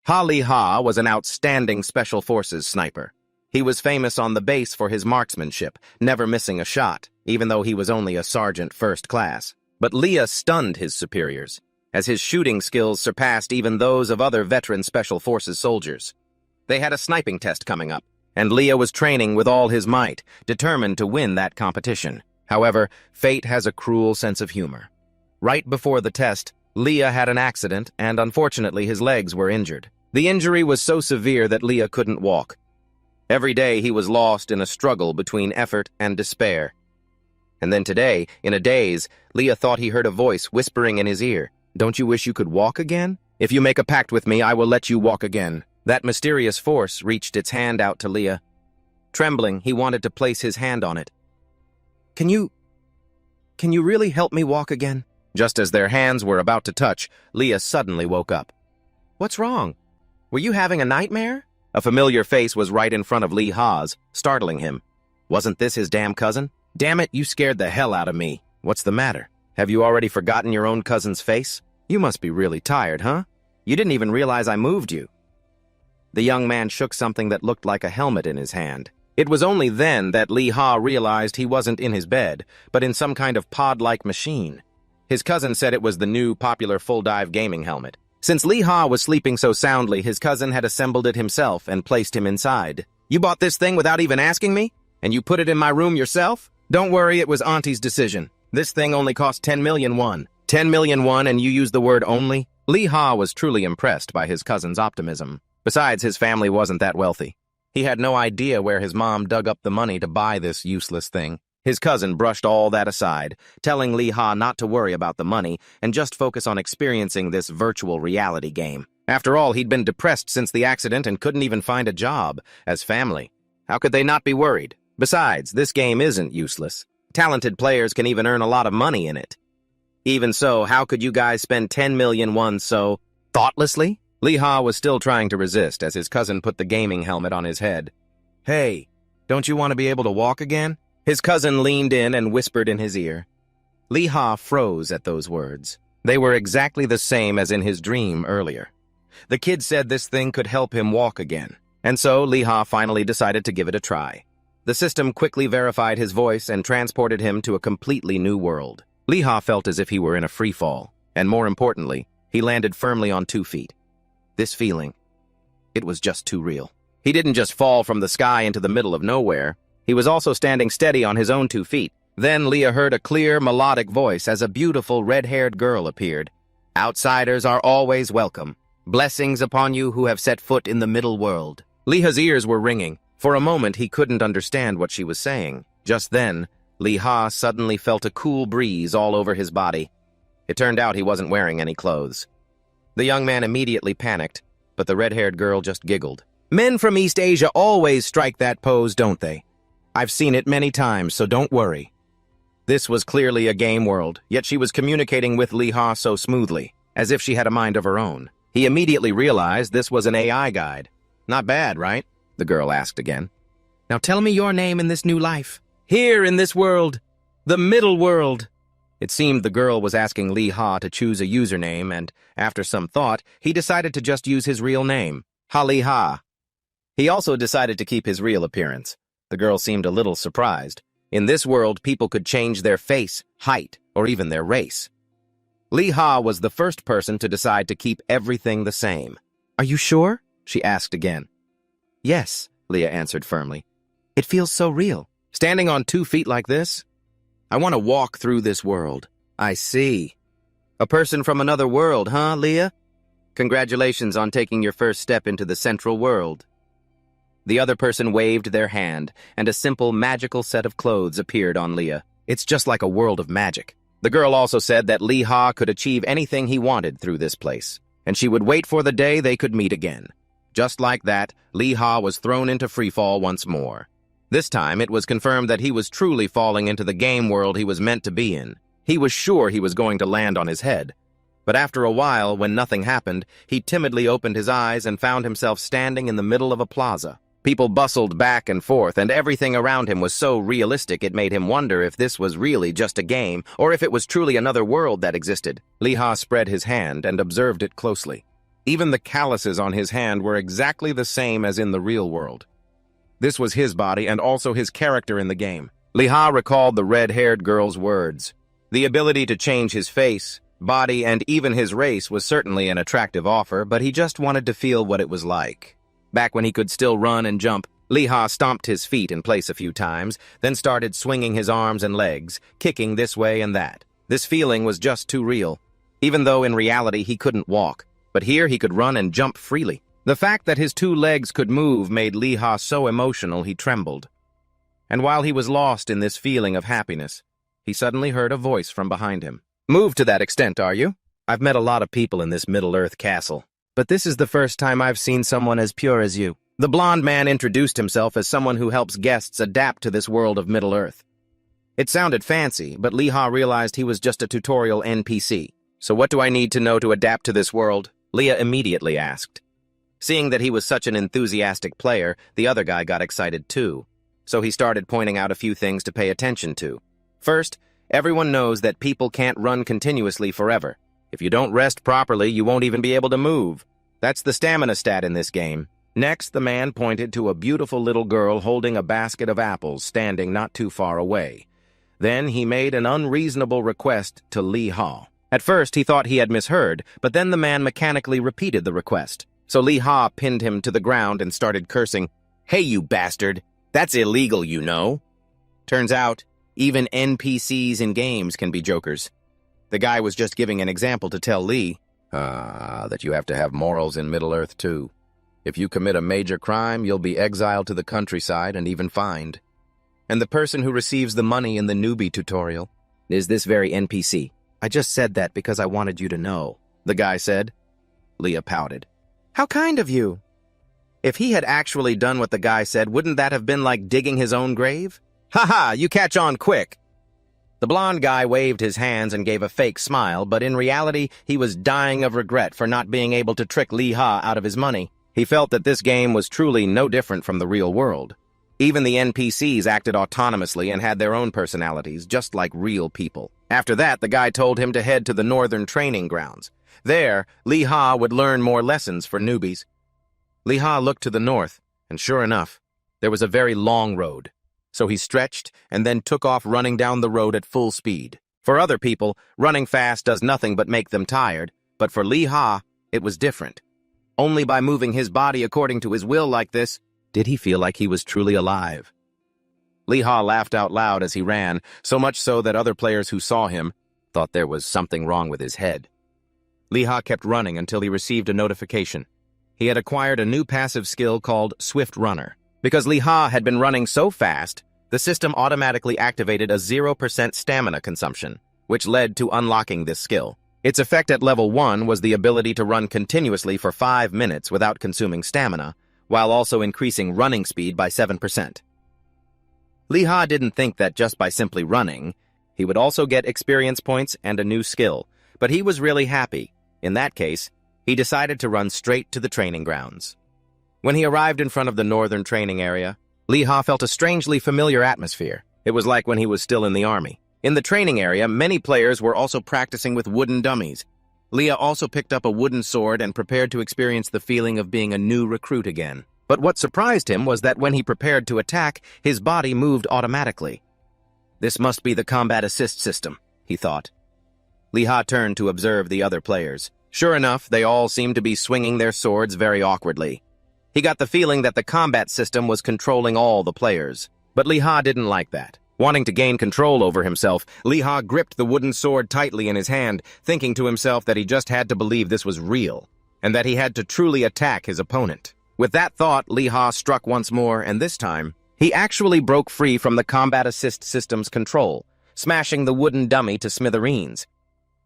Ha was an outstanding Special Forces sniper. He was famous on the base for his marksmanship, never missing a shot, even though he was only a sergeant first class. But Leah stunned his superiors, as his shooting skills surpassed even those of other veteran Special Forces soldiers. They had a sniping test coming up, and Leah was training with all his might, determined to win that competition. However, fate has a cruel sense of humor. Right before the test, Leah had an accident, and unfortunately his legs were injured. The injury was so severe that Leah couldn't walk. Every day he was lost in a struggle between effort and despair. And then today, in a daze, Leah thought he heard a voice whispering in his ear, "Don't you wish you could walk again? If you make a pact with me, I will let you walk again." That mysterious force reached its hand out to Leah. Trembling, he wanted to place his hand on it. Can you really help me walk again?" Just as their hands were about to touch, Leah suddenly woke up. "What's wrong? Were you having a nightmare?" A familiar face was right in front of Lee Ha's, startling him. Wasn't this his damn cousin? "Damn it, you scared the hell out of me. What's the matter? Have you already forgotten your own cousin's face? You must be really tired, huh? You didn't even realize I moved you." The young man shook something that looked like a helmet in his hand. It was only then that Lee Ha realized he wasn't in his bed, but in some kind of pod-like machine. His cousin said it was the new popular full-dive gaming helmet. Since Lee Ha was sleeping so soundly, his cousin had assembled it himself and placed him inside. "You bought this thing without even asking me? And you put it in my room yourself? Don't worry, it was Auntie's decision. This thing only cost 10 million won. 10 million won and you use the word only?" Lee Ha was truly impressed by his cousin's optimism. Besides, his family wasn't that wealthy. He had no idea where his mom dug up the money to buy this useless thing. His cousin brushed all that aside, telling Lee Ha not to worry about the money and just focus on experiencing this virtual reality game. After all, he'd been depressed since the accident and couldn't even find a job. As family, how could they not be worried? Besides, this game isn't useless. Talented players can even earn a lot of money in it. Even so, how could you guys spend 10 million won so thoughtlessly? Lee Ha was still trying to resist as his cousin put the gaming helmet on his head. "Hey, don't you want to be able to walk again?" His cousin leaned in and whispered in his ear. Lee Ha froze at those words. They were exactly the same as in his dream earlier. The kid said this thing could help him walk again, and so Lee Ha finally decided to give it a try. The system quickly verified his voice and transported him to a completely new world. Lee Ha felt as if he were in a free fall, and more importantly, he landed firmly on 2 feet. This feeling, it was just too real. He didn't just fall from the sky into the middle of nowhere. He was also standing steady on his own 2 feet. Then Leah heard a clear, melodic voice as a beautiful red-haired girl appeared. "Outsiders are always welcome. Blessings upon you who have set foot in the middle world." Leah's ears were ringing. For a moment, he couldn't understand what she was saying. Just then, Lee Ha suddenly felt a cool breeze all over his body. It turned out he wasn't wearing any clothes. The young man immediately panicked, but the red-haired girl just giggled. "Men from East Asia always strike that pose, don't they? I've seen it many times, so don't worry." This was clearly a game world, yet she was communicating with Lee Ha so smoothly, as if she had a mind of her own. He immediately realized this was an AI guide. "Not bad, right?" the girl asked again. "Now tell me your name in this new life. Here in this world, the middle world." It seemed the girl was asking Lee Ha to choose a username, and after some thought, he decided to just use his real name, Ha Lee Ha. He also decided to keep his real appearance. The girl seemed a little surprised. In this world, people could change their face, height, or even their race. Lee Ha was the first person to decide to keep everything the same. "Are you sure?" she asked again. "Yes," Leah answered firmly. "It feels so real. Standing on 2 feet like this? I want to walk through this world." "I see. A person from another world, huh, Leah? Congratulations on taking your first step into the central world." The other person waved their hand, and a simple magical set of clothes appeared on Leah. "It's just like a world of magic." The girl also said that Lee Ha could achieve anything he wanted through this place, and she would wait for the day they could meet again. Just like that, Lee Ha was thrown into freefall once more. This time, it was confirmed that he was truly falling into the game world he was meant to be in. He was sure he was going to land on his head. But after a while, when nothing happened, he timidly opened his eyes and found himself standing in the middle of a plaza. People bustled back and forth, and everything around him was so realistic it made him wonder if this was really just a game, or if it was truly another world that existed. Lee Ha spread his hand and observed it closely. Even the calluses on his hand were exactly the same as in the real world. This was his body and also his character in the game. Lee Ha recalled the red-haired girl's words. The ability to change his face, body, and even his race was certainly an attractive offer, but he just wanted to feel what it was like. Back when he could still run and jump, Lee Ha stomped his feet in place a few times, then started swinging his arms and legs, kicking this way and that. This feeling was just too real, even though in reality he couldn't walk. But here he could run and jump freely. The fact that his 2 legs could move made Lee Ha so emotional he trembled. And while he was lost in this feeling of happiness, he suddenly heard a voice from behind him. "Moved to that extent, are you? I've met a lot of people in this Middle-earth castle, but this is the first time I've seen someone as pure as you." The blond man introduced himself as someone who helps guests adapt to this world of Middle-earth. It sounded fancy, but Lee Ha realized he was just a tutorial NPC. "So what do I need to know to adapt to this world?" Leah immediately asked. Seeing that he was such an enthusiastic player, the other guy got excited too. So he started pointing out a few things to pay attention to. First, everyone knows that people can't run continuously forever. If you don't rest properly, you won't even be able to move. That's the stamina stat in this game. Next, the man pointed to a beautiful little girl holding a basket of apples standing not too far away. Then he made an unreasonable request to Lee Ha. At first, he thought he had misheard, but then the man mechanically repeated the request. So Lee Ha pinned him to the ground and started cursing, "Hey, you bastard! That's illegal, you know." Turns out, even NPCs in games can be jokers. The guy was just giving an example to tell Lee, that you have to have morals in Middle-earth too. If you commit a major crime, you'll be exiled to the countryside and even fined. And the person who receives the money in the Newbie tutorial is this very NPC. "I just said that because I wanted you to know," the guy said. Leah pouted. "How kind of you." If he had actually done what the guy said, wouldn't that have been like digging his own grave? "Ha-ha, you catch on quick." The blond guy waved his hands and gave a fake smile, but in reality, he was dying of regret for not being able to trick Lee Ha out of his money. He felt that this game was truly no different from the real world. Even the NPCs acted autonomously and had their own personalities, just like real people. After that, the guy told him to head to the northern training grounds. There, Lee Ha would learn more lessons for newbies. Lee Ha looked to the north, and sure enough, there was a very long road. So he stretched and then took off running down the road at full speed. For other people, running fast does nothing but make them tired, but for Lee Ha, it was different. Only by moving his body according to his will like this, did he feel like he was truly alive. Lee Ha laughed out loud as he ran, so much so that other players who saw him thought there was something wrong with his head. Lee Ha kept running until he received a notification. He had acquired a new passive skill called Swift Runner. Because Lee Ha had been running so fast, the system automatically activated a 0% stamina consumption, which led to unlocking this skill. Its effect at level 1 was the ability to run continuously for 5 minutes without consuming stamina, while also increasing running speed by 7%. Lee Ha didn't think that just by simply running, he would also get experience points and a new skill, but he was really happy. In that case, he decided to run straight to the training grounds. When he arrived in front of the northern training area, Lee Ha felt a strangely familiar atmosphere. It was like when he was still in the army. In the training area, many players were also practicing with wooden dummies. Leah also picked up a wooden sword and prepared to experience the feeling of being a new recruit again. But what surprised him was that when he prepared to attack, his body moved automatically. This must be the combat assist system, he thought. Lee Ha turned to observe the other players. Sure enough, they all seemed to be swinging their swords very awkwardly. He got the feeling that the combat system was controlling all the players. But Lee Ha didn't like that. Wanting to gain control over himself, Lee Ha gripped the wooden sword tightly in his hand, thinking to himself that he just had to believe this was real, and that he had to truly attack his opponent. With that thought, Lee Ha struck once more, and this time, he actually broke free from the combat assist system's control, smashing the wooden dummy to smithereens.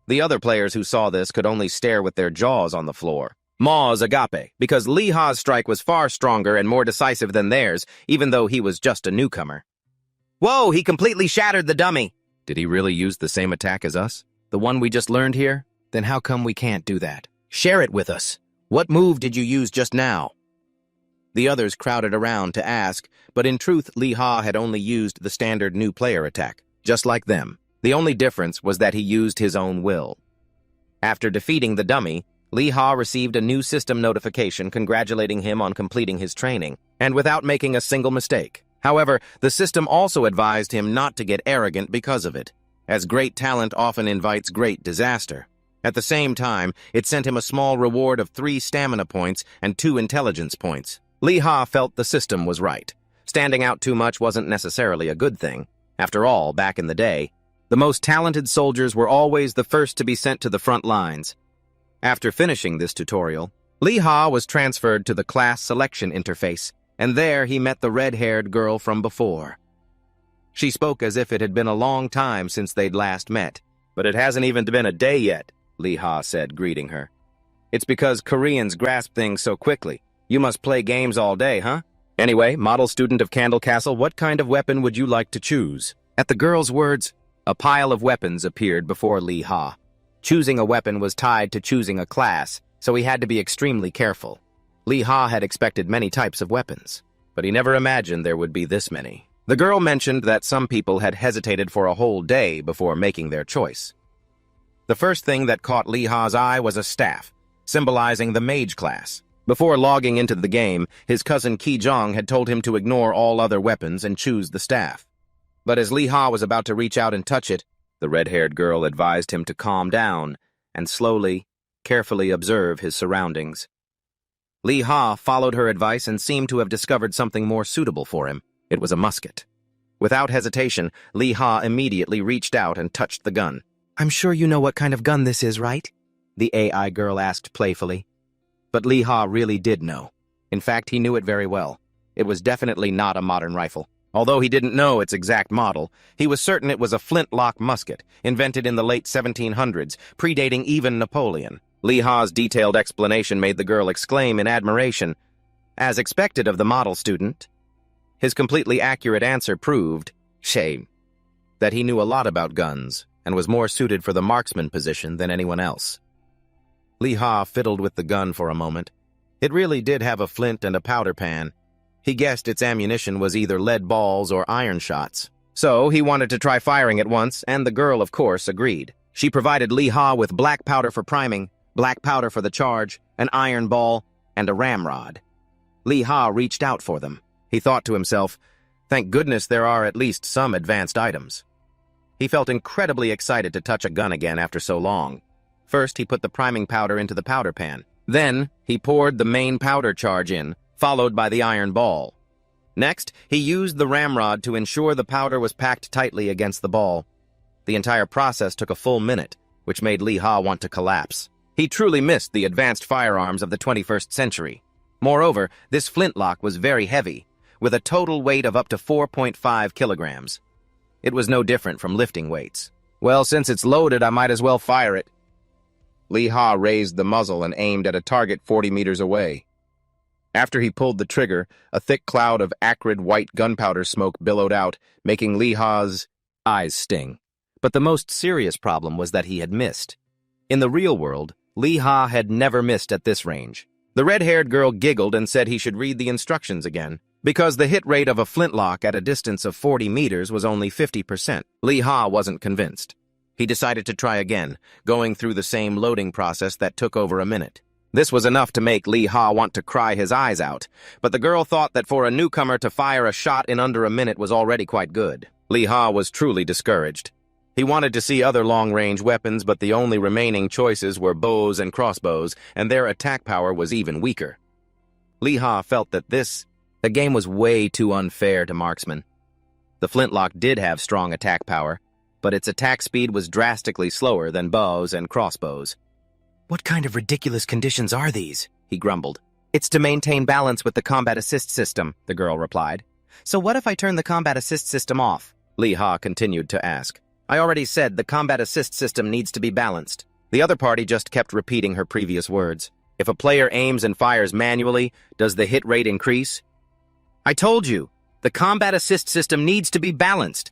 The other players who saw this could only stare with their jaws on the floor. Ma's agape, because Lee Ha's strike was far stronger and more decisive than theirs, even though he was just a newcomer. Whoa, he completely shattered the dummy! Did he really use the same attack as us? The one we just learned here? Then how come we can't do that? Share it with us. What move did you use just now? The others crowded around to ask, but in truth, Lee Ha had only used the standard new player attack, just like them. The only difference was that he used his own will. After defeating the dummy, Lee Ha received a new system notification congratulating him on completing his training, and without making a single mistake. However, the system also advised him not to get arrogant because of it, as great talent often invites great disaster. At the same time, it sent him a small reward of 3 stamina points and 2 intelligence points. Lee Ha felt the system was right. Standing out too much wasn't necessarily a good thing. After all, back in the day, the most talented soldiers were always the first to be sent to the front lines. After finishing this tutorial, Lee Ha was transferred to the class selection interface, and there he met the red-haired girl from before. She spoke as if it had been a long time since they'd last met. "But it hasn't even been a day yet," Lee Ha said, greeting her. "It's because Koreans grasp things so quickly. You must play games all day, huh? Anyway, model student of Candle Castle, what kind of weapon would you like to choose?" At the girl's words, a pile of weapons appeared before Lee Ha. Choosing a weapon was tied to choosing a class, so he had to be extremely careful. Lee Ha had expected many types of weapons, but he never imagined there would be this many. The girl mentioned that some people had hesitated for a whole day before making their choice. The first thing that caught Lee Ha's eye was a staff, symbolizing the mage class. Before logging into the game, his cousin Ki Jong had told him to ignore all other weapons and choose the staff. But as Lee Ha was about to reach out and touch it, the red-haired girl advised him to calm down and slowly, carefully observe his surroundings. Lee Ha followed her advice and seemed to have discovered something more suitable for him. It was a musket. Without hesitation, Lee Ha immediately reached out and touched the gun. "I'm sure you know what kind of gun this is, right?" the AI girl asked playfully. But Lee Ha really did know. In fact, he knew it very well. It was definitely not a modern rifle. Although he didn't know its exact model, he was certain it was a flintlock musket, invented in the late 1700s, predating even Napoleon. Lee Ha's detailed explanation made the girl exclaim in admiration. As expected of the model student, his completely accurate answer proved, shame, that he knew a lot about guns and was more suited for the marksman position than anyone else. Lee Ha fiddled with the gun for a moment. It really did have a flint and a powder pan. He guessed its ammunition was either lead balls or iron shots. So he wanted to try firing it once, and the girl, of course, agreed. She provided Lee Ha with black powder for priming, black powder for the charge, an iron ball, and a ramrod. Lee Ha reached out for them. He thought to himself, thank goodness there are at least some advanced items. He felt incredibly excited to touch a gun again after so long. First, he put the priming powder into the powder pan. Then, he poured the main powder charge in, followed by the iron ball. Next, he used the ramrod to ensure the powder was packed tightly against the ball. The entire process took a full minute, which made Lee Ha want to collapse. He truly missed the advanced firearms of the 21st century. Moreover, this flintlock was very heavy, with a total weight of up to 4.5 kilograms. It was no different from lifting weights. Well, since it's loaded, I might as well fire it. Lee Ha raised the muzzle and aimed at a target 40 meters away. After he pulled the trigger, a thick cloud of acrid white gunpowder smoke billowed out, making Lee Ha's eyes sting. But the most serious problem was that he had missed. In the real world, Lee Ha had never missed at this range. The red-haired girl giggled and said he should read the instructions again, because the hit rate of a flintlock at a distance of 40 meters was only 50%. Lee Ha wasn't convinced. He decided to try again, going through the same loading process that took over a minute. This was enough to make Lee Ha want to cry his eyes out, but the girl thought that for a newcomer to fire a shot in under a minute was already quite good. Lee Ha was truly discouraged. He wanted to see other long-range weapons, but the only remaining choices were bows and crossbows, and their attack power was even weaker. Lee Ha felt that the game was way too unfair to marksmen. The flintlock did have strong attack power, but its attack speed was drastically slower than bows and crossbows. "What kind of ridiculous conditions are these?" he grumbled. "It's to maintain balance with the combat assist system," the girl replied. "So what if I turn the combat assist system off?" Lee Ha continued to ask. "I already said the combat assist system needs to be balanced." The other party just kept repeating her previous words. "If a player aims and fires manually, does the hit rate increase?" "I told you, the combat assist system needs to be balanced."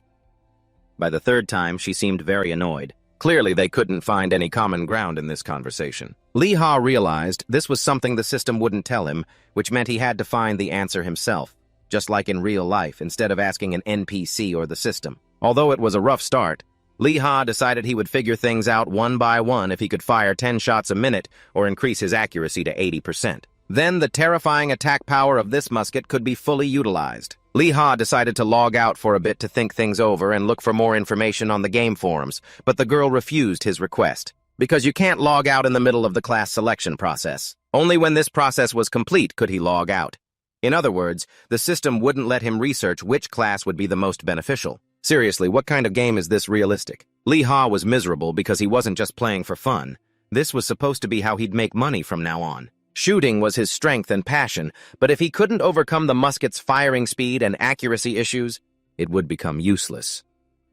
By the third time, she seemed very annoyed. Clearly, they couldn't find any common ground in this conversation. Lee Ha realized this was something the system wouldn't tell him, which meant he had to find the answer himself, just like in real life, instead of asking an NPC or the system. Although it was a rough start, Lee Ha decided he would figure things out one by one if he could fire 10 shots a minute or increase his accuracy to 80%. Then the terrifying attack power of this musket could be fully utilized. Lee Ha decided to log out for a bit to think things over and look for more information on the game forums, but the girl refused his request. Because you can't log out in the middle of the class selection process. Only when this process was complete could he log out. In other words, the system wouldn't let him research which class would be the most beneficial. Seriously, what kind of game is this realistic? Lee Ha was miserable because he wasn't just playing for fun. This was supposed to be how he'd make money from now on. Shooting was his strength and passion, but if he couldn't overcome the musket's firing speed and accuracy issues, it would become useless.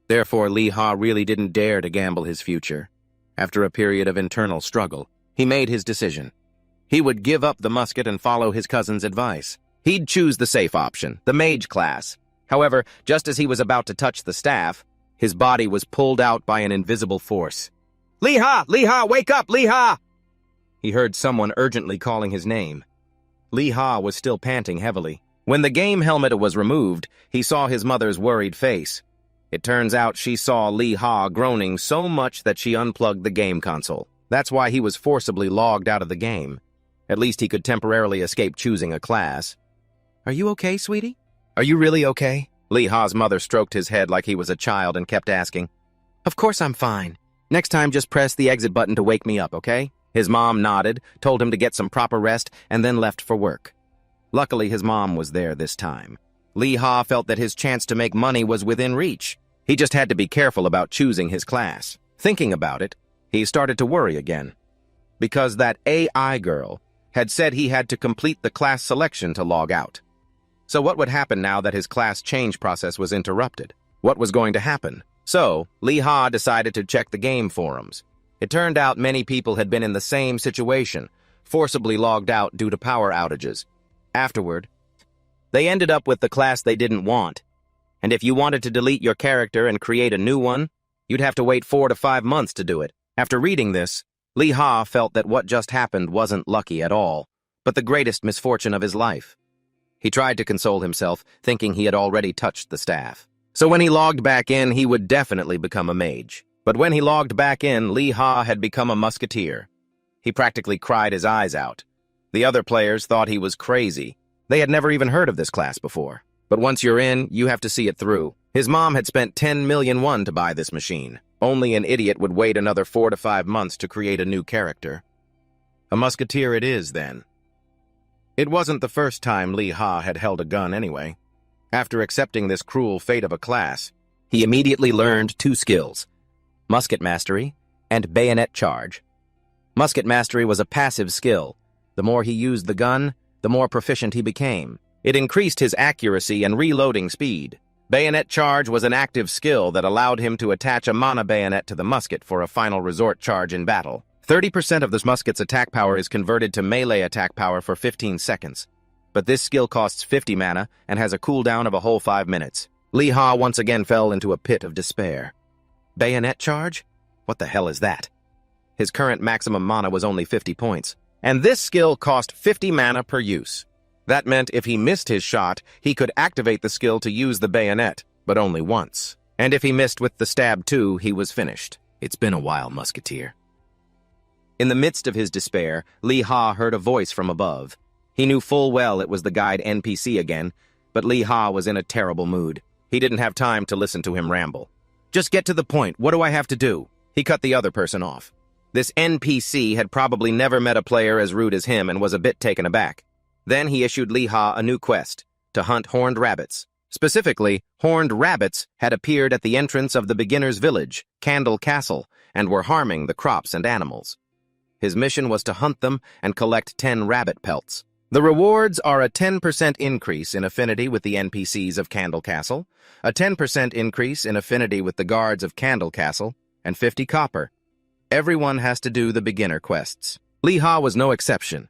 Therefore, Lee Ha really didn't dare to gamble his future. After a period of internal struggle, he made his decision. He would give up the musket and follow his cousin's advice. He'd choose the safe option, the mage class. However, just as he was about to touch the staff, his body was pulled out by an invisible force. "Lee Ha! Lee Ha! Wake up! Lee Ha!" He heard someone urgently calling his name. Lee Ha was still panting heavily. When the game helmet was removed, he saw his mother's worried face. It turns out she saw Lee Ha groaning so much that she unplugged the game console. That's why he was forcibly logged out of the game. At least he could temporarily escape choosing a class. "Are you okay, sweetie? Are you really okay?" Lee Ha's mother stroked his head like he was a child and kept asking. "Of course I'm fine. Next time just press the exit button to wake me up, okay?" His mom nodded, told him to get some proper rest, and then left for work. Luckily, his mom was there this time. Lee Ha felt that his chance to make money was within reach. He just had to be careful about choosing his class. Thinking about it, he started to worry again. Because that AI girl had said he had to complete the class selection to log out. So what would happen now that his class change process was interrupted? What was going to happen? So, Lee Ha decided to check the game forums. It turned out many people had been in the same situation, forcibly logged out due to power outages. Afterward, they ended up with the class they didn't want. And if you wanted to delete your character and create a new one, you'd have to wait 4 to 5 months to do it. After reading this, Lee Ha felt that what just happened wasn't lucky at all, but the greatest misfortune of his life. He tried to console himself, thinking he had already touched the staff. So when he logged back in, he would definitely become a mage. But when he logged back in, Lee Ha had become a musketeer. He practically cried his eyes out. The other players thought he was crazy. They had never even heard of this class before. But once you're in, you have to see it through. His mom had spent 10 million won to buy this machine. Only an idiot would wait another 4 to 5 months to create a new character. A musketeer it is, then. It wasn't the first time Lee Ha had held a gun anyway. After accepting this cruel fate of a class, he immediately learned 2 skills: musket mastery and bayonet charge. Musket mastery was a passive skill. The more he used the gun, the more proficient he became. It increased his accuracy and reloading speed. Bayonet charge was an active skill that allowed him to attach a mana bayonet to the musket for a final resort charge in battle. 30% of this musket's attack power is converted to melee attack power for 15 seconds. But this skill costs 50 mana and has a cooldown of a whole 5 minutes. Lee Ha once again fell into a pit of despair. Bayonet charge? What the hell is that? His current maximum mana was only 50 points, and this skill cost 50 mana per use. That meant if he missed his shot, he could activate the skill to use the bayonet, but only once. And if he missed with the stab too, he was finished. It's been a while, musketeer. In the midst of his despair, Lee Ha heard a voice from above. He knew full well it was the guide NPC again, but Lee Ha was in a terrible mood. He didn't have time to listen to him ramble. "Just get to the point. What do I have to do?" He cut the other person off. This NPC had probably never met a player as rude as him and was a bit taken aback. Then he issued Lee Ha a new quest, to hunt horned rabbits. Specifically, horned rabbits had appeared at the entrance of the beginner's village, Candle Castle, and were harming the crops and animals. His mission was to hunt them and collect 10 rabbit pelts. The rewards are a 10% increase in affinity with the NPCs of Candle Castle, a 10% increase in affinity with the guards of Candle Castle, and 50 copper. Everyone has to do the beginner quests. Lee Ha was no exception.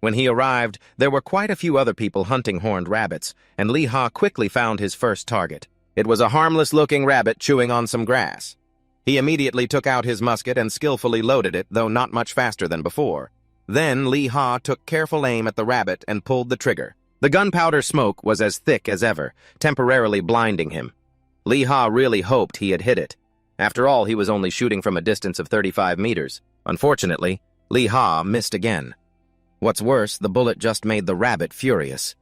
When he arrived, there were quite a few other people hunting horned rabbits, and Lee Ha quickly found his first target. It was a harmless-looking rabbit chewing on some grass. He immediately took out his musket and skillfully loaded it, though not much faster than before. Then Lee Ha took careful aim at the rabbit and pulled the trigger. The gunpowder smoke was as thick as ever, temporarily blinding him. Lee Ha really hoped he had hit it. After all, he was only shooting from a distance of 35 meters. Unfortunately, Lee Ha missed again. What's worse, the bullet just made the rabbit furious.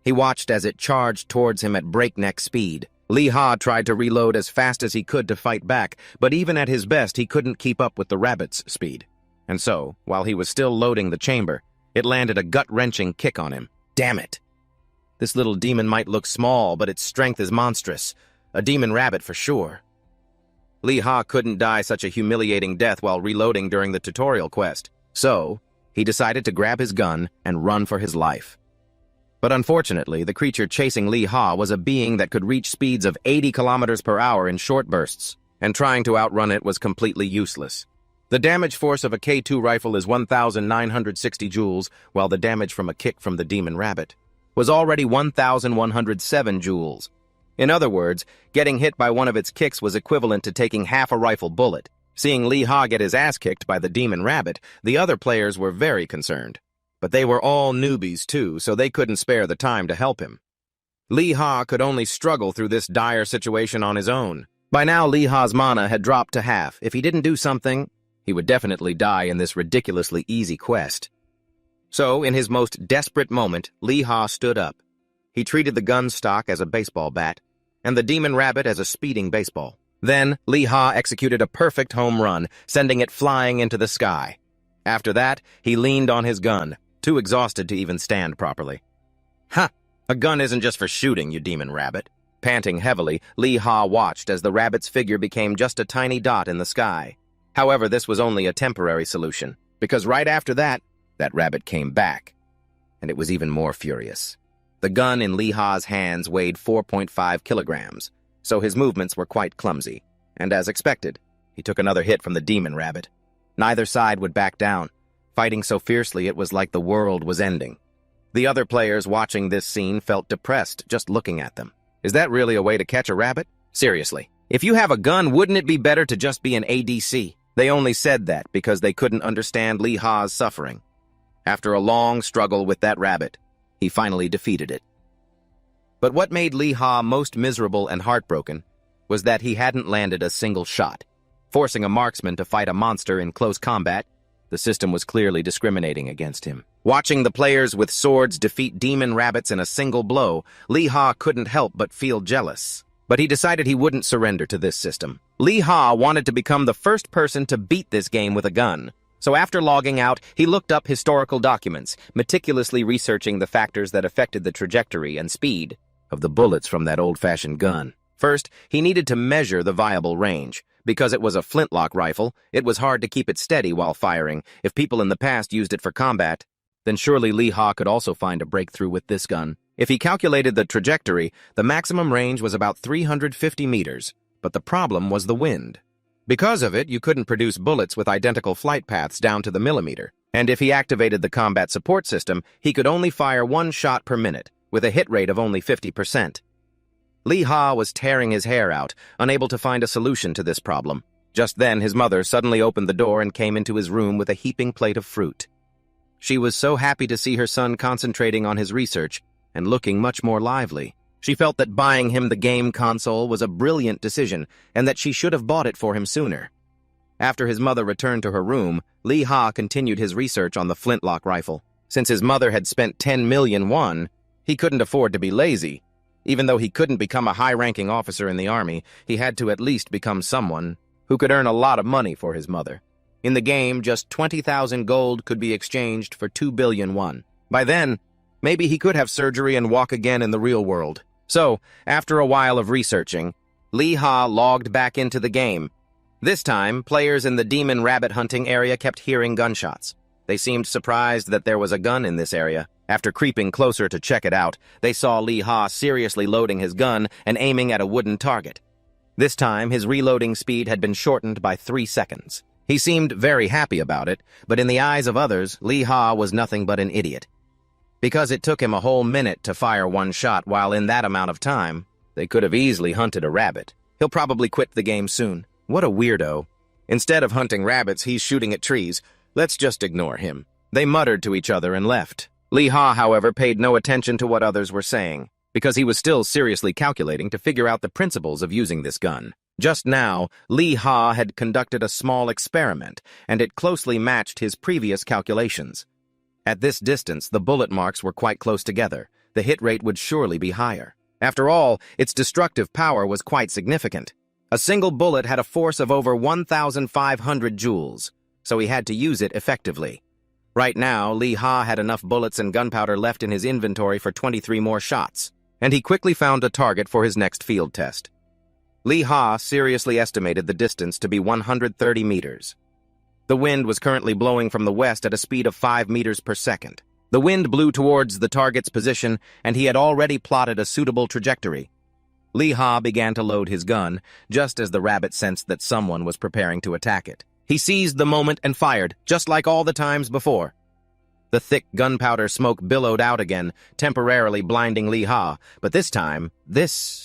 He watched as it charged towards him at breakneck speed. Lee Ha tried to reload as fast as he could to fight back, but even at his best, he couldn't keep up with the rabbit's speed. And so, while he was still loading the chamber, it landed a gut-wrenching kick on him. Damn it! This little demon might look small, but its strength is monstrous. A demon rabbit for sure. Lee Ha couldn't die such a humiliating death while reloading during the tutorial quest, so he decided to grab his gun and run for his life. But unfortunately, the creature chasing Lee Ha was a being that could reach speeds of 80 kilometers per hour in short bursts, and trying to outrun it was completely useless. The damage force of a K2 rifle is 1,960 joules, while the damage from a kick from the demon rabbit was already 1,107 joules. In other words, getting hit by one of its kicks was equivalent to taking half a rifle bullet. Seeing Lee Ha get his ass kicked by the demon rabbit, the other players were very concerned. But they were all newbies too, so they couldn't spare the time to help him. Lee Ha could only struggle through this dire situation on his own. By now, Lee Ha's mana had dropped to half. If he didn't do something, he would definitely die in this ridiculously easy quest. So, in his most desperate moment, Lee Ha stood up. He treated the gun stock as a baseball bat, and the demon rabbit as a speeding baseball. Then, Lee Ha executed a perfect home run, sending it flying into the sky. After that, he leaned on his gun, too exhausted to even stand properly. Ha! A gun isn't just for shooting, you demon rabbit. Panting heavily, Lee Ha watched as the rabbit's figure became just a tiny dot in the sky. However, this was only a temporary solution, because right after that rabbit came back. And it was even more furious. The gun in Lee Ha's hands weighed 4.5 kilograms, so his movements were quite clumsy. And as expected, he took another hit from the demon rabbit. Neither side would back down, fighting so fiercely it was like the world was ending. The other players watching this scene felt depressed just looking at them. Is that really a way to catch a rabbit? Seriously, if you have a gun, wouldn't it be better to just be an ADC? They only said that because they couldn't understand Lee Ha's suffering. After a long struggle with that rabbit, he finally defeated it. But what made Lee Ha most miserable and heartbroken was that he hadn't landed a single shot. Forcing a marksman to fight a monster in close combat, the system was clearly discriminating against him. Watching the players with swords defeat demon rabbits in a single blow, Lee Ha couldn't help but feel jealous. But he decided he wouldn't surrender to this system. Lee Ha wanted to become the first person to beat this game with a gun. So after logging out, he looked up historical documents, meticulously researching the factors that affected the trajectory and speed of the bullets from that old-fashioned gun. First, he needed to measure the viable range. Because it was a flintlock rifle, it was hard to keep it steady while firing. If people in the past used it for combat, then surely Lee Ha could also find a breakthrough with this gun. If he calculated the trajectory, the maximum range was about 350 meters, but the problem was the wind. Because of it, you couldn't produce bullets with identical flight paths down to the millimeter. And if he activated the combat support system, he could only fire one shot per minute, with a hit rate of only 50%. Lee Ha was tearing his hair out, unable to find a solution to this problem. Just then, his mother suddenly opened the door and came into his room with a heaping plate of fruit. She was so happy to see her son concentrating on his research and looking much more lively. She felt that buying him the game console was a brilliant decision and that she should have bought it for him sooner. After his mother returned to her room, Lee Ha continued his research on the flintlock rifle. Since his mother had spent 10 million won, he couldn't afford to be lazy. Even though he couldn't become a high-ranking officer in the army, he had to at least become someone who could earn a lot of money for his mother. In the game, just 20,000 gold could be exchanged for 2 billion won. By then, maybe he could have surgery and walk again in the real world. So, after a while of researching, Lee Ha logged back into the game. This time, players in the demon rabbit hunting area kept hearing gunshots. They seemed surprised that there was a gun in this area. After creeping closer to check it out, they saw Lee Ha seriously loading his gun and aiming at a wooden target. This time, his reloading speed had been shortened by 3 seconds. He seemed very happy about it, but in the eyes of others, Lee Ha was nothing but an idiot. Because it took him a whole minute to fire one shot, while in that amount of time, they could have easily hunted a rabbit. He'll probably quit the game soon. What a weirdo. Instead of hunting rabbits, he's shooting at trees. Let's just ignore him. They muttered to each other and left. Lee Ha, however, paid no attention to what others were saying, because he was still seriously calculating to figure out the principles of using this gun. Just now, Lee Ha had conducted a small experiment, and it closely matched his previous calculations. At this distance, the bullet marks were quite close together. The hit rate would surely be higher. After all, its destructive power was quite significant. A single bullet had a force of over 1,500 joules, so he had to use it effectively. Right now, Lee Ha had enough bullets and gunpowder left in his inventory for 23 more shots, and he quickly found a target for his next field test. Lee Ha seriously estimated the distance to be 130 meters. The wind was currently blowing from the west at a speed of 5 meters per second. The wind blew towards the target's position, and he had already plotted a suitable trajectory. Lee Ha began to load his gun, just as the rabbit sensed that someone was preparing to attack it. He seized the moment and fired, just like all the times before. The thick gunpowder smoke billowed out again, temporarily blinding Lee Ha, but this time,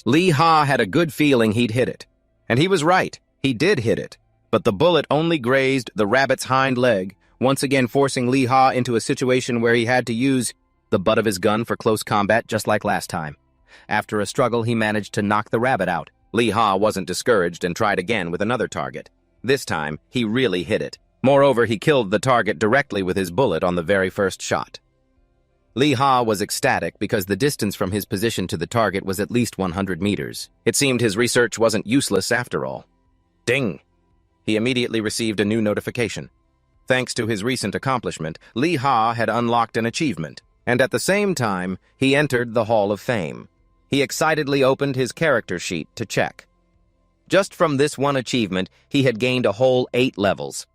Lee Ha had a good feeling he'd hit it. And he was right, he did hit it. But the bullet only grazed the rabbit's hind leg, once again forcing Lee Ha into a situation where he had to use the butt of his gun for close combat just like last time. After a struggle, he managed to knock the rabbit out. Lee Ha wasn't discouraged and tried again with another target. This time, he really hit it. Moreover, he killed the target directly with his bullet on the very first shot. Lee Ha was ecstatic because the distance from his position to the target was at least 100 meters. It seemed his research wasn't useless after all. Ding! He immediately received a new notification. Thanks to his recent accomplishment, Lee Ha had unlocked an achievement, and at the same time, he entered the Hall of Fame. He excitedly opened his character sheet to check. Just from this one achievement, he had gained a whole 8 levels.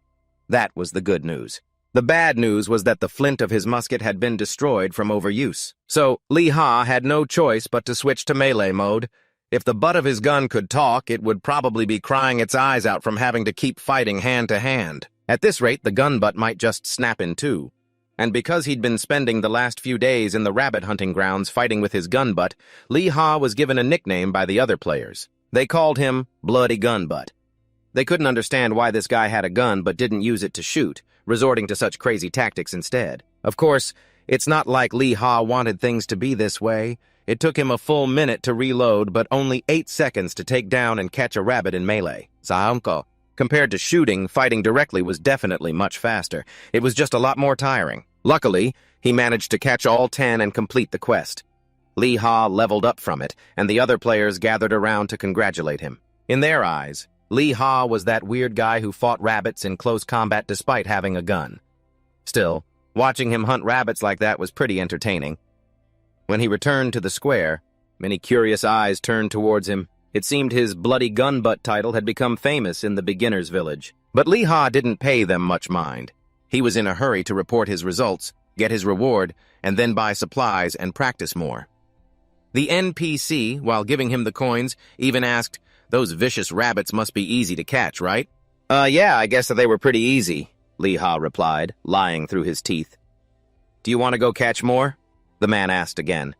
That was the good news. The bad news was that the flint of his musket had been destroyed from overuse. So, Lee Ha had no choice but to switch to melee mode. If the butt of his gun could talk, it would probably be crying its eyes out from having to keep fighting hand to hand. At this rate, the gun butt might just snap in two. And because he'd been spending the last few days in the rabbit hunting grounds fighting with his gun butt, Lee Ha was given a nickname by the other players. They called him Bloody Gun Butt. They couldn't understand why this guy had a gun but didn't use it to shoot, resorting to such crazy tactics instead. Of course, it's not like Lee Ha wanted things to be this way. It took him a full minute to reload, but only 8 seconds to take down and catch a rabbit in melee. Compared to shooting, fighting directly was definitely much faster. It was just a lot more tiring. Luckily, he managed to catch all 10 and complete the quest. Lee Ha leveled up from it, and the other players gathered around to congratulate him. In their eyes, Lee Ha was that weird guy who fought rabbits in close combat despite having a gun. Still, watching him hunt rabbits like that was pretty entertaining. When he returned to the square, many curious eyes turned towards him. It seemed his Bloody Gun Butt title had become famous in the beginner's village. But Lee Ha didn't pay them much mind. He was in a hurry to report his results, get his reward, and then buy supplies and practice more. The NPC, while giving him the coins, even asked, "Those vicious rabbits must be easy to catch, right?" Yeah, I guess that they were pretty easy," Lee Ha replied, lying through his teeth. "Do you want to go catch more?" the man asked again.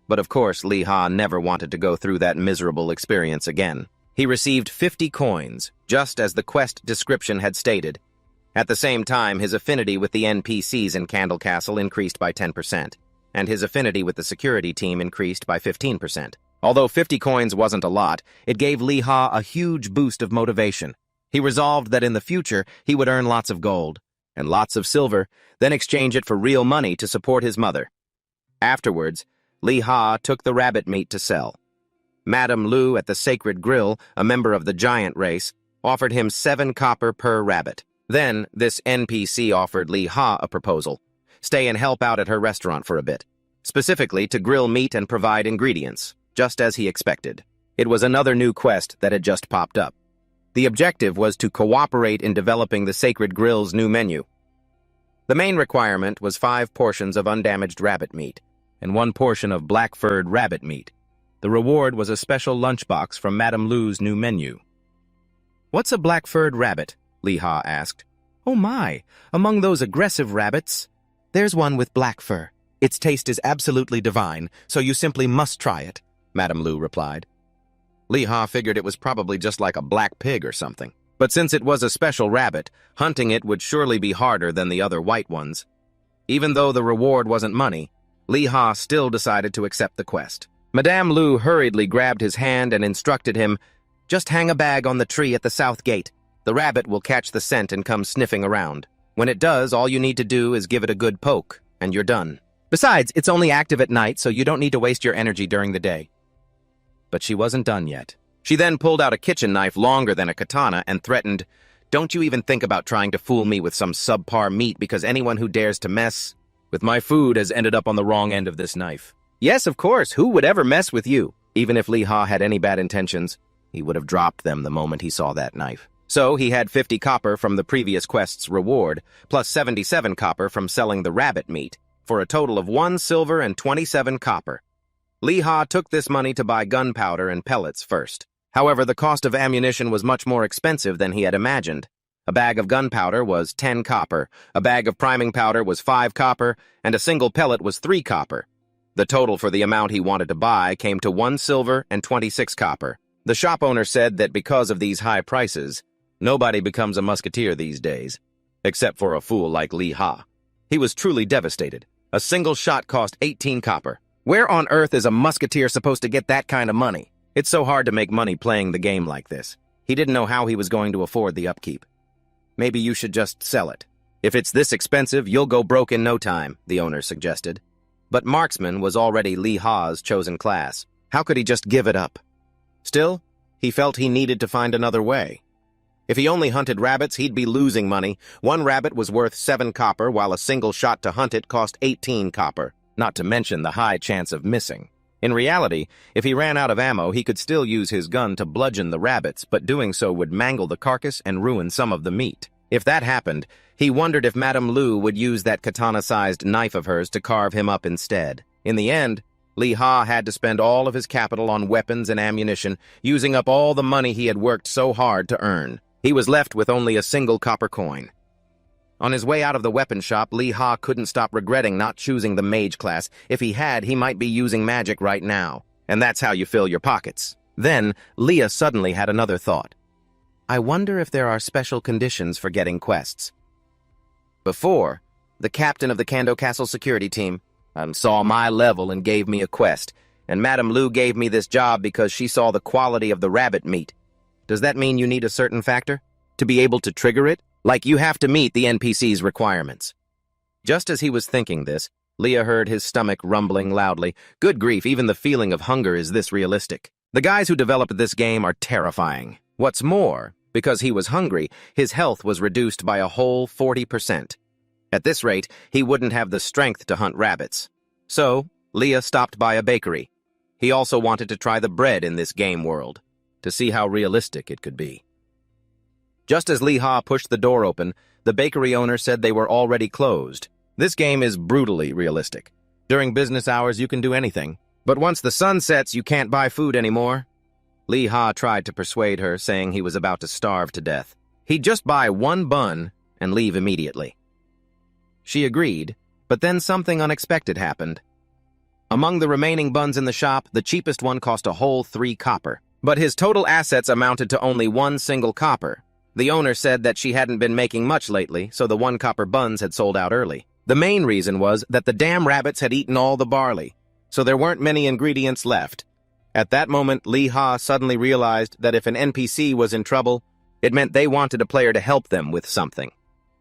But of course, Lee Ha never wanted to go through that miserable experience again. He received 50 coins, just as the quest description had stated. At the same time, his affinity with the NPCs in Candle Castle increased by 10%, and his affinity with the security team increased by 15%. Although 50 coins wasn't a lot, it gave Lee Ha a huge boost of motivation. He resolved that in the future, he would earn lots of gold and lots of silver, then exchange it for real money to support his mother. Afterwards, Lee Ha took the rabbit meat to sell. Madame Lu at the Sacred Grill, a member of the giant race, offered him 7 copper per rabbit. Then, this NPC offered Lee Ha a proposal. Stay and help out at her restaurant for a bit. Specifically, to grill meat and provide ingredients, just as he expected. It was another new quest that had just popped up. The objective was to cooperate in developing the Sacred Grill's new menu. The main requirement was 5 portions of undamaged rabbit meat, and 1 portion of black-furred rabbit meat. The reward was a special lunchbox from Madame Lu's new menu. "What's a black-furred rabbit?" Lee Ha asked. "Oh my, among those aggressive rabbits, there's one with black fur. Its taste is absolutely divine, so you simply must try it," Madame Lu replied. Lee Ha figured it was probably just like a black pig or something. But since it was a special rabbit, hunting it would surely be harder than the other white ones. Even though the reward wasn't money, Lee Ha still decided to accept the quest. Madame Lu hurriedly grabbed his hand and instructed him, Just hang a bag on the tree at the south gate. The rabbit will catch the scent and come sniffing around. When it does, all you need to do is give it a good poke, and you're done. Besides, it's only active at night, so you don't need to waste your energy during the day. But she wasn't done yet. She then pulled out a kitchen knife longer than a katana and threatened, "Don't you even think about trying to fool me with some subpar meat, because anyone who dares to mess with my food has ended up on the wrong end of this knife." Yes, of course, who would ever mess with you? Even if Lee Ha had any bad intentions, he would have dropped them the moment he saw that knife. So he had 50 copper from the previous quest's reward, plus 77 copper from selling the rabbit meat, for a total of 1 silver and 27 copper. Lee Ha took this money to buy gunpowder and pellets first. However, the cost of ammunition was much more expensive than he had imagined. A bag of gunpowder was 10 copper, a bag of priming powder was 5 copper, and a single pellet was 3 copper. The total for the amount he wanted to buy came to 1 silver and 26 copper. The shop owner said that because of these high prices, nobody becomes a musketeer these days, except for a fool like Lee Ha. He was truly devastated. A single shot cost 18 copper. Where on earth is a musketeer supposed to get that kind of money? It's so hard to make money playing the game like this. He didn't know how he was going to afford the upkeep. Maybe you should just sell it. If it's this expensive, you'll go broke in no time, the owner suggested. But marksman was already Lee Ha's chosen class. How could he just give it up? Still, he felt he needed to find another way. If he only hunted rabbits, he'd be losing money. 1 rabbit was worth 7 copper, while a single shot to hunt it cost 18 copper, not to mention the high chance of missing. In reality, if he ran out of ammo, he could still use his gun to bludgeon the rabbits, but doing so would mangle the carcass and ruin some of the meat. If that happened, he wondered if Madame Lu would use that katana-sized knife of hers to carve him up instead. In the end, Lee Ha had to spend all of his capital on weapons and ammunition, using up all the money he had worked so hard to earn. He was left with only a single copper coin. On his way out of the weapon shop, Lee Ha couldn't stop regretting not choosing the mage class. If he had, he might be using magic right now. And that's how you fill your pockets. Then, Leah suddenly had another thought. I wonder if there are special conditions for getting quests. Before, the captain of the Kando Castle security team saw my level and gave me a quest, and Madame Lu gave me this job because she saw the quality of the rabbit meat. Does that mean you need a certain factor to be able to trigger it? Like you have to meet the NPC's requirements. Just as he was thinking this, Leah heard his stomach rumbling loudly. Good grief, even the feeling of hunger is this realistic. The guys who developed this game are terrifying. What's more, because he was hungry, his health was reduced by a whole 40%. At this rate, he wouldn't have the strength to hunt rabbits. So, Leah stopped by a bakery. He also wanted to try the bread in this game world, to see how realistic it could be. Just as Lee Ha pushed the door open, the bakery owner said they were already closed. This game is brutally realistic. During business hours, you can do anything. But once the sun sets, you can't buy food anymore. Lee Ha tried to persuade her, saying he was about to starve to death. He'd just buy 1 bun and leave immediately. She agreed, but then something unexpected happened. Among the remaining buns in the shop, the cheapest one cost a whole 3 copper. But his total assets amounted to only 1 single copper. The owner said that she hadn't been making much lately, so the 1 copper buns had sold out early. The main reason was that the damn rabbits had eaten all the barley, so there weren't many ingredients left. At that moment, Lee Ha suddenly realized that if an NPC was in trouble, it meant they wanted a player to help them with something.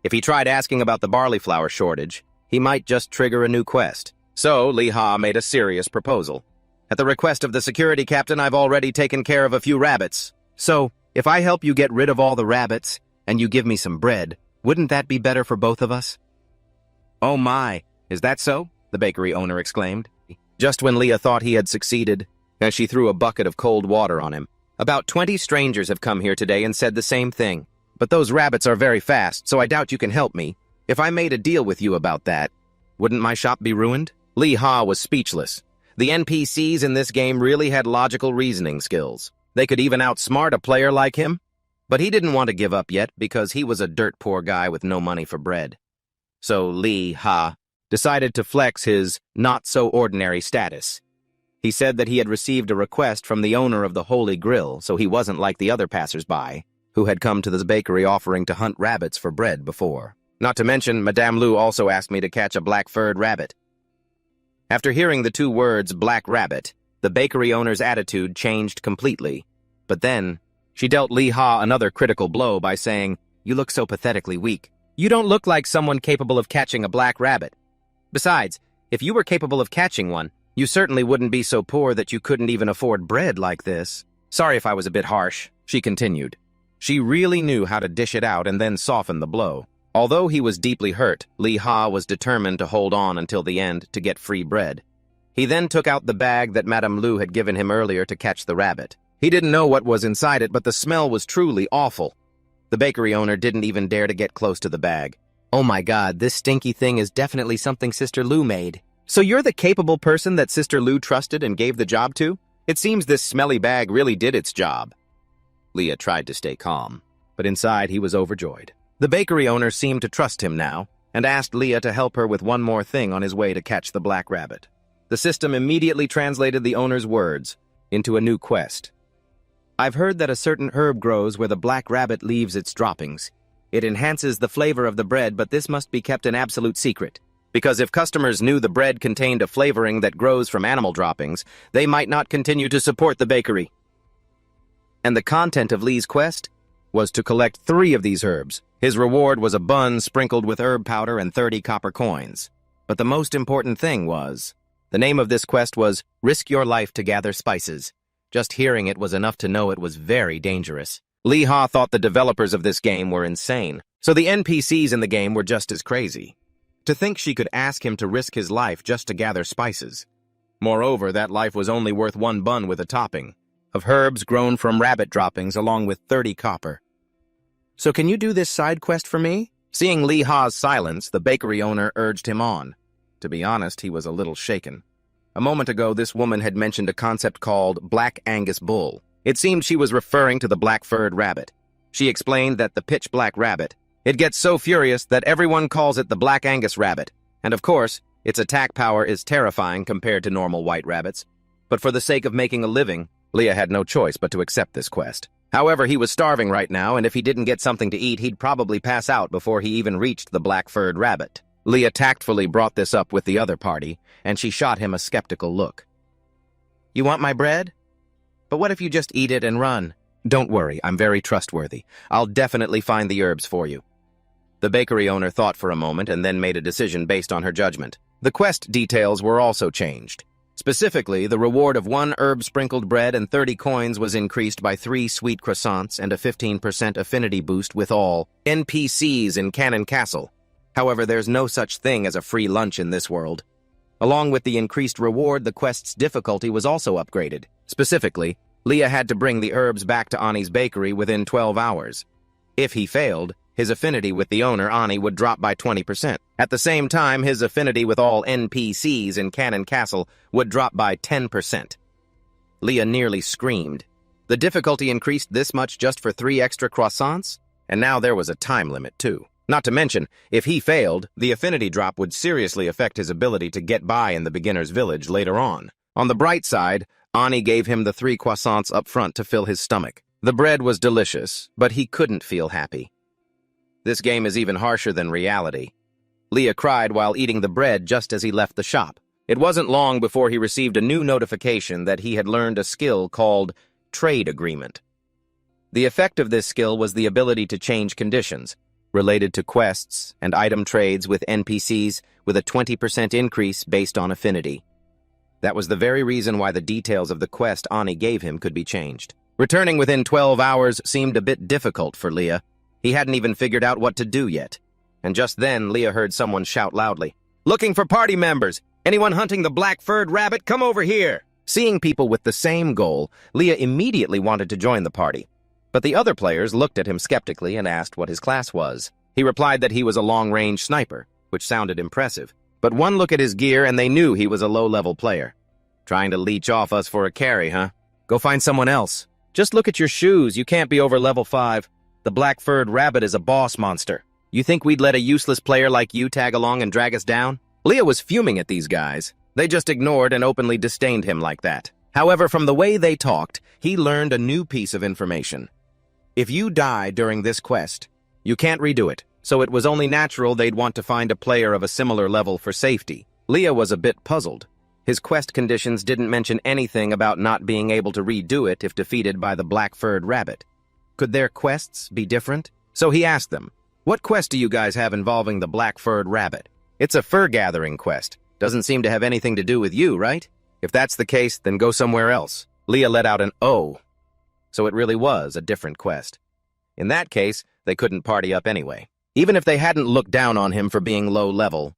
If he tried asking about the barley flour shortage, he might just trigger a new quest. So Lee Ha made a serious proposal. At the request of the security captain, I've already taken care of a few rabbits. So, if I help you get rid of all the rabbits, and you give me some bread, wouldn't that be better for both of us? Oh my, is that so? The bakery owner exclaimed. Just when Leah thought he had succeeded, as she threw a bucket of cold water on him. About 20 strangers have come here today and said the same thing. But those rabbits are very fast, so I doubt you can help me. If I made a deal with you about that, wouldn't my shop be ruined? Lee Ha was speechless. The NPCs in this game really had logical reasoning skills. They could even outsmart a player like him. But he didn't want to give up yet because he was a dirt-poor guy with no money for bread. So Lee Ha decided to flex his not-so-ordinary status. He said that he had received a request from the owner of the Holy Grill, so he wasn't like the other passers-by who had come to this bakery offering to hunt rabbits for bread before. Not to mention, Madame Lu also asked me to catch a black-furred rabbit. After hearing the 2 words, black rabbit, the bakery owner's attitude changed completely. But then, She dealt Lee Ha another critical blow by saying, "You look so pathetically weak. You don't look like someone capable of catching a black rabbit. Besides, if you were capable of catching one, you certainly wouldn't be so poor that you couldn't even afford bread like this. Sorry if I was a bit harsh," she continued. She really knew how to dish it out and then soften the blow. Although he was deeply hurt, Lee Ha was determined to hold on until the end to get free bread. He then took out the bag that Madame Lu had given him earlier to catch the rabbit. He didn't know what was inside it, but the smell was truly awful. The bakery owner didn't even dare to get close to the bag. "Oh my God, this stinky thing is definitely something Sister Lu made." "So you're the capable person that Sister Lu trusted and gave the job to? It seems this smelly bag really did its job." Leah tried to stay calm, but inside he was overjoyed. The bakery owner seemed to trust him now, and asked Leah to help her with one more thing on his way to catch the black rabbit. The system immediately translated the owner's words into a new quest. "I've heard that a certain herb grows where the black rabbit leaves its droppings. It enhances the flavor of the bread, but this must be kept an absolute secret. Because if customers knew the bread contained a flavoring that grows from animal droppings, they might not continue to support the bakery." And the content of Lee's quest was to collect 3 of these herbs. His reward was a bun sprinkled with herb powder and 30 copper coins. But the most important thing was, the name of this quest was Risk Your Life to Gather Spices. Just hearing it was enough to know it was very dangerous. Lee Ha thought the developers of this game were insane, so the NPCs in the game were just as crazy. To think she could ask him to risk his life just to gather spices. Moreover, that life was only worth 1 bun with a topping of herbs grown from rabbit droppings along with 30 copper. "So can you do this side quest for me?" Seeing Lee Ha's silence, the bakery owner urged him on. To be honest, he was a little shaken. A moment ago, this woman had mentioned a concept called Black Angus Bull. It seemed she was referring to the black-furred rabbit. She explained that the pitch-black rabbit, it gets so furious that everyone calls it the Black Angus rabbit. And of course, its attack power is terrifying compared to normal white rabbits. But for the sake of making a living, Leah had no choice but to accept this quest. However, he was starving right now, and if he didn't get something to eat, he'd probably pass out before he even reached the black-furred rabbit. Leah tactfully brought this up with the other party, and she shot him a skeptical look. "You want my bread? But what if you just eat it and run?" "Don't worry, I'm very trustworthy. I'll definitely find the herbs for you." The bakery owner thought for a moment and then made a decision based on her judgment. The quest details were also changed. Specifically, the reward of 1 herb-sprinkled bread and 30 coins was increased by 3 sweet croissants and a 15% affinity boost with all NPCs in Cannon Castle. However, there's no such thing as a free lunch in this world. Along with the increased reward, the quest's difficulty was also upgraded. Specifically, Leah had to bring the herbs back to Ani's bakery within 12 hours. If he failed, his affinity with the owner, Ani, would drop by 20%. At the same time, his affinity with all NPCs in Cannon Castle would drop by 10%. Leah nearly screamed. The difficulty increased this much just for 3 extra croissants? And now there was a time limit, too. Not to mention, if he failed, the affinity drop would seriously affect his ability to get by in the beginner's village later on. On the bright side, Ani gave him the 3 croissants up front to fill his stomach. The bread was delicious, but he couldn't feel happy. This game is even harsher than reality. Leah cried while eating the bread just as he left the shop. It wasn't long before he received a new notification that he had learned a skill called Trade Agreement. The effect of this skill was the ability to change conditions, related to quests and item trades with NPCs with a 20% increase based on affinity. That was the very reason why the details of the quest Ani gave him could be changed. Returning within 12 hours seemed a bit difficult for Leah. He hadn't even figured out what to do yet. And just then, Leah heard someone shout loudly, "Looking for party members! Anyone hunting the black-furred rabbit, come over here!" Seeing people with the same goal, Leah immediately wanted to join the party. But the other players looked at him skeptically and asked what his class was. He replied that he was a long-range sniper, which sounded impressive. But one look at his gear and they knew he was a low-level player. "Trying to leech off us for a carry, huh? Go find someone else. Just look at your shoes, you can't be over level 5. The black-furred rabbit is a boss monster. You think we'd let a useless player like you tag along and drag us down?" Leah was fuming at these guys. They just ignored and openly disdained him like that. However, from the way they talked, he learned a new piece of information. If you die during this quest, you can't redo it, so it was only natural they'd want to find a player of a similar level for safety. Leah was a bit puzzled. His quest conditions didn't mention anything about not being able to redo it if defeated by the black-furred rabbit. Could their quests be different? So he asked them, "What quest do you guys have involving the black-furred rabbit?" "It's a fur-gathering quest. Doesn't seem to have anything to do with you, right?" "If that's the case, then go somewhere else." Leah let out an "oh." So it really was a different quest. In that case, they couldn't party up anyway. Even if they hadn't looked down on him for being low level.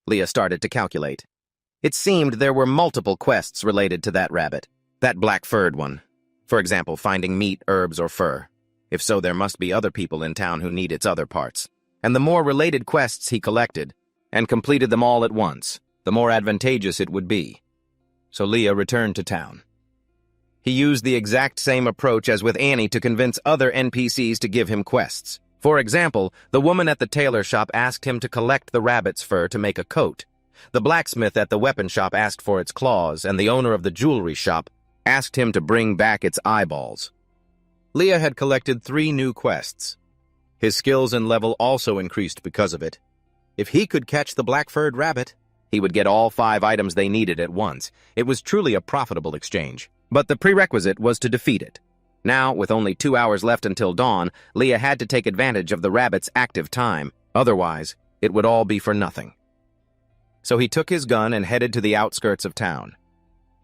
Leah started to calculate. It seemed there were multiple quests related to that rabbit. That black-furred one. For example, finding meat, herbs, or fur. If so, there must be other people in town who need its other parts. And the more related quests he collected, and completed them all at once, the more advantageous it would be. So Leah returned to town. He used the exact same approach as with Annie to convince other NPCs to give him quests. For example, the woman at the tailor shop asked him to collect the rabbit's fur to make a coat. The blacksmith at the weapon shop asked for its claws, and the owner of the jewelry shop asked him to bring back its eyeballs. Leah had collected 3 new quests. His skills and level also increased because of it. If he could catch the black-furred rabbit, he would get all 5 items they needed at once. It was truly a profitable exchange. But the prerequisite was to defeat it. Now, with only 2 hours left until dawn, Leah had to take advantage of the rabbit's active time. Otherwise, it would all be for nothing. So he took his gun and headed to the outskirts of town.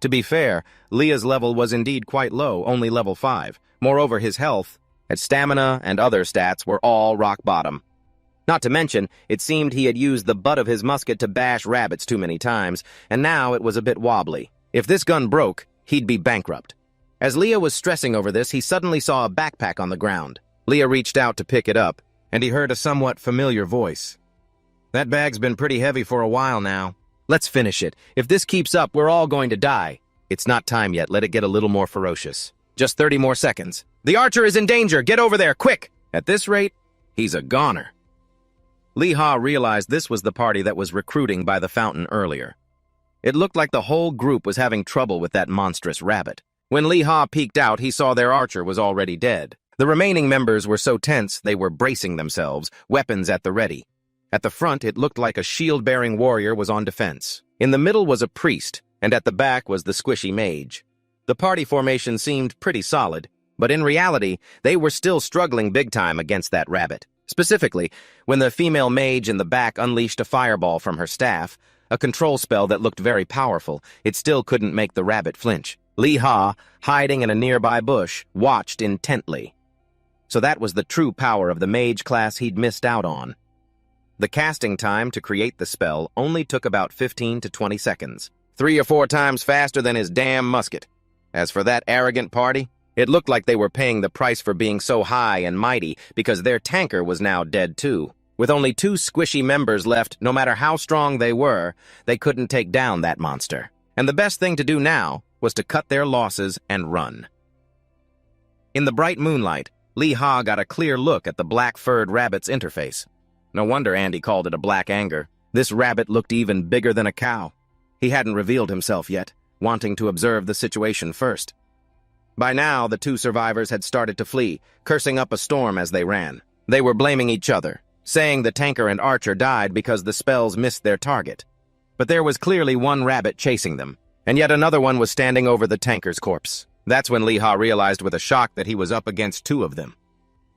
To be fair, Leah's level was indeed quite low, only level 5. Moreover, his health, his stamina, and other stats were all rock bottom. Not to mention, it seemed he had used the butt of his musket to bash rabbits too many times, and now it was a bit wobbly. If this gun broke, he'd be bankrupt. As Leah was stressing over this, he suddenly saw a backpack on the ground. Leah reached out to pick it up, and he heard a somewhat familiar voice. "That bag's been pretty heavy for a while now. Let's finish it. If this keeps up, we're all going to die." "It's not time yet. Let it get a little more ferocious. Just 30 more seconds. The archer is in danger. Get over there, quick!" At this rate, he's a goner. Lee Ha realized this was the party that was recruiting by the fountain earlier. It looked like the whole group was having trouble with that monstrous rabbit. When Lee Ha peeked out, he saw their archer was already dead. The remaining members were so tense they were bracing themselves, weapons at the ready. At the front, it looked like a shield-bearing warrior was on defense. In the middle was a priest, and at the back was the squishy mage. The party formation seemed pretty solid, but in reality, they were still struggling big time against that rabbit. Specifically, when the female mage in the back unleashed a fireball from her staff, a control spell that looked very powerful, it still couldn't make the rabbit flinch. Lee Ha, hiding in a nearby bush, watched intently. So that was the true power of the mage class he'd missed out on. The casting time to create the spell only took about 15 to 20 seconds, 3 or 4 times faster than his damn musket. As for that arrogant party, it looked like they were paying the price for being so high and mighty because their tanker was now dead too. With only 2 squishy members left, no matter how strong they were, they couldn't take down that monster. And the best thing to do now was to cut their losses and run. In the bright moonlight, Lee Ha got a clear look at the black-furred rabbit's interface. No wonder Andy called it a black anger. This rabbit looked even bigger than a cow. He hadn't revealed himself yet, wanting to observe the situation first. By now, the 2 survivors had started to flee, cursing up a storm as they ran. They were blaming each other, saying the tanker and archer died because the spells missed their target. But there was clearly one rabbit chasing them, and yet another one was standing over the tanker's corpse. That's when Lee Ha realized with a shock that he was up against 2 of them.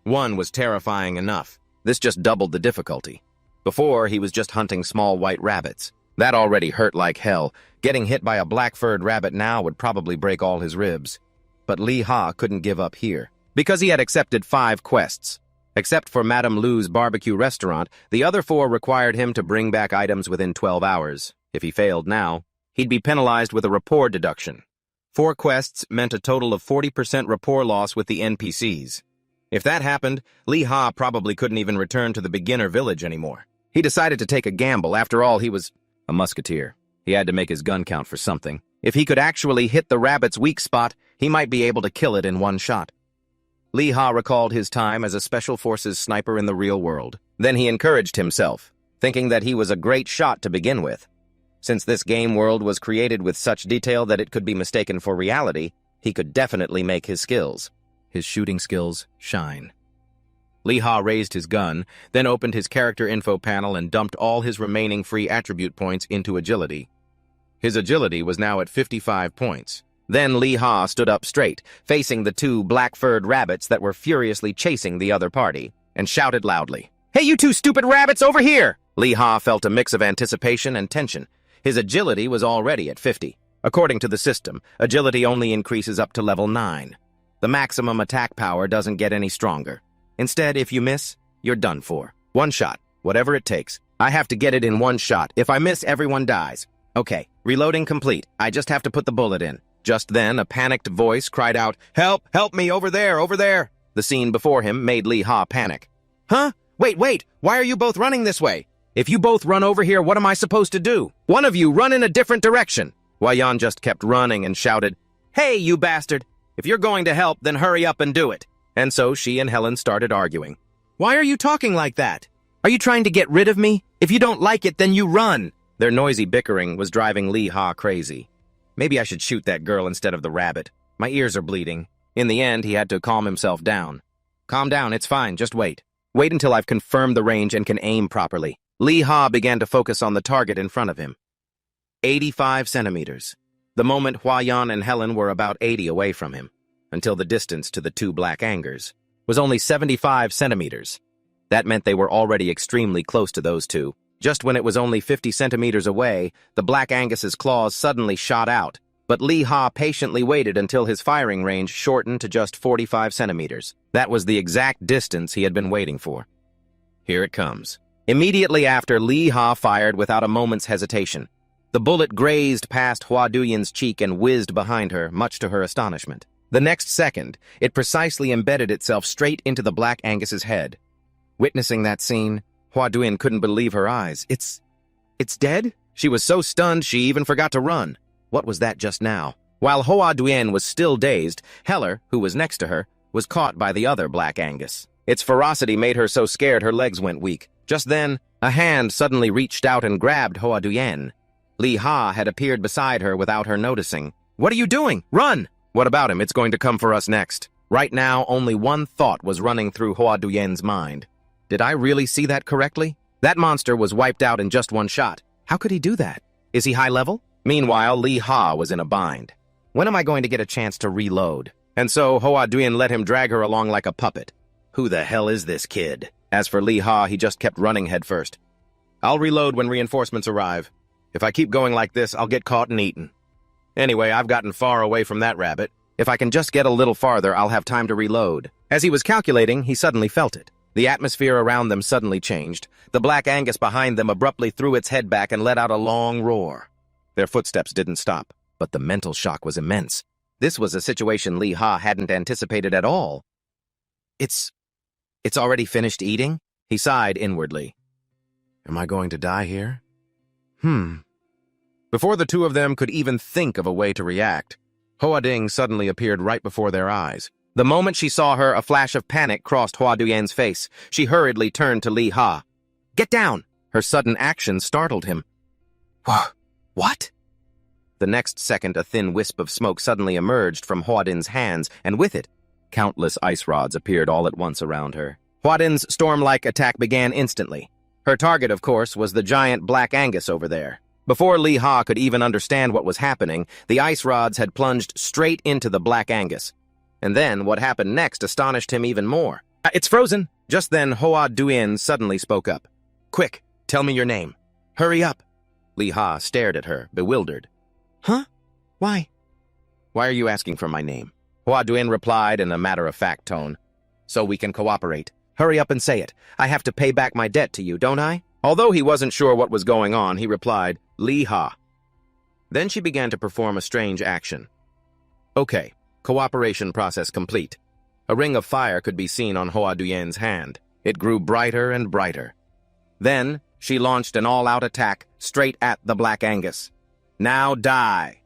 One was terrifying enough. This just doubled the difficulty. Before, he was just hunting small white rabbits. That already hurt like hell. Getting hit by a black-furred rabbit now would probably break all his ribs. But Lee Ha couldn't give up here, because he had accepted 5 quests. Except for Madame Lou's barbecue restaurant, the other 4 required him to bring back items within 12 hours. If he failed now, he'd be penalized with a rapport deduction. 4 quests meant a total of 40% rapport loss with the NPCs. If that happened, Lee Ha probably couldn't even return to the beginner village anymore. He decided to take a gamble. After all, he was a musketeer. He had to make his gun count for something. If he could actually hit the rabbit's weak spot, he might be able to kill it in one shot. Lee Ha recalled his time as a Special Forces sniper in the real world. Then he encouraged himself, thinking that he was a great shot to begin with. Since this game world was created with such detail that it could be mistaken for reality, he could definitely make his shooting skills, shine. Lee Ha raised his gun, then opened his character info panel and dumped all his remaining free attribute points into agility. His agility was now at 55 points. Then Lee Ha stood up straight, facing the two black-furred rabbits that were furiously chasing the other party, and shouted loudly, "Hey, you two stupid rabbits, over here!" Lee Ha felt a mix of anticipation and tension. His agility was already at 50. According to the system, agility only increases up to level 9. The maximum attack power doesn't get any stronger. Instead, if you miss, you're done for. One shot, whatever it takes. I have to get it in one shot. If I miss, everyone dies. Okay, reloading complete. I just have to put the bullet in. Just then, a panicked voice cried out, "Help! Help me! Over there! Over there!" The scene before him made Lee Ha panic. Huh? Wait! Why are you both running this way? If you both run over here, what am I supposed to do? One of you run in a different direction. Hwa-yeon just kept running and shouted, "Hey, you bastard! If you're going to help, then hurry up and do it." And so she and Helen started arguing. Why are you talking like that? Are you trying to get rid of me? If you don't like it, then you run. Their noisy bickering was driving Lee Ha crazy. Maybe I should shoot that girl instead of the rabbit. My ears are bleeding. In the end, he had to calm himself down. Calm down, it's fine, just wait. Wait until I've confirmed the range and can aim properly. Lee Ha began to focus on the target in front of him. 85 centimeters. The moment Hwa-yeon and Helen were about 80 away from him, until the distance to the two black angers was only 75 centimeters. That meant they were already extremely close to those two. Just when it was only 50 centimeters away, the Black Angus's claws suddenly shot out, but Lee Ha patiently waited until his firing range shortened to just 45 centimeters. That was the exact distance he had been waiting for. Here it comes. Immediately after, Lee Ha fired without a moment's hesitation. The bullet grazed past Hwa Duyen's cheek and whizzed behind her, much to her astonishment. The next second, it precisely embedded itself straight into the Black Angus's head. Witnessing that scene, Hwa Duyen couldn't believe her eyes. It's dead? She was so stunned she even forgot to run. What was that just now? While Hwa Duyen was still dazed, Heller, who was next to her, was caught by the other Black Angus. Its ferocity made her so scared her legs went weak. Just then, a hand suddenly reached out and grabbed Hwa Duyen. Lee Ha had appeared beside her without her noticing. "What are you doing? Run!" "What about him? It's going to come for us next." Right now, only one thought was running through Hwa Duyen's mind. Did I really see that correctly? That monster was wiped out in just one shot. How could he do that? Is he high level? Meanwhile, Lee Ha was in a bind. When am I going to get a chance to reload? And so Hwa Duyen let him drag her along like a puppet. Who the hell is this kid? As for Lee Ha, he just kept running headfirst. I'll reload when reinforcements arrive. If I keep going like this, I'll get caught and eaten. Anyway, I've gotten far away from that rabbit. If I can just get a little farther, I'll have time to reload. As he was calculating, he suddenly felt it. The atmosphere around them suddenly changed. The Black Angus behind them abruptly threw its head back and let out a long roar. Their footsteps didn't stop, but the mental shock was immense. This was a situation Lee Ha hadn't anticipated at all. It's already finished eating? He sighed inwardly. Am I going to die here? Before the two of them could even think of a way to react, Hwa Ding suddenly appeared right before their eyes. The moment she saw her, a flash of panic crossed Hwa Duyen's face. She hurriedly turned to Lee Ha. "Get down!" Her sudden action startled him. What? The next second, a thin wisp of smoke suddenly emerged from Hwa Din's hands, and with it, countless ice rods appeared all at once around her. Hwa Din's storm-like attack began instantly. Her target, of course, was the giant Black Angus over there. Before Lee Ha could even understand what was happening, the ice rods had plunged straight into the Black Angus. And then what happened next astonished him even more. It's frozen! Just then, Hwa Duyen suddenly spoke up. "Quick, tell me your name. Hurry up!" Lee Ha stared at her, bewildered. "Huh? Why? Why are you asking for my name?" Hwa Duyen replied in a matter-of-fact tone. "So we can cooperate. Hurry up and say it. I have to pay back my debt to you, don't I?" Although he wasn't sure what was going on, he replied, "Lee Ha." Then she began to perform a strange action. Okay, cooperation process complete. A ring of fire could be seen on Hwa Duyen's hand. It grew brighter and brighter. Then she launched an all-out attack straight at the Black Angus. Now die!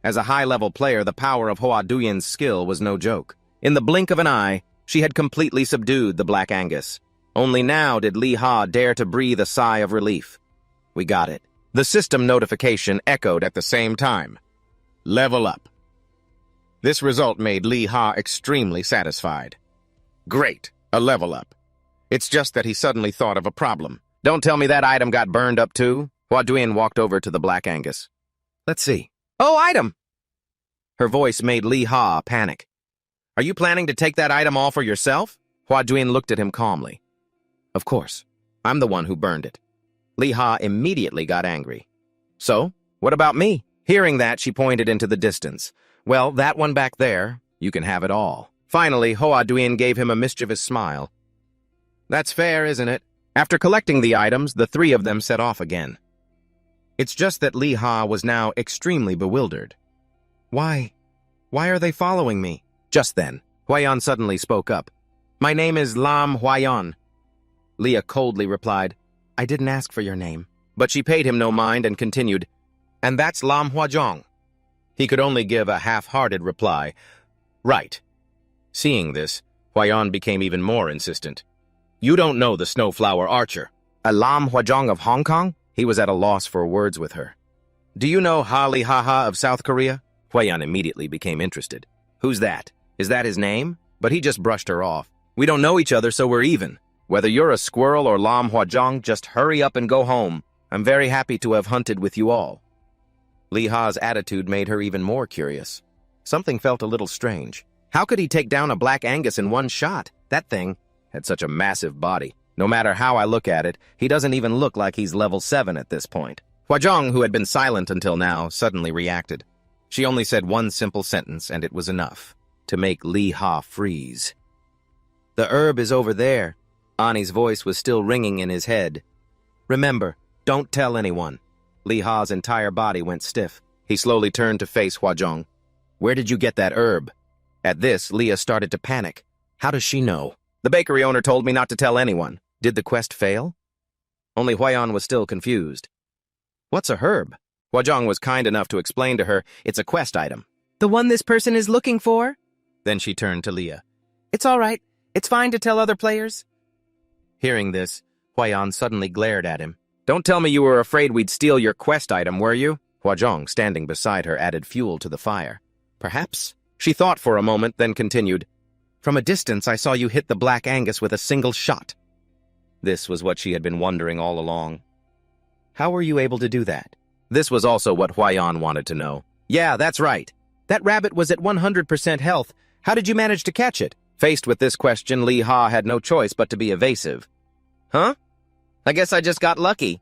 As a high-level player, the power of Hwa Duyen's skill was no joke. In the blink of an eye, she had completely subdued the Black Angus. Only now did Lee Ha dare to breathe a sigh of relief. We got it. The system notification echoed at the same time. Level up. This result made Lee Ha extremely satisfied. Great, a level up. It's just that he suddenly thought of a problem. Don't tell me that item got burned up too? Hwa Duyen walked over to the Black Angus. Let's see. Oh, item! Her voice made Li Ha panic. Are you planning to take that item all for yourself? Hua Juin looked at him calmly. Of course. I'm the one who burned it. Li Ha immediately got angry. So, what about me? Hearing that, she pointed into the distance. Well, that one back there, you can have it all. Finally, Hua Juin gave him a mischievous smile. That's fair, isn't it? After collecting the items, the three of them set off again. It's just that Li Ha was now extremely bewildered. Why are they following me? Just then, Huayan suddenly spoke up. My name is Lam Huayan. Leah coldly replied, I didn't ask for your name. But she paid him no mind and continued, and that's Lam Huajong. He could only give a half-hearted reply. Right. Seeing this, Huayan became even more insistent. You don't know the Snowflower Archer. A Lam Huajong of Hong Kong? He was at a loss for words with her. Do you know Ha Li Ha Ha of South Korea? Huayan immediately became interested. Who's that? Is that his name? But he just brushed her off. We don't know each other, so we're even. Whether you're a squirrel or Lam Huajong, just hurry up and go home. I'm very happy to have hunted with you all. Li Ha's attitude made her even more curious. Something felt a little strange. How could he take down a Black Angus in one shot? That thing had such a massive body. No matter how I look at it, he doesn't even look like he's level 7 at this point. Huajong, who had been silent until now, suddenly reacted. She only said one simple sentence, and it was enough to make Li Ha freeze. The herb is over there. Ani's voice was still ringing in his head. Remember, don't tell anyone. Li Ha's entire body went stiff. He slowly turned to face Huajong. Where did you get that herb? At this, Leah started to panic. How does she know? The bakery owner told me not to tell anyone. Did the quest fail? Only Huayan was still confused. What's a herb? Huajong was kind enough to explain to her it's a quest item. The one this person is looking for? Then she turned to Leah. It's all right. It's fine to tell other players. Hearing this, Huayan suddenly glared at him. Don't tell me you were afraid we'd steal your quest item, were you? Huajong, standing beside her, added fuel to the fire. Perhaps. She thought for a moment, then continued. From a distance, I saw you hit the Black Angus with a single shot. This was what she had been wondering all along. How were you able to do that? This was also what Huayan wanted to know. Yeah, that's right. That rabbit was at 100% health. How did you manage to catch it? Faced with this question, Li Ha had no choice but to be evasive. Huh? I guess I just got lucky.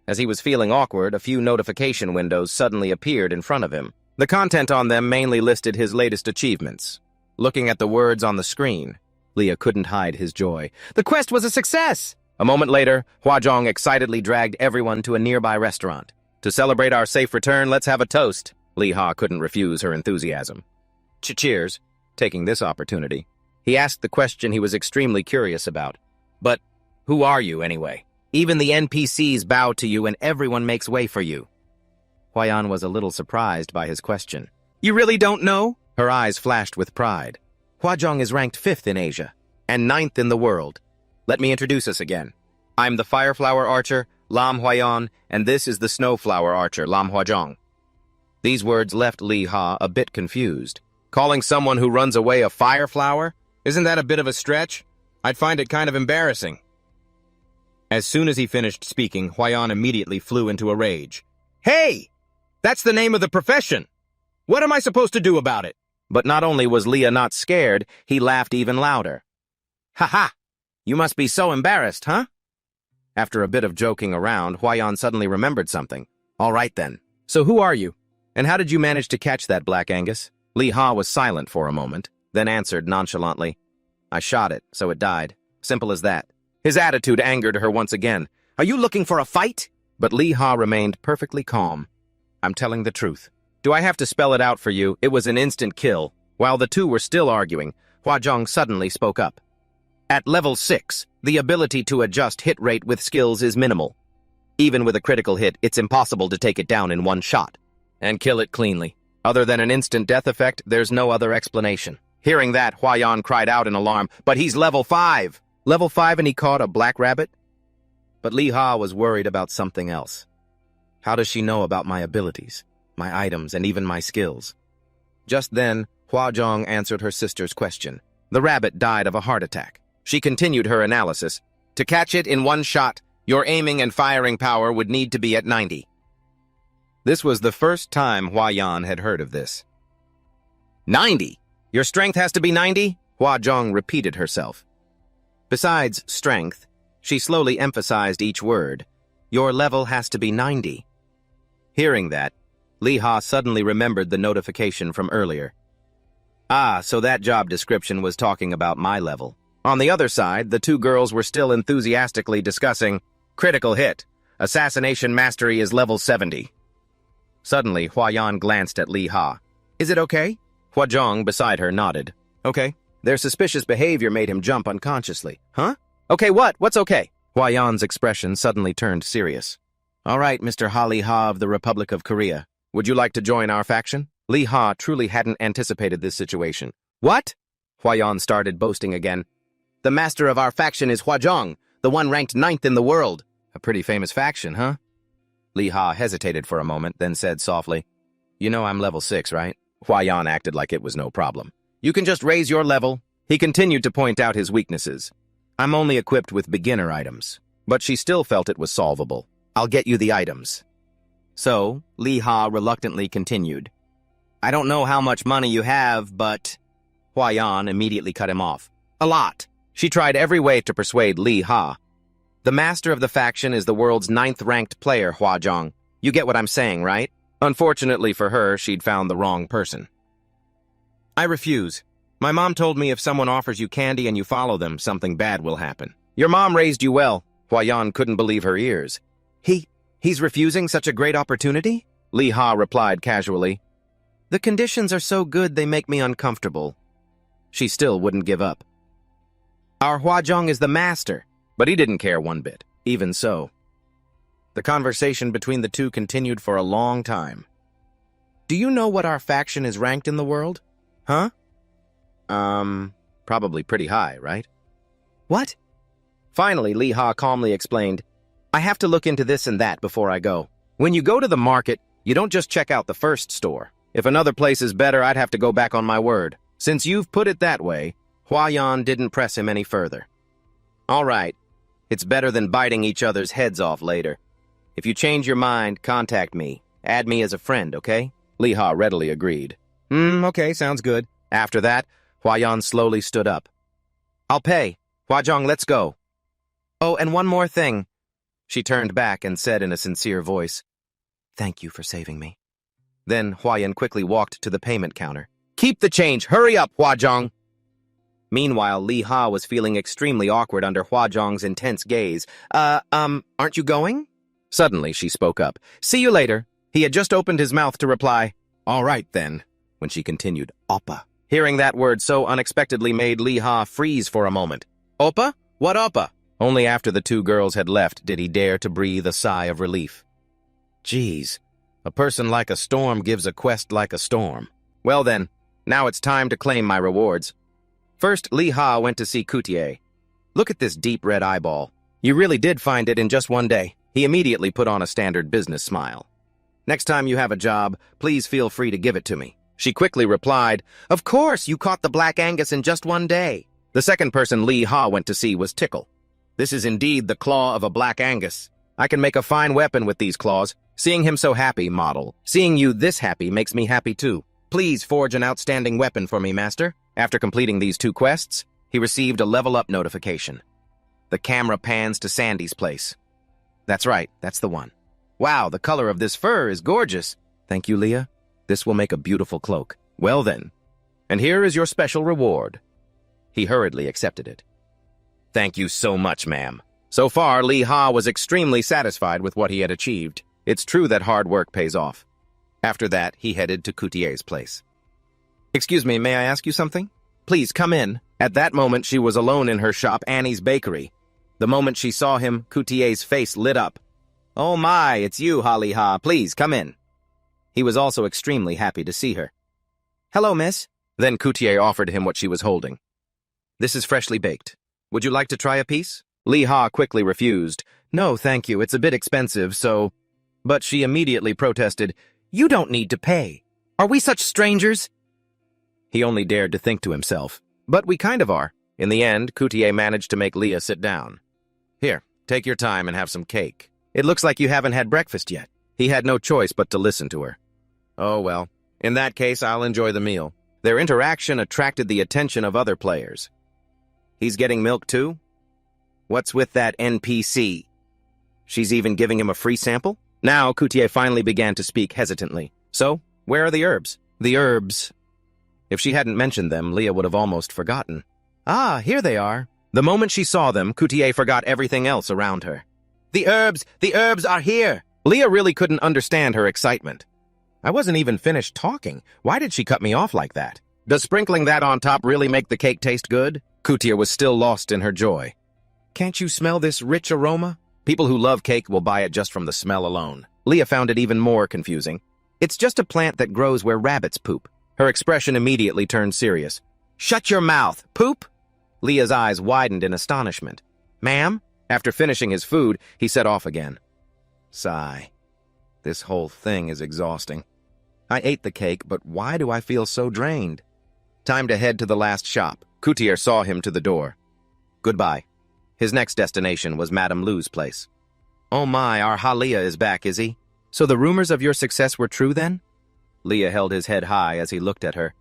As he was feeling awkward, a few notification windows suddenly appeared in front of him. The content on them mainly listed his latest achievements. Looking at the words on the screen, Leah couldn't hide his joy. The quest was a success! A moment later, Huajong excitedly dragged everyone to a nearby restaurant. To celebrate our safe return, let's have a toast. Li Ha couldn't refuse her enthusiasm. Cheers, taking this opportunity. He asked the question he was extremely curious about. But who are you, anyway? Even the NPCs bow to you and everyone makes way for you. Huayan was a little surprised by his question. You really don't know? Her eyes flashed with pride. Huajong is ranked 5th in Asia, and 9th in the world. Let me introduce us again. I'm the Fireflower Archer, Lam Huayan, and this is the Snowflower Archer, Lam Huajong. These words left Li Ha a bit confused. Calling someone who runs away a Fireflower? Isn't that a bit of a stretch? I'd find it kind of embarrassing. As soon as he finished speaking, Huayan immediately flew into a rage. Hey! That's the name of the profession! What am I supposed to do about it? But not only was Leah not scared, he laughed even louder. Ha ha! You must be so embarrassed, huh? After a bit of joking around, Huayan suddenly remembered something. All right then. So who are you? And how did you manage to catch that Black Angus? Li Ha was silent for a moment, then answered nonchalantly. I shot it, so it died. Simple as that. His attitude angered her once again. Are you looking for a fight? But Li Ha remained perfectly calm. I'm telling the truth. Do I have to spell it out for you? It was an instant kill. While the two were still arguing, Huajong suddenly spoke up. At level 6, the ability to adjust hit rate with skills is minimal. Even with a critical hit, it's impossible to take it down in one shot and kill it cleanly. Other than an instant death effect, there's no other explanation. Hearing that, Huayan cried out in alarm, but he's level 5! Level 5 and he caught a black rabbit? But Li Ha was worried about something else. How does she know about my abilities, my items, and even my skills? Just then, Huajong answered her sister's question. The rabbit died of a heart attack. She continued her analysis. To catch it in one shot, your aiming and firing power would need to be at 90. This was the first time Huayan had heard of this. 90! Your strength has to be 90? Hua-jong repeated herself. Besides strength, she slowly emphasized each word. Your level has to be 90. Hearing that, Lee Ha suddenly remembered the notification from earlier. Ah, so that job description was talking about my level. On the other side, the two girls were still enthusiastically discussing critical hit. Assassination mastery is level 70. Suddenly, Hua-yan glanced at Lee Ha. Is it okay? Hua-jong beside her nodded. Okay. Their suspicious behavior made him jump unconsciously. Huh? Okay, what? What's okay? Hua-yan's expression suddenly turned serious. All right, Mr. Ha Lee Ha of the Republic of Korea. Would you like to join our faction? Lee Ha truly hadn't anticipated this situation. What? Hua-yan started boasting again. The master of our faction is Hua-jong, the one ranked 9th in the world. A pretty famous faction, huh? Lee Ha hesitated for a moment, then said softly, You know I'm level 6, right? Hua-yan acted like it was no problem. You can just raise your level. He continued to point out his weaknesses. I'm only equipped with beginner items, but she still felt it was solvable. I'll get you the items. So, Lee Ha reluctantly continued. I don't know how much money you have, but... Hua-yan immediately cut him off. A lot. She tried every way to persuade Lee Ha. The master of the faction is the world's 9th-ranked player, Hua-jong. You get what I'm saying, right? Unfortunately for her, she'd found the wrong person. I refuse. My mom told me if someone offers you candy and you follow them, something bad will happen. Your mom raised you well. Hua-yan couldn't believe her ears. He's refusing such a great opportunity? Lee Ha replied casually. The conditions are so good they make me uncomfortable. She still wouldn't give up. Our Hua-jong is the master, but he didn't care one bit. Even so. The conversation between the two continued for a long time. Do you know what our faction is ranked in the world? Huh? Probably pretty high, right? What? Finally, Lee Ha calmly explained, I have to look into this and that before I go. When you go to the market, you don't just check out the first store. If another place is better, I'd have to go back on my word. Since you've put it that way, Hua-yan didn't press him any further. All right. It's better than biting each other's heads off later. If you change your mind, contact me. Add me as a friend, okay? Lee Ha readily agreed. Okay, sounds good. After that, Hua-yan slowly stood up. I'll pay. Hua-jong, let's go. Oh, and one more thing. She turned back and said in a sincere voice, Thank you for saving me. Then Hua-yan quickly walked to the payment counter. Keep the change. Hurry up, Hua-jong. Meanwhile, Lee Ha was feeling extremely awkward under Hua-jong's intense gaze. Aren't you going? Suddenly, she spoke up. See you later. He had just opened his mouth to reply, All right, then, when she continued, Oppa. Hearing that word so unexpectedly made Lee Ha freeze for a moment. Oppa? What Oppa? Only after the two girls had left did he dare to breathe a sigh of relief. Geez, a person like a storm gives a quest like a storm. Well then, now it's time to claim my rewards. First, Lee Ha went to see Coutier. Look at this deep red eyeball. You really did find it in just one day. He immediately put on a standard business smile. Next time you have a job, please feel free to give it to me. She quickly replied, Of course, you caught the Black Angus in just one day. The second person Lee Ha went to see was Tickle. This is indeed the claw of a Black Angus. I can make a fine weapon with these claws. Seeing him so happy, model. Seeing you this happy makes me happy too. Please forge an outstanding weapon for me, master. After completing these two quests, he received a level-up notification. The camera pans to Sandy's place. That's right, that's the one. Wow, the color of this fur is gorgeous. Thank you, Leah. This will make a beautiful cloak. Well then, and here is your special reward. He hurriedly accepted it. Thank you so much, ma'am. So far, Lee Ha was extremely satisfied with what he had achieved. It's true that hard work pays off. After that, he headed to Coutier's place. Excuse me, may I ask you something? Please, come in. At that moment, she was alone in her shop, Annie's Bakery. The moment she saw him, Coutier's face lit up. Oh my, it's you, Ha Lee Ha. Please, come in. He was also extremely happy to see her. Hello, miss. Then Coutier offered him what she was holding. This is freshly baked. Would you like to try a piece? Lee Ha quickly refused. No, thank you. It's a bit expensive, so... But she immediately protested. You don't need to pay. Are we such strangers? He only dared to think to himself. But we kind of are. In the end, Coutier managed to make Leah sit down. Here, take your time and have some cake. It looks like you haven't had breakfast yet. He had no choice but to listen to her. Oh, well, in that case, I'll enjoy the meal. Their interaction attracted the attention of other players. He's getting milk too? What's with that NPC? She's even giving him a free sample? Now, Coutier finally began to speak hesitantly. So, where are the herbs? The herbs. If she hadn't mentioned them, Leah would have almost forgotten. Ah, here they are. The moment she saw them, Coutier forgot everything else around her. The herbs are here! Leah really couldn't understand her excitement. I wasn't even finished talking. Why did she cut me off like that? Does sprinkling that on top really make the cake taste good? Coutier was still lost in her joy. Can't you smell this rich aroma? People who love cake will buy it just from the smell alone. Leah found it even more confusing. It's just a plant that grows where rabbits poop. Her expression immediately turned serious. Shut your mouth! Poop? Leah's eyes widened in astonishment. Ma'am? After finishing his food, he set off again. Sigh. This whole thing is exhausting. I ate the cake, but why do I feel so drained? Time to head to the last shop. Coutier saw him to the door. Goodbye. His next destination was Madame Lu's place. Oh my, our Halia is back, is he? So the rumors of your success were true then? Leah held his head high as he looked at her.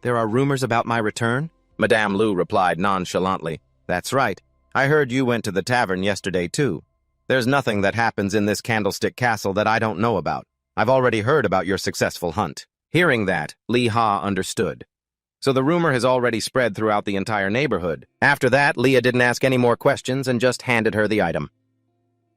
There are rumors about my return? Madame Lu replied nonchalantly. That's right. I heard you went to the tavern yesterday too. There's nothing that happens in this Candlestick Castle that I don't know about. I've already heard about your successful hunt. Hearing that, Li Ha understood. So the rumor has already spread throughout the entire neighborhood. After that, Leah didn't ask any more questions and just handed her the item.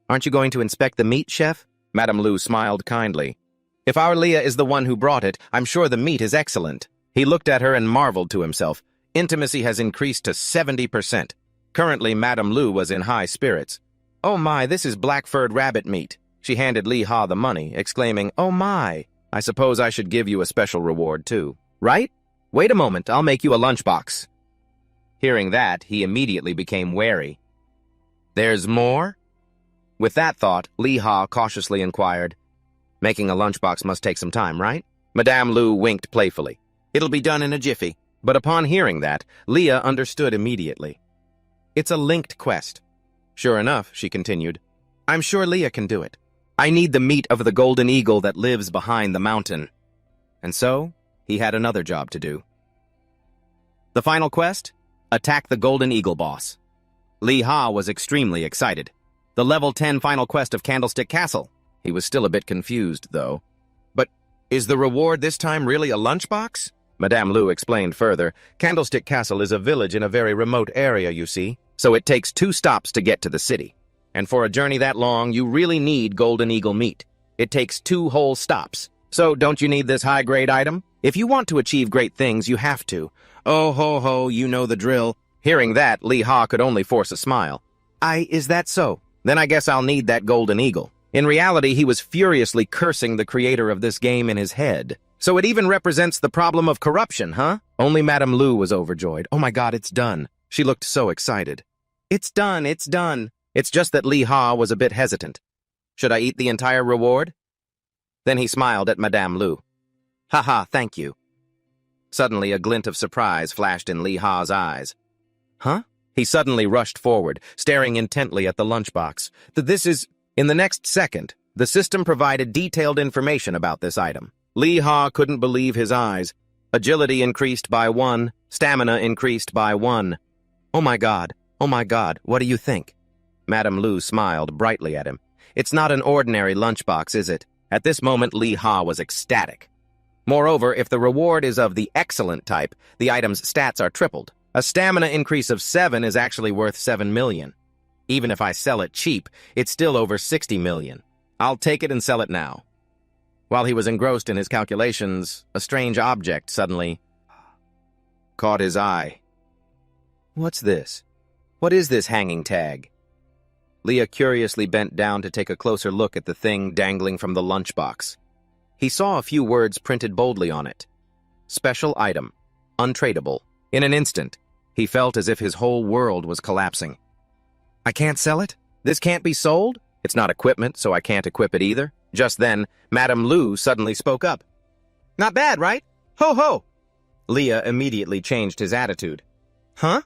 Aren't you going to inspect the meat, chef? Madame Lu smiled kindly. If our Leah is the one who brought it, I'm sure the meat is excellent. He looked at her and marveled to himself. Intimacy has increased to 70%. Currently, Madame Lu was in high spirits. Oh my, this is black-furred rabbit meat. She handed Li Ha the money, exclaiming, Oh my, I suppose I should give you a special reward too. Right? Wait a moment, I'll make you a lunchbox. Hearing that, he immediately became wary. There's more? With that thought, Li Ha cautiously inquired, Making a lunchbox must take some time, right? Madame Lu winked playfully. It'll be done in a jiffy. But upon hearing that, Leah understood immediately. It's a linked quest. Sure enough, she continued, I'm sure Leah can do it. I need the meat of the golden eagle that lives behind the mountain. And so, he had another job to do. The final quest? Attack the golden eagle boss. Li Ha was extremely excited. The level 10 final quest of Candlestick Castle. He was still a bit confused, though. But is the reward this time really a lunchbox? Madame Lu explained further. Candlestick Castle is a village in a very remote area, you see, so it takes 2 stops to get to the city. And for a journey that long, you really need golden eagle meat. It takes 2 whole stops. So don't you need this high-grade item? If you want to achieve great things, you have to. Oh ho ho, you know the drill. Hearing that, Li Ha could only force a smile. Is that so? Then I guess I'll need that golden eagle. In reality, he was furiously cursing the creator of this game in his head. So it even represents the problem of corruption, huh? Only Madame Lu was overjoyed. Oh my god, it's done. She looked so excited. It's done, it's done. It's just that Li Ha was a bit hesitant. Should I eat the entire reward? Then he smiled at Madame Lu. Haha, thank you. Suddenly, a glint of surprise flashed in Li Ha's eyes. Huh? He suddenly rushed forward, staring intently at the lunchbox. This is... In the next second, the system provided detailed information about this item. Li Ha couldn't believe his eyes. Agility increased by 1, stamina increased by 1. Oh my god, what do you think? Madame Lu smiled brightly at him. It's not an ordinary lunchbox, is it? At this moment, Li Ha was ecstatic. Moreover, if the reward is of the excellent type, the item's stats are tripled. A stamina increase of 7 is actually worth 7 million. Even if I sell it cheap, it's still over 60 million. I'll take it and sell it now. While he was engrossed in his calculations, a strange object suddenly caught his eye. What's this? What is this hanging tag? Leah curiously bent down to take a closer look at the thing dangling from the lunchbox. He saw a few words printed boldly on it. Special item. Untradeable. In an instant, he felt as if his whole world was collapsing. I can't sell it? This can't be sold? It's not equipment, so I can't equip it either. Just then, Madame Lu suddenly spoke up. Not bad, right? Ho ho! Leah immediately changed his attitude. Huh?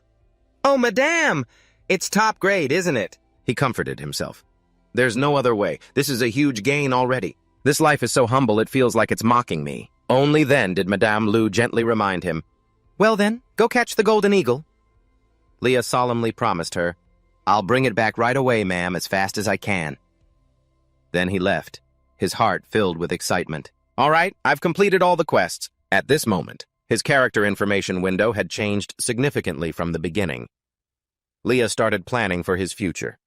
Oh, Madame! It's top grade, isn't it? He comforted himself. There's no other way. This is a huge gain already. This life is so humble it feels like it's mocking me. Only then did Madame Lu gently remind him, "Well then, go catch the golden eagle." Leah solemnly promised her, "I'll bring it back right away, ma'am, as fast as I can." Then he left, his heart filled with excitement. All right, I've completed all the quests. At this moment, his character information window had changed significantly from the beginning. Leah started planning for his future.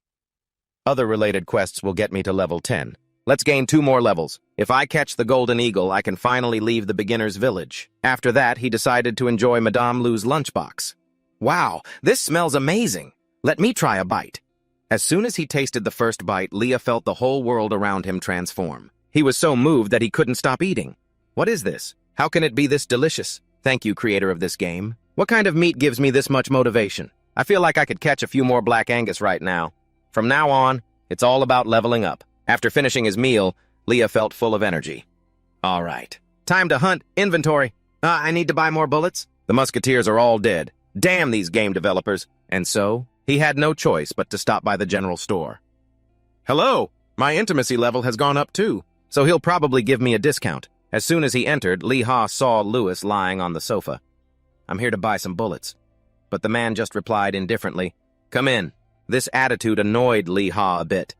Other related quests will get me to level 10. Let's gain 2 more levels. If I catch the golden eagle, I can finally leave the beginner's village. After that, he decided to enjoy Madame Lu's lunchbox. Wow, this smells amazing. Let me try a bite. As soon as he tasted the first bite, Leah felt the whole world around him transform. He was so moved that he couldn't stop eating. What is this? How can it be this delicious? Thank you, creator of this game. What kind of meat gives me this much motivation? I feel like I could catch a few more Black Angus right now. From now on, it's all about leveling up. After finishing his meal, Leah felt full of energy. All right, time to hunt. Inventory. I need to buy more bullets. The musketeers are all dead. Damn these game developers. And so, he had no choice but to stop by the general store. Hello, my intimacy level has gone up too, so he'll probably give me a discount. As soon as he entered, Lee Ha saw Louis lying on the sofa. I'm here to buy some bullets. But the man just replied indifferently, Come in. This attitude annoyed Lee Ha a bit.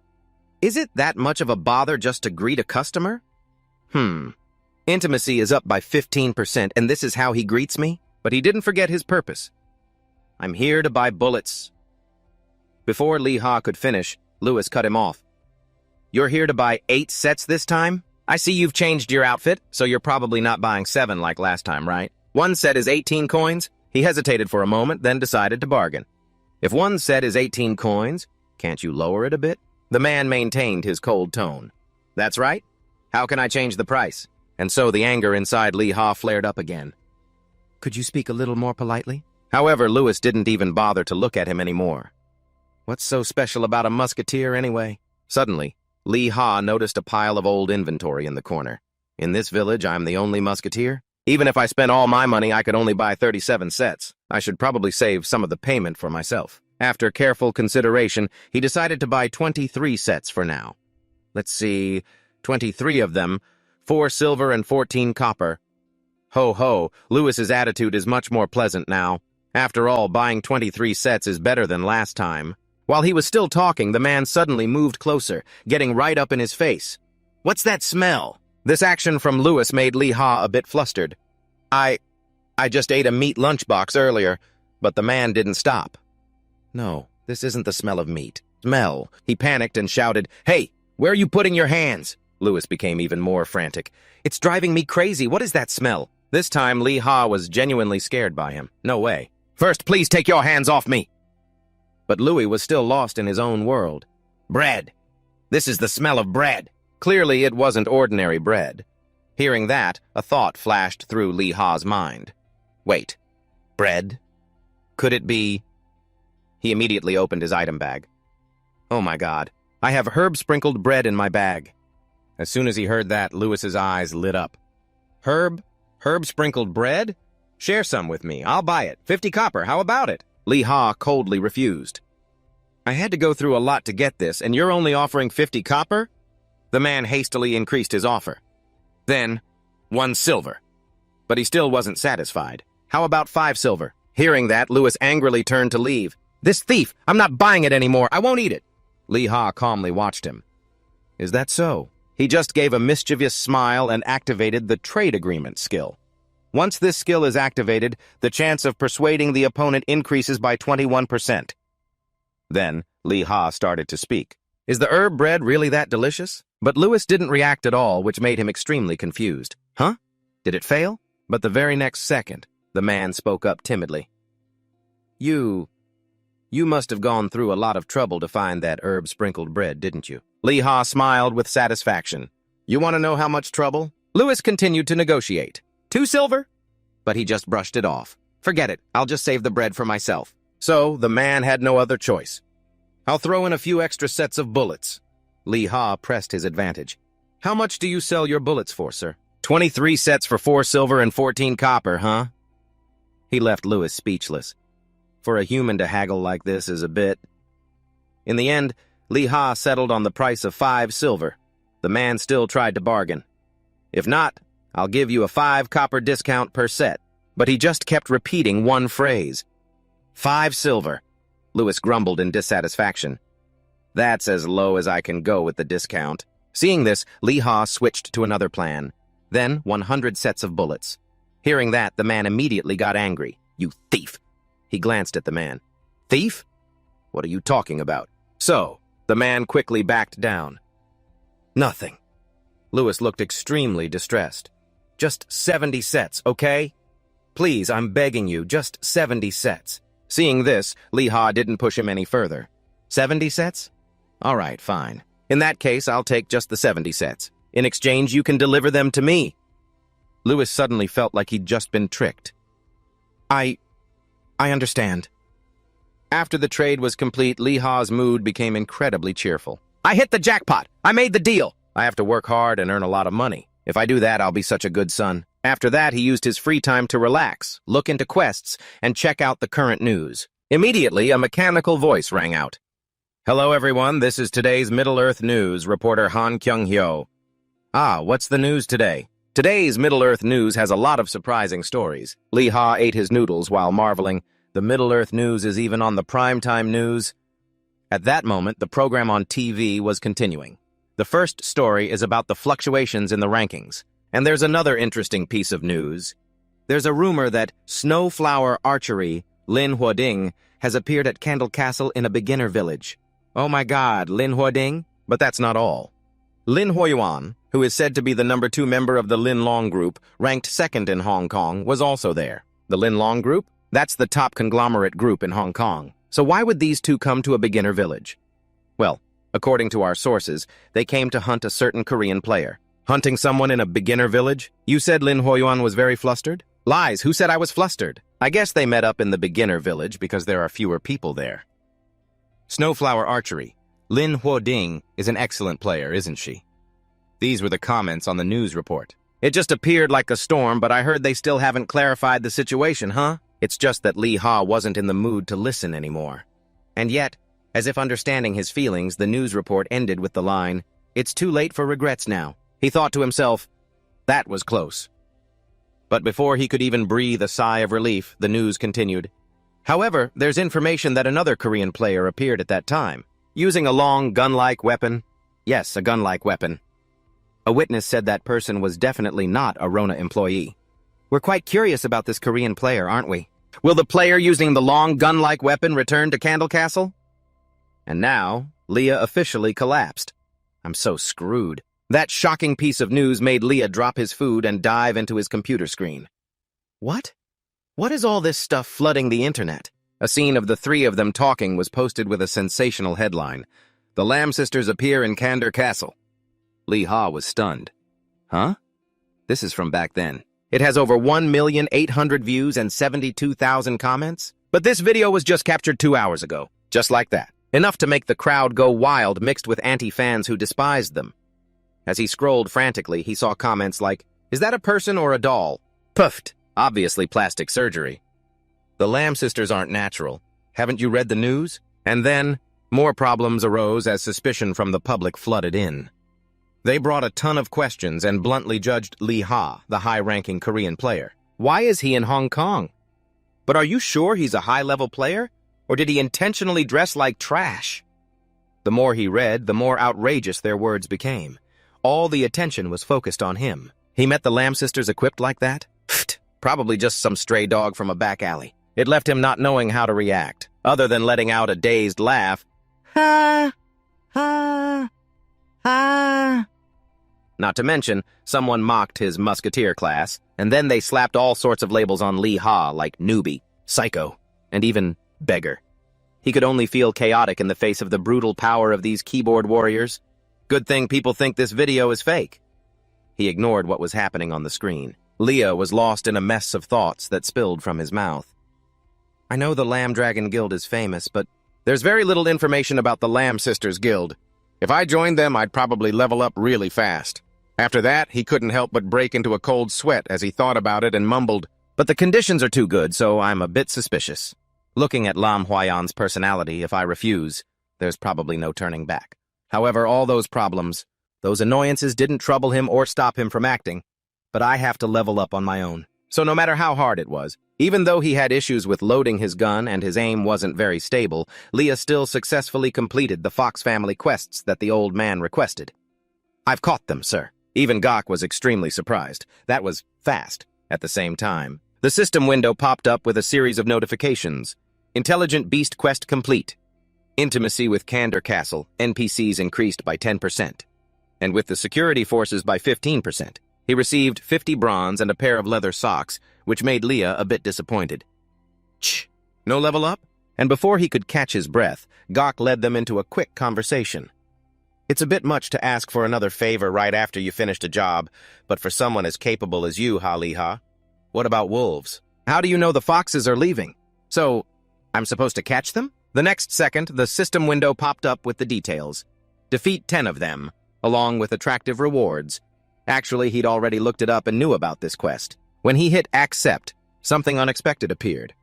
Is it that much of a bother just to greet a customer? Intimacy is up by 15%, and this is how he greets me? But he didn't forget his purpose. I'm here to buy bullets. Before Lee Ha could finish, Louis cut him off. You're here to buy 8 sets this time? I see you've changed your outfit, so you're probably not buying 7 like last time, right? 1 set is 18 coins? He hesitated for a moment, then decided to bargain. If 1 set is 18 coins, can't you lower it a bit? The man maintained his cold tone. That's right. How can I change the price? And so the anger inside Lee Ha flared up again. Could you speak a little more politely? However, Louis didn't even bother to look at him anymore. What's so special about a musketeer anyway? Suddenly, Lee Ha noticed a pile of old inventory in the corner. In this village, I'm the only musketeer? Even if I spent all my money, I could only buy 37 sets. I should probably save some of the payment for myself. After careful consideration, he decided to buy 23 sets for now. Let's see, 23 of them, 4 silver and 14 copper. Ho ho, Louis's attitude is much more pleasant now. After all, buying 23 sets is better than last time. While he was still talking, the man suddenly moved closer, getting right up in his face. What's that smell? This action from Louis made Lee Ha a bit flustered. I just ate a meat lunchbox earlier, but the man didn't stop. No, this isn't the smell of meat. Smell. He panicked and shouted, Hey, where are you putting your hands? Louis became even more frantic. It's driving me crazy. What is that smell? This time, Lee Ha was genuinely scared by him. No way. First, please take your hands off me. But Louis was still lost in his own world. Bread. This is the smell of bread. Clearly, it wasn't ordinary bread. Hearing that, a thought flashed through Lee Ha's mind. Wait. Bread? Could it be... He immediately opened his item bag. Oh my God. I have herb-sprinkled bread in my bag. As soon as he heard that, Louis's eyes lit up. Herb-sprinkled bread? Share some with me. I'll buy it. 50 copper. How about it? Lee Ha coldly refused. I had to go through a lot to get this, and you're only offering 50 copper? The man hastily increased his offer. Then, 1 silver. But he still wasn't satisfied. How about 5 silver? Hearing that, Louis angrily turned to leave. This thief! I'm not buying it anymore. I won't eat it. Lee Ha calmly watched him. Is that so? He just gave a mischievous smile and activated the trade agreement skill. Once this skill is activated, the chance of persuading the opponent increases by 21%. Then, Lee Ha started to speak. Is the herb bread really that delicious? But Louis didn't react at all, which made him extremely confused. Huh? Did it fail? But the very next second, the man spoke up timidly. You must have gone through a lot of trouble to find that herb-sprinkled bread, didn't you? Lee Ha smiled with satisfaction. You want to know how much trouble? Louis continued to negotiate. 2 silver? But he just brushed it off. Forget it. I'll just save the bread for myself. So, the man had no other choice. I'll throw in a few extra sets of bullets. Lee Ha pressed his advantage. How much do you sell your bullets for, sir? 23 sets for 4 silver and 14 copper, huh? He left Louis speechless. For a human to haggle like this is a bit... In the end, Lee Ha settled on the price of 5 silver. The man still tried to bargain. If not, I'll give you a 5 copper discount per set. But he just kept repeating one phrase. 5 silver. Lewis grumbled in dissatisfaction. That's as low as I can go with the discount. Seeing this, Lee Ha switched to another plan. Then 100 sets of bullets. Hearing that, the man immediately got angry. You thief! He glanced at the man. Thief? What are you talking about? So, the man quickly backed down. Nothing. Lewis looked extremely distressed. Just 70 sets, okay? Please, I'm begging you, just 70 sets. Seeing this, Lee Ha didn't push him any further. 70 sets? All right, fine. In that case, I'll take just the 70 sets. In exchange, you can deliver them to me. Lewis suddenly felt like he'd just been tricked. I understand. After the trade was complete, Lee Ha's mood became incredibly cheerful. I hit the jackpot! I made the deal! I have to work hard and earn a lot of money. If I do that, I'll be such a good son. After that, he used his free time to relax, look into quests, and check out the current news. Immediately, a mechanical voice rang out. Hello, everyone. This is today's Middle-earth news, reporter Han Kyung-hyo. Ah, what's the news today? Today's Middle-earth news has a lot of surprising stories. Lee Ha ate his noodles while marveling. The Middle-earth news is even on the primetime news. At that moment, the program on TV was continuing. The first story is about the fluctuations in the rankings. And there's another interesting piece of news. There's a rumor that Snowflower Archery, Lin Huoding, has appeared at Candle Castle in a beginner village. Oh my god, Lin Huoding? But that's not all. Lin Huoyuan, who is said to be the number 2 member of the Lin Long Group, ranked 2nd in Hong Kong, was also there. The Lin Long Group? That's the top conglomerate group in Hong Kong. So why would these two come to a beginner village? Well, according to our sources, they came to hunt a certain Korean player. Hunting someone in a beginner village? You said Lin Huoyuan was very flustered? Lies, who said I was flustered? I guess they met up in the beginner village because there are fewer people there. Snowflower Archery. Lin Huoding is an excellent player, isn't she? These were the comments on the news report. It just appeared like a storm, but I heard they still haven't clarified the situation, huh? It's just that Lee Ha wasn't in the mood to listen anymore. And yet, as if understanding his feelings, the news report ended with the line, "It's too late for regrets now." He thought to himself, that was close. But before he could even breathe a sigh of relief, the news continued. However, there's information that another Korean player appeared at that time, using a long gun-like weapon. Yes, a gun-like weapon. A witness said that person was definitely not a Rona employee. We're quite curious about this Korean player, aren't we? Will the player using the long gun-like weapon return to Candle Castle? And now, Leah officially collapsed. I'm so screwed. That shocking piece of news made Leah drop his food and dive into his computer screen. What? What is all this stuff flooding the internet? A scene of the 3 of them talking was posted with a sensational headline. The Lam sisters appear in Candle Castle. Lee Ha was stunned. Huh? This is from back then. It has over 1,800,000 views and 72,000 comments. But this video was just captured 2 hours ago. Just like that. Enough to make the crowd go wild, mixed with anti-fans who despised them. As he scrolled frantically, he saw comments like, is that a person or a doll? Puffed. Obviously plastic surgery. The Lam sisters aren't natural. Haven't you read the news? And then, more problems arose as suspicion from the public flooded in. They brought a ton of questions and bluntly judged Lee Ha, the high-ranking Korean player. Why is he in Hong Kong? But are you sure he's a high-level player? Or did he intentionally dress like trash? The more he read, the more outrageous their words became. All the attention was focused on him. He met the Lam sisters equipped like that? Pfft, probably just some stray dog from a back alley. It left him not knowing how to react, other than letting out a dazed laugh. Ha! Ha! Ha! Not to mention, someone mocked his musketeer class, and then they slapped all sorts of labels on Lee Ha like Newbie, Psycho, and even Beggar. He could only feel chaotic in the face of the brutal power of these keyboard warriors. Good thing people think this video is fake. He ignored what was happening on the screen. Leah was lost in a mess of thoughts that spilled from his mouth. I know the Lam Dragon Guild is famous, but there's very little information about the Lam Sisters Guild. If I joined them, I'd probably level up really fast. After that, he couldn't help but break into a cold sweat as he thought about it and mumbled, but the conditions are too good, so I'm a bit suspicious. Looking at Lam Huayan's personality, if I refuse, there's probably no turning back. However, all those problems, those annoyances didn't trouble him or stop him from acting. but I have to level up on my own. So no matter how hard it was, even though he had issues with loading his gun and his aim wasn't very stable, Leah still successfully completed the Fox family quests that the old man requested. "I've caught them, sir." Even Gok was extremely surprised. That was fast. At the same time, the system window popped up with a series of notifications. Intelligent Beast Quest complete. Intimacy with Candor Castle, NPCs increased by 10%. And with the security forces by 15%. He received 50 bronze and a pair of leather socks, which made Leah a bit disappointed. "Shh! No level up?" And before he could catch his breath, Gok led them into a quick conversation. "It's a bit much to ask for another favor right after you finished a job, but for someone as capable as you, Ha-Lee-Ha. What about wolves? How do you know the foxes are leaving? So, I'm supposed to catch them?" The next second, the system window popped up with the details. Defeat 10 of them, along with attractive rewards. Actually, he'd already looked it up and knew about this quest. When he hit Accept, something unexpected appeared.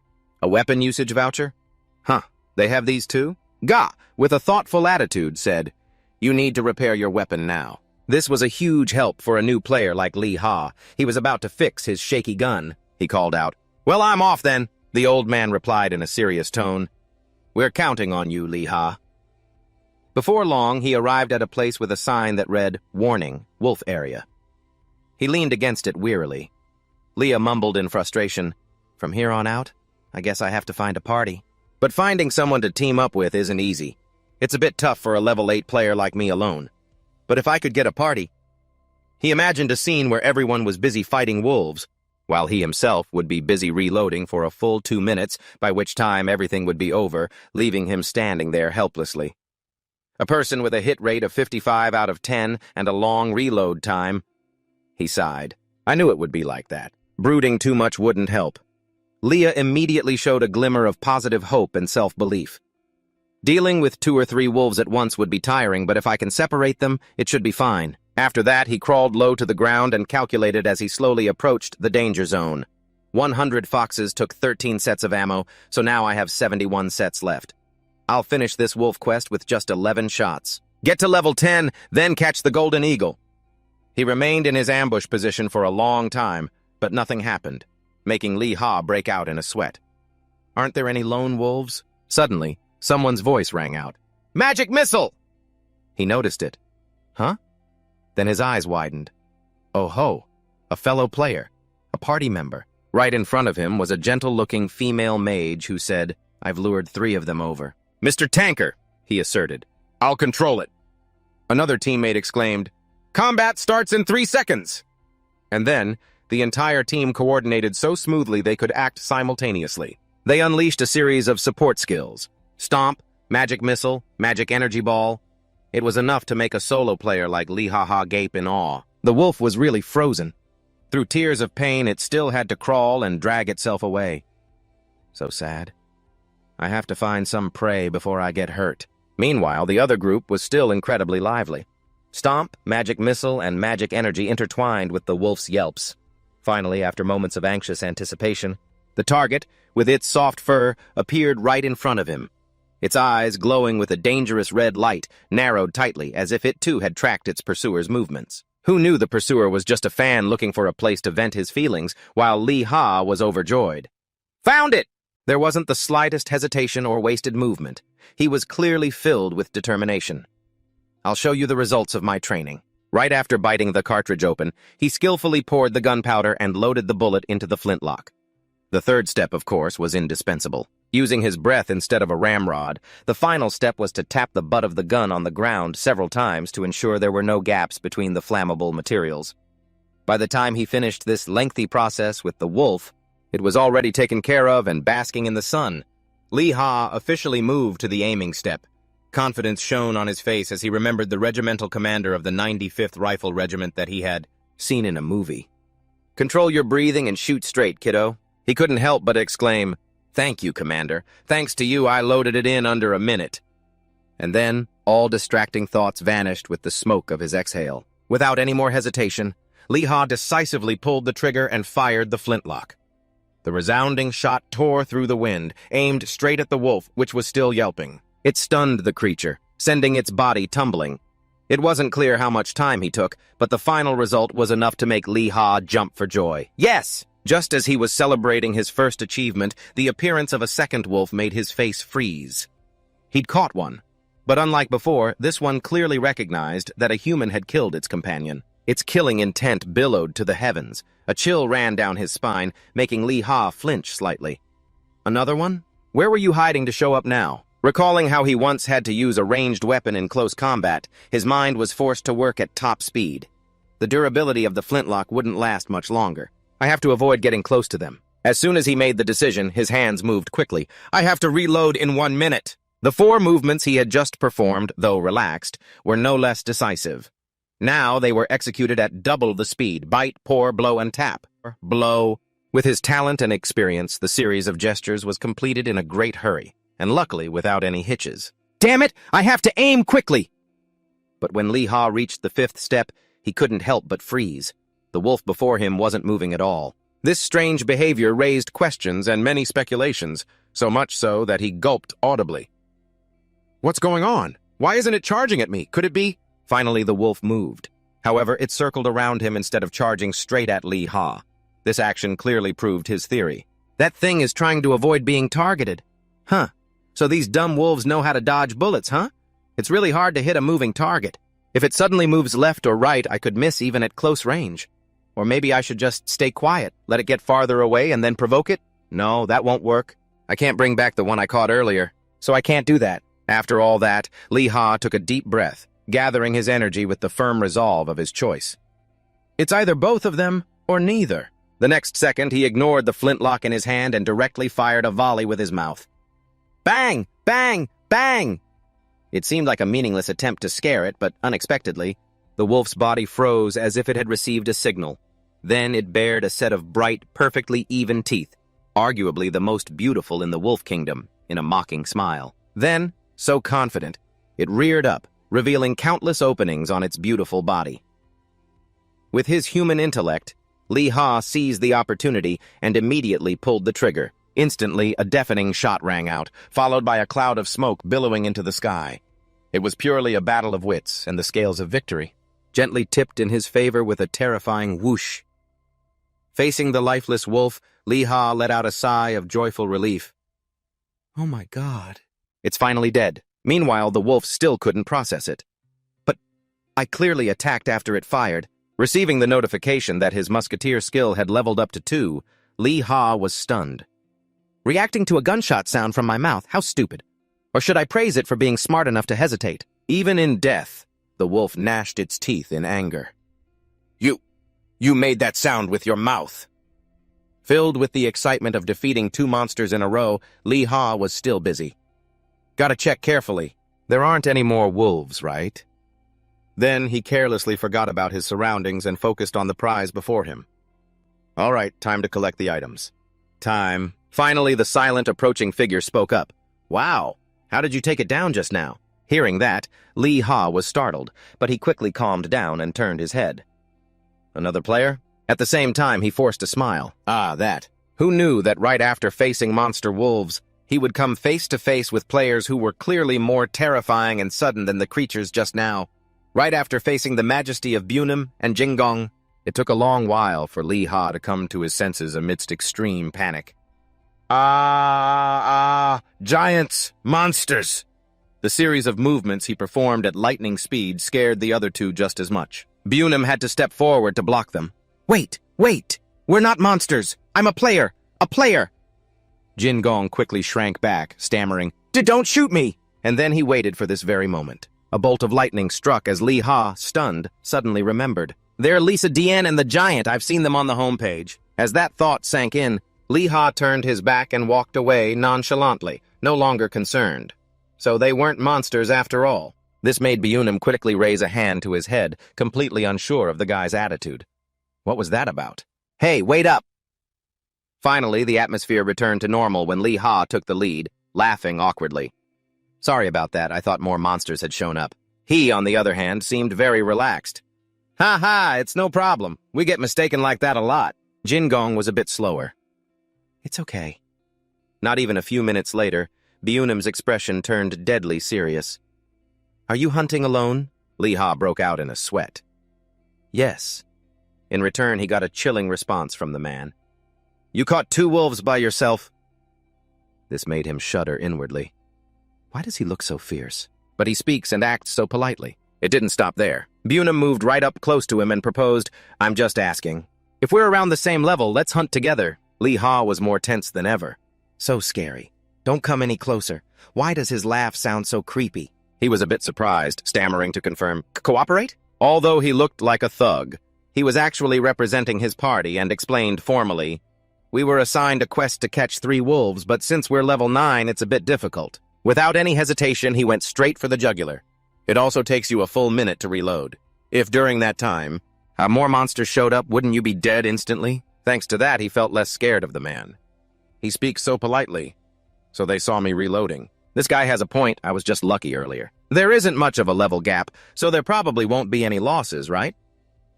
A weapon usage voucher? Huh, they have these too? Ga, with a thoughtful attitude, said, "You need to repair your weapon now." This was a huge help for a new player like Lee-Ha. He was about to fix his shaky gun. He called out, "Well, I'm off then," the old man replied in a serious tone. "We're counting on you, Lee-Ha." Before long, he arrived at a place with a sign that read, "Warning, Wolf Area." He leaned against it wearily. Leah mumbled in frustration, "From here on out, I guess I have to find a party." But finding someone to team up with isn't easy. It's a bit tough for a level 8 player like me alone. But if I could get a party... He imagined a scene where everyone was busy fighting wolves, while he himself would be busy reloading for a full 2 minutes, by which time everything would be over, leaving him standing there helplessly. A person with a hit rate of 55 out of 10 and a long reload time. He sighed. I knew it would be like that. Brooding too much wouldn't help. Leah immediately showed a glimmer of positive hope and self-belief. Dealing with 2 or 3 wolves at once would be tiring, but if I can separate them, it should be fine. After that, he crawled low to the ground and calculated as he slowly approached the danger zone. 100 foxes took 13 sets of ammo, so now I have 71 sets left. I'll finish this wolf quest with just 11 shots. Get to level 10, then catch the golden eagle. He remained in his ambush position for a long time, but nothing happened, making Lee-Ha break out in a sweat. Aren't there any lone wolves? Suddenly, someone's voice rang out. "Magic missile!" He noticed it. Huh? Then his eyes widened. Oh ho, a fellow player, a party member. Right in front of him was a gentle-looking female mage who said, "I've lured 3 of them over." "Mr. Tanker," he asserted. "I'll control it." Another teammate exclaimed, "Combat starts in 3 seconds!" And then, the entire team coordinated so smoothly they could act simultaneously. They unleashed a series of support skills. Stomp, Magic Missile, Magic Energy Ball. It was enough to make a solo player like Lee-Ha gape in awe. The wolf was really frozen. Through tears of pain, it still had to crawl and drag itself away. So sad. I have to find some prey before I get hurt. Meanwhile, the other group was still incredibly lively. Stomp, Magic Missile, and Magic Energy intertwined with the wolf's yelps. Finally, after moments of anxious anticipation, the target, with its soft fur, appeared right in front of him. Its eyes, glowing with a dangerous red light, narrowed tightly as if it too had tracked its pursuer's movements. Who knew the pursuer was just a fan looking for a place to vent his feelings, while Lee-Ha was overjoyed. "Found it!" There wasn't the slightest hesitation or wasted movement. He was clearly filled with determination. "I'll show you the results of my training." Right after biting the cartridge open, he skillfully poured the gunpowder and loaded the bullet into the flintlock. The third step, of course, was indispensable. Using his breath instead of a ramrod, the final step was to tap the butt of the gun on the ground several times to ensure there were no gaps between the flammable materials. By the time he finished this lengthy process with the wolf, it was already taken care of and basking in the sun. Lee-Ha officially moved to the aiming step. Confidence shone on his face as he remembered the regimental commander of the 95th Rifle Regiment that he had seen in a movie. "Control your breathing and shoot straight, kiddo." He couldn't help but exclaim, "Thank you, Commander. Thanks to you, I loaded it in under a minute." And then, all distracting thoughts vanished with the smoke of his exhale. Without any more hesitation, Lee-Ha decisively pulled the trigger and fired the flintlock. The resounding shot tore through the wind, aimed straight at the wolf, which was still yelping. It stunned the creature, sending its body tumbling. It wasn't clear how much time he took, but the final result was enough to make Lee Ha jump for joy. Yes! Just as he was celebrating his first achievement, the appearance of a second wolf made his face freeze. He'd caught one. But unlike before, this one clearly recognized that a human had killed its companion. Its killing intent billowed to the heavens. A chill ran down his spine, making Lee Ha flinch slightly. Another one? Where were you hiding to show up now? Recalling how he once had to use a ranged weapon in close combat, his mind was forced to work at top speed. The durability of the flintlock wouldn't last much longer. I have to avoid getting close to them. As soon as he made the decision, his hands moved quickly. I have to reload in 1 minute. The 4 movements he had just performed, though relaxed, were no less decisive. Now they were executed at double the speed: bite, pour, blow, and tap. Blow. With his talent and experience, the series of gestures was completed in a great hurry, and luckily without any hitches. Damn it! I have to aim quickly! But when Lee Ha reached the 5th step, he couldn't help but freeze. The wolf before him wasn't moving at all. This strange behavior raised questions and many speculations, so much so that he gulped audibly. What's going on? Why isn't it charging at me? Could it be? Finally, the wolf moved. However, it circled around him instead of charging straight at Lee Ha. This action clearly proved his theory. That thing is trying to avoid being targeted. Huh. So these dumb wolves know how to dodge bullets, huh? It's really hard to hit a moving target. If it suddenly moves left or right, I could miss even at close range. Or maybe I should just stay quiet, let it get farther away, and then provoke it? No, that won't work. I can't bring back the one I caught earlier, so I can't do that. After all that, Lee Ha took a deep breath, gathering his energy with the firm resolve of his choice. It's either both of them or neither. The next second, he ignored the flintlock in his hand and directly fired a volley with his mouth. Bang! Bang! Bang! It seemed like a meaningless attempt to scare it, but unexpectedly, the wolf's body froze as if it had received a signal. Then it bared a set of bright, perfectly even teeth, arguably the most beautiful in the wolf kingdom, in a mocking smile. Then, so confident, it reared up, revealing countless openings on its beautiful body. With his human intellect, Lee Ha seized the opportunity and immediately pulled the trigger. Instantly, a deafening shot rang out, followed by a cloud of smoke billowing into the sky. It was purely a battle of wits, and the scales of victory gently tipped in his favor with a terrifying whoosh. Facing the lifeless wolf, Lee Ha let out a sigh of joyful relief. Oh my God. It's finally dead. Meanwhile, the wolf still couldn't process it. But I clearly attacked after it fired. Receiving the notification that his musketeer skill had leveled up to 2, Lee Ha was stunned. Reacting to a gunshot sound from my mouth, how stupid. Or should I praise it for being smart enough to hesitate? Even in death, the wolf gnashed its teeth in anger. You made that sound with your mouth. Filled with the excitement of defeating 2 monsters in a row, Lee Ha was still busy. Gotta check carefully. There aren't any more wolves, right? Then he carelessly forgot about his surroundings and focused on the prize before him. All right, time to collect the items. Time. Finally, the silent, approaching figure spoke up. Wow, how did you take it down just now? Hearing that, Lee Ha was startled, but he quickly calmed down and turned his head. Another player? At the same time, he forced a smile. Ah, that. Who knew that right after facing monster wolves, he would come face to face with players who were clearly more terrifying and sudden than the creatures just now? Right after facing the majesty of Bunam and Jingong, it took a long while for Lee Ha to come to his senses amidst extreme panic. Giants! Monsters! The series of movements he performed at lightning speed scared the other 2 just as much. Bunam had to step forward to block them. Wait! We're not monsters! I'm a player! A player! Jingong quickly shrank back, stammering, Don't shoot me! And then he waited for this very moment. A bolt of lightning struck as Lee Ha, stunned, suddenly remembered. They're Lisa Dian and the Giant. I've seen them on the homepage. As that thought sank in, Lee Ha turned his back and walked away nonchalantly, no longer concerned. So they weren't monsters after all. This made Bunam quickly raise a hand to his head, completely unsure of the guy's attitude. What was that about? Hey, wait up! Finally, the atmosphere returned to normal when Lee Ha took the lead, laughing awkwardly. Sorry about that, I thought more monsters had shown up. He, on the other hand, seemed very relaxed. Ha ha, it's no problem. We get mistaken like that a lot. Jingong was a bit slower. It's okay. Not even a few minutes later, Bunam's expression turned deadly serious. Are you hunting alone? Lee Ha broke out in a sweat. Yes. In return, he got a chilling response from the man. You caught 2 wolves by yourself. This made him shudder inwardly. Why does he look so fierce? But he speaks and acts so politely. It didn't stop there. Bunam moved right up close to him and proposed, I'm just asking. If we're around the same level, let's hunt together. Lee Ha was more tense than ever. So scary. Don't come any closer. Why does his laugh sound so creepy? He was a bit surprised, stammering to confirm, Cooperate? Although he looked like a thug, he was actually representing his party and explained formally, We were assigned a quest to catch 3 wolves, but since we're level 9, it's a bit difficult. Without any hesitation, he went straight for the jugular. It also takes you a full minute to reload. If during that time, more monsters showed up, wouldn't you be dead instantly? Thanks to that, he felt less scared of the man. He speaks so politely, so they saw me reloading. This guy has a point, I was just lucky earlier. There isn't much of a level gap, so there probably won't be any losses, right?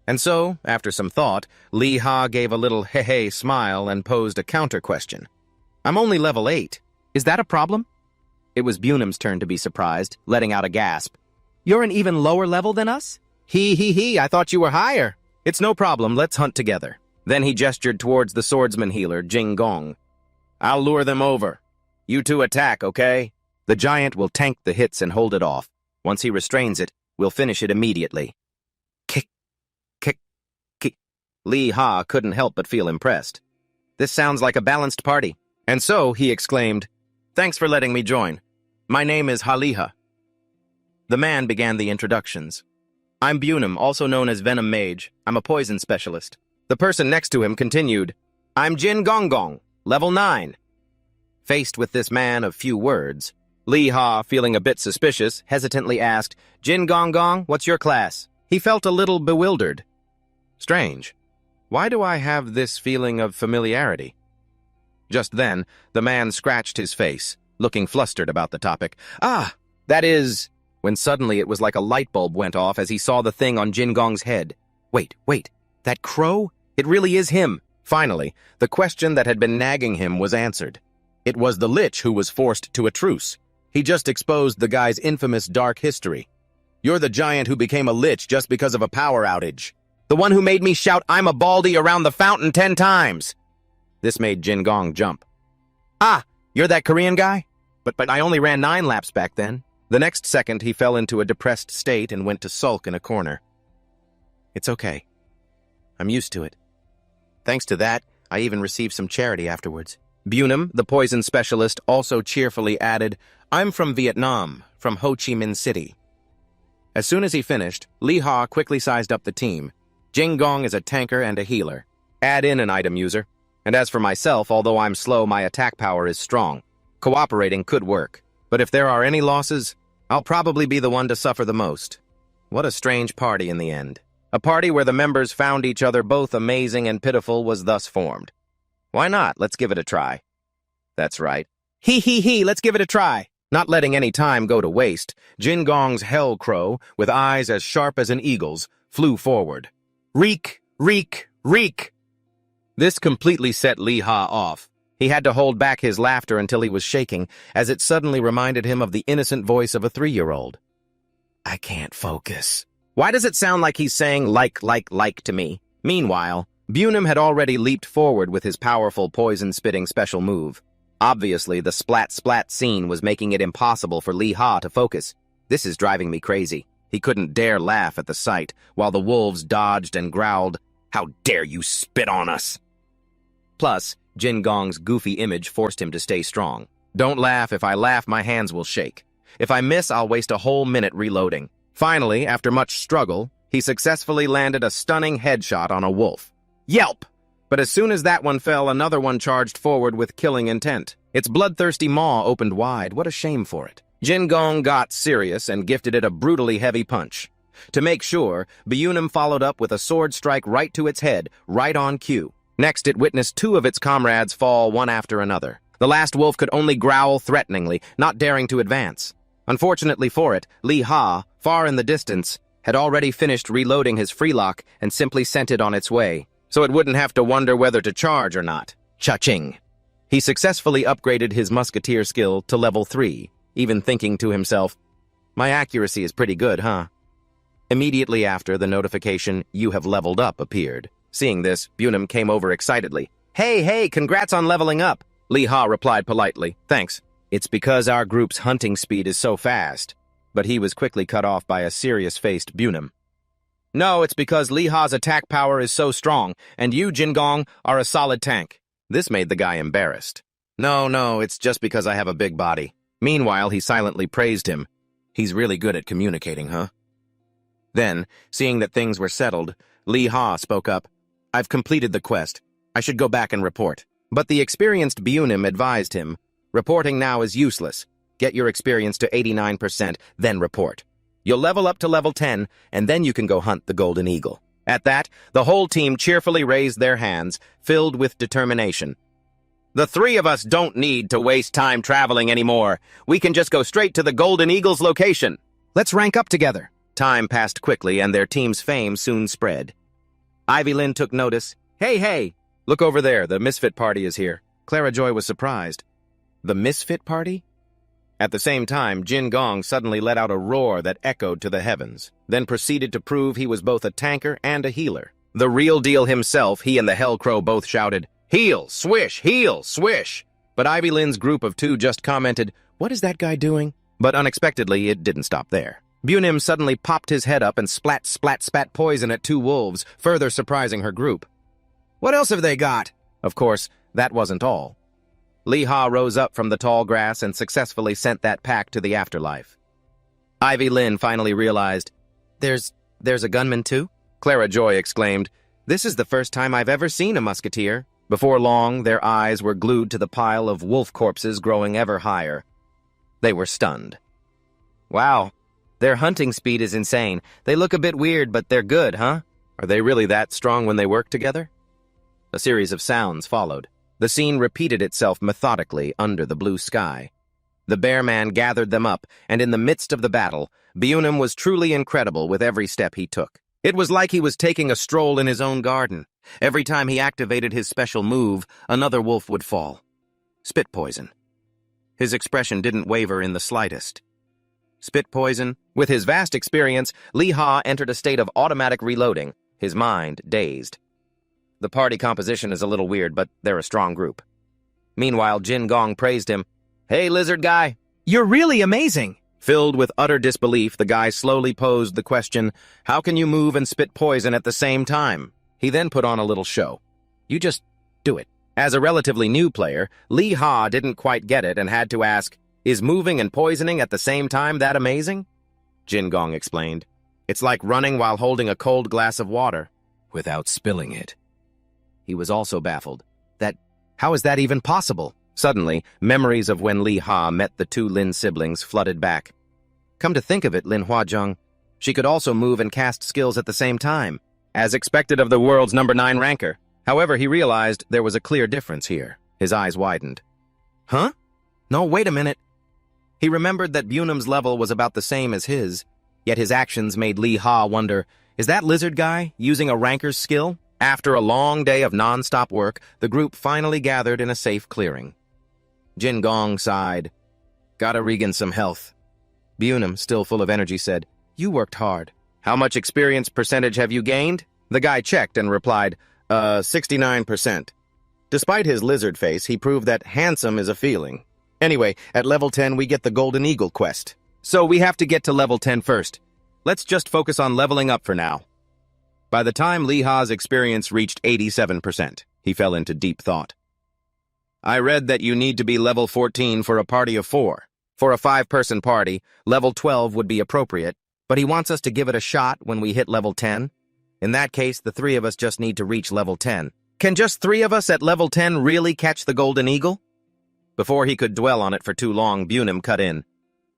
And so, after some thought, Lee Ha gave a little heh-heh smile and posed a counter-question. I'm only level 8. Is that a problem? It was Bunam's turn to be surprised, letting out a gasp. You're an even lower level than us? He, I thought you were higher. It's no problem, let's hunt together. Then he gestured towards the swordsman healer, Jing Gong. I'll lure them over. You 2 attack, okay? The giant will tank the hits and hold it off. Once he restrains it, we'll finish it immediately. Kick, kick, kick. Lee Ha couldn't help but feel impressed. This sounds like a balanced party. And so, he exclaimed, Thanks for letting me join. My name is Haliha. The man began the introductions. I'm Bunam, also known as Venom Mage. I'm a poison specialist. The person next to him continued, I'm Jin Gong Gong, level 9. Faced with this man of few words, Lee Ha, feeling a bit suspicious, hesitantly asked, Jin Gong Gong, what's your class? He felt a little bewildered. Strange. Why do I have this feeling of familiarity? Just then, the man scratched his face, looking flustered about the topic. Ah, that is... When suddenly it was like a light bulb went off as he saw the thing on Jin Gong's head. Wait, that crow? It really is him. Finally, the question that had been nagging him was answered. It was the Lich who was forced to a truce. He just exposed the guy's infamous dark history. You're the giant who became a Lich just because of a power outage. The one who made me shout, I'm a baldy around the fountain 10 times. This made Jin Gong jump. Ah, you're that Korean guy? But I only ran 9 laps back then. The next second, he fell into a depressed state and went to sulk in a corner. It's okay. I'm used to it. Thanks to that, I even received some charity afterwards. Bunam, the poison specialist, also cheerfully added, I'm from Vietnam, from Ho Chi Minh City. As soon as he finished, Lee Ha quickly sized up the team. Jing Gong is a tanker and a healer. Add in an item user. And as for myself, although I'm slow, my attack power is strong. Cooperating could work. But if there are any losses, I'll probably be the one to suffer the most. What a strange party in the end. A party where the members found each other both amazing and pitiful was thus formed. Why not? Let's give it a try. That's right. Let's give it a try. Not letting any time go to waste, Jin Gong's hell crow, with eyes as sharp as an eagle's, flew forward. Reek, reek, reek! This completely set Lee Ha off. He had to hold back his laughter until he was shaking, as it suddenly reminded him of the innocent voice of a 3-year-old. I can't focus. Why does it sound like he's saying like to me? Meanwhile, Bunam had already leaped forward with his powerful poison-spitting special move. Obviously, the splat-splat scene was making it impossible for Lee Ha to focus. This is driving me crazy. He couldn't dare laugh at the sight, while the wolves dodged and growled, How dare you spit on us! Plus, Jin Gong's goofy image forced him to stay strong. Don't laugh. If I laugh, my hands will shake. If I miss, I'll waste a whole minute reloading. Finally, after much struggle, he successfully landed a stunning headshot on a wolf. Yelp! But as soon as that one fell, another one charged forward with killing intent. Its bloodthirsty maw opened wide. What a shame for it. Jin Gong got serious and gifted it a brutally heavy punch. To make sure, Bunam followed up with a sword strike right to its head, right on cue. Next, it witnessed 2 of its comrades fall one after another. The last wolf could only growl threateningly, not daring to advance. Unfortunately for it, Lee Ha, far in the distance, had already finished reloading his freelock and simply sent it on its way, so it wouldn't have to wonder whether to charge or not. Cha-ching! He successfully upgraded his musketeer skill to level 3, even thinking to himself, my accuracy is pretty good, huh? Immediately after, the notification, "You have leveled up," appeared. Seeing this, Bunam came over excitedly. Hey, congrats on leveling up. Lee Ha replied politely, "Thanks. It's because our group's hunting speed is so fast." But he was quickly cut off by a serious-faced Bunam. "No, it's because Lee Ha's attack power is so strong, and you, Jingong, are a solid tank." This made the guy embarrassed. No, it's just because I have a big body." Meanwhile, he silently praised him. "He's really good at communicating, huh?" Then, seeing that things were settled, Lee Ha spoke up. "I've completed the quest. I should go back and report." But the experienced Bunim advised him, "Reporting now is useless. Get your experience to 89%, then report. You'll level up to level 10, and then you can go hunt the Golden Eagle." At that, the whole team cheerfully raised their hands, filled with determination. "The three of us don't need to waste time traveling anymore. We can just go straight to the Golden Eagle's location. Let's rank up together." Time passed quickly, and their team's fame soon spread. Ivy Lynn took notice. Hey, look over there, the Misfit Party is here." Clara Joy was surprised. The Misfit Party? At the same time, Jin Gong suddenly let out a roar that echoed to the heavens, then proceeded to prove he was both a tanker and a healer. The real deal himself, he and the Hell Crow both shouted, "Heal, swish, heal, swish!" But Ivy Lynn's group of two just commented, "What is that guy doing?" But unexpectedly, it didn't stop there. Bunim suddenly popped his head up and spat poison at two wolves, further surprising her group. "What else have they got?" Of course, that wasn't all. Lee Ha rose up from the tall grass and successfully sent that pack to the afterlife. Ivy Lynn finally realized, There's a gunman too?" Clara Joy exclaimed, "This is the first time I've ever seen a musketeer." Before long, their eyes were glued to the pile of wolf corpses growing ever higher. They were stunned. "Wow, their hunting speed is insane. They look a bit weird, but they're good, huh? Are they really that strong when they work together?" A series of sounds followed. The scene repeated itself methodically under the blue sky. The bear man gathered them up, and in the midst of the battle, Bunim was truly incredible with every step he took. It was like he was taking a stroll in his own garden. Every time he activated his special move, another wolf would fall. Spit poison. His expression didn't waver in the slightest. Spit poison. With his vast experience, Lee Ha entered a state of automatic reloading, his mind dazed. The party composition is a little weird, but they're a strong group. Meanwhile, Jin Gong praised him. "Hey, lizard guy, you're really amazing." Filled with utter disbelief, the guy slowly posed the question, "How can you move and spit poison at the same time?" He then put on a little show. "You just do it." As a relatively new player, Lee Ha didn't quite get it and had to ask, "Is moving and poisoning at the same time that amazing?" Jin Gong explained, "It's like running while holding a cold glass of water, without spilling it." He was also baffled. How is that even possible? Suddenly, memories of when Lee Ha met the two Lin siblings flooded back. Come to think of it, Lin Huazheng, she could also move and cast skills at the same time, as expected of the world's number 9 ranker. However, he realized there was a clear difference here. His eyes widened. Huh? No, wait a minute. He remembered that Bunim's level was about the same as his, yet his actions made Lee Ha wonder, is that lizard guy using a ranker's skill? After a long day of non-stop work, the group finally gathered in a safe clearing. Jin Gong sighed. "Gotta regain some health." Bunim, still full of energy, said, "You worked hard. How much experience percentage have you gained?" The guy checked and replied, 69%. Despite his lizard face, he proved that handsome is a feeling. Anyway, at level 10 we get the Golden Eagle quest. So we have to get to level 10 first. Let's just focus on leveling up for now. By the time Lee Ha's experience reached 87%, he fell into deep thought. "I read that you need to be level 14 for a party of 4. For a 5-person party, level 12 would be appropriate, but he wants us to give it a shot when we hit level 10. In that case, the 3 of us just need to reach level 10. Can just 3 of us at level 10 really catch the Golden Eagle?" Before he could dwell on it for too long, Bunim cut in.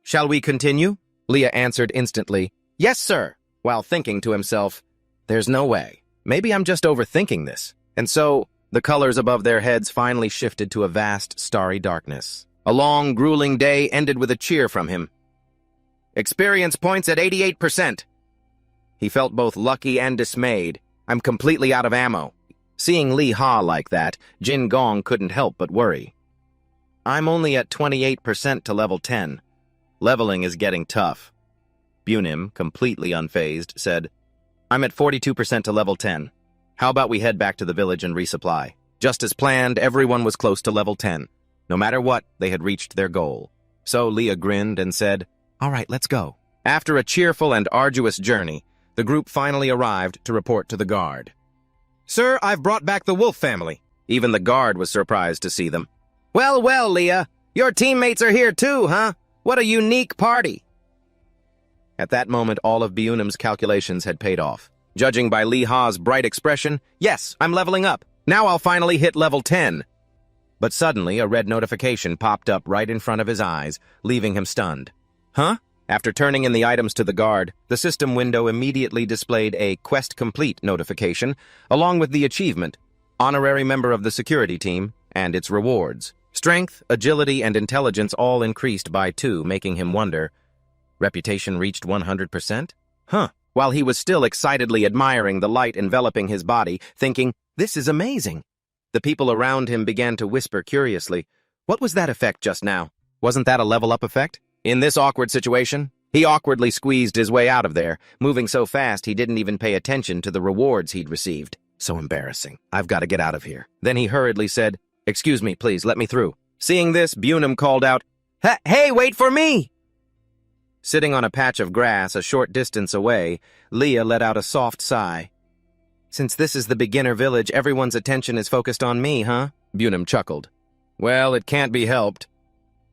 "Shall we continue?" Leah answered instantly, "Yes, sir," while thinking to himself, "There's no way. Maybe I'm just overthinking this." And so, the colors above their heads finally shifted to a vast, starry darkness. A long, grueling day ended with a cheer from him. "Experience points at 88%. He felt both lucky and dismayed. "I'm completely out of ammo." Seeing Lee Ha like that, Jin Gong couldn't help but worry. "I'm only at 28% to level 10. Leveling is getting tough." Bunim, completely unfazed, said, I'm at 42% to level 10. How about we head back to the village and resupply? Just as planned, everyone was close to level 10. No matter what, they had reached their goal. So Leah grinned and said, All right, let's go. After a cheerful and arduous journey, the group finally arrived to report to the guard. Sir, I've brought back the wolf family. Even the guard was surprised to see them. Well, well, Leah, your teammates are here too, huh? What a unique party. At that moment, all of Bunim's calculations had paid off. Judging by Lee Ha's bright expression, yes, I'm leveling up. Now I'll finally hit level 10. But suddenly, a red notification popped up right in front of his eyes, leaving him stunned. Huh? After turning in the items to the guard, the system window immediately displayed a Quest Complete notification, along with the achievement, Honorary Member of the Security Team, and its rewards. Strength, agility, and intelligence all increased by 2, making him wonder, reputation reached 100%? Huh. While he was still excitedly admiring the light enveloping his body, thinking, this is amazing. The people around him began to whisper curiously, what was that effect just now? Wasn't that a level-up effect? In this awkward situation, he awkwardly squeezed his way out of there, moving so fast he didn't even pay attention to the rewards he'd received. So embarrassing. I've got to get out of here. Then he hurriedly said, Excuse me, please, let me through. Seeing this, Bunim called out, Hey, wait for me! Sitting on a patch of grass a short distance away, Leah let out a soft sigh. Since this is the beginner village, everyone's attention is focused on me, huh? Bunim chuckled. Well, it can't be helped.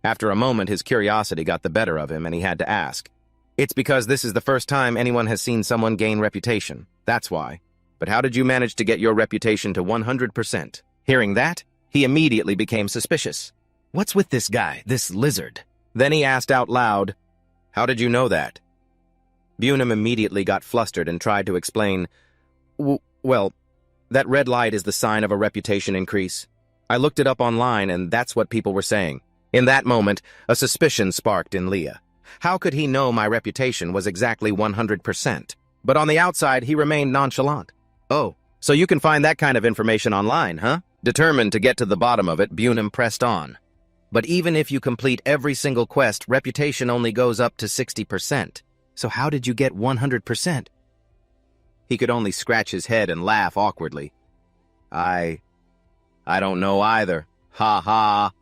After a moment, his curiosity got the better of him, and he had to ask. It's because this is the first time anyone has seen someone gain reputation. That's why. But how did you manage to get your reputation to 100%? Hearing that, he immediately became suspicious. What's with this guy, this lizard? Then he asked out loud, How did you know that? Bunim immediately got flustered and tried to explain, Well, that red light is the sign of a reputation increase. I looked it up online, and that's what people were saying. In that moment, a suspicion sparked in Leah. How could he know my reputation was exactly 100%? But on the outside, he remained nonchalant. Oh, so you can find that kind of information online, huh? Determined to get to the bottom of it, Bunim pressed on. But even if you complete every single quest, reputation only goes up to 60%. So how did you get 100%? He could only scratch his head and laugh awkwardly. I don't know either. Ha ha.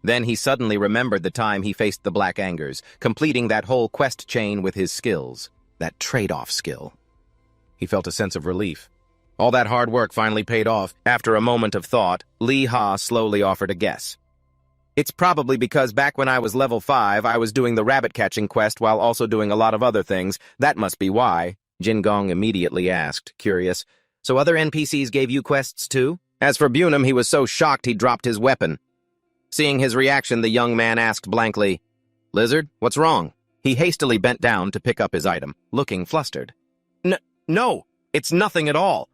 Then he suddenly remembered the time he faced the Black Angers, completing that whole quest chain with his skills, that trade-off skill. He felt a sense of relief. All that hard work finally paid off. After a moment of thought, Lee Ha slowly offered a guess. It's probably because back when I was level 5, I was doing the rabbit-catching quest while also doing a lot of other things. That must be why. Jin Gong immediately asked, curious. So other NPCs gave you quests too? As for Bunim, he was so shocked he dropped his weapon. Seeing his reaction, the young man asked blankly, Lizard, what's wrong? He hastily bent down to pick up his item, looking flustered. No, it's nothing at all.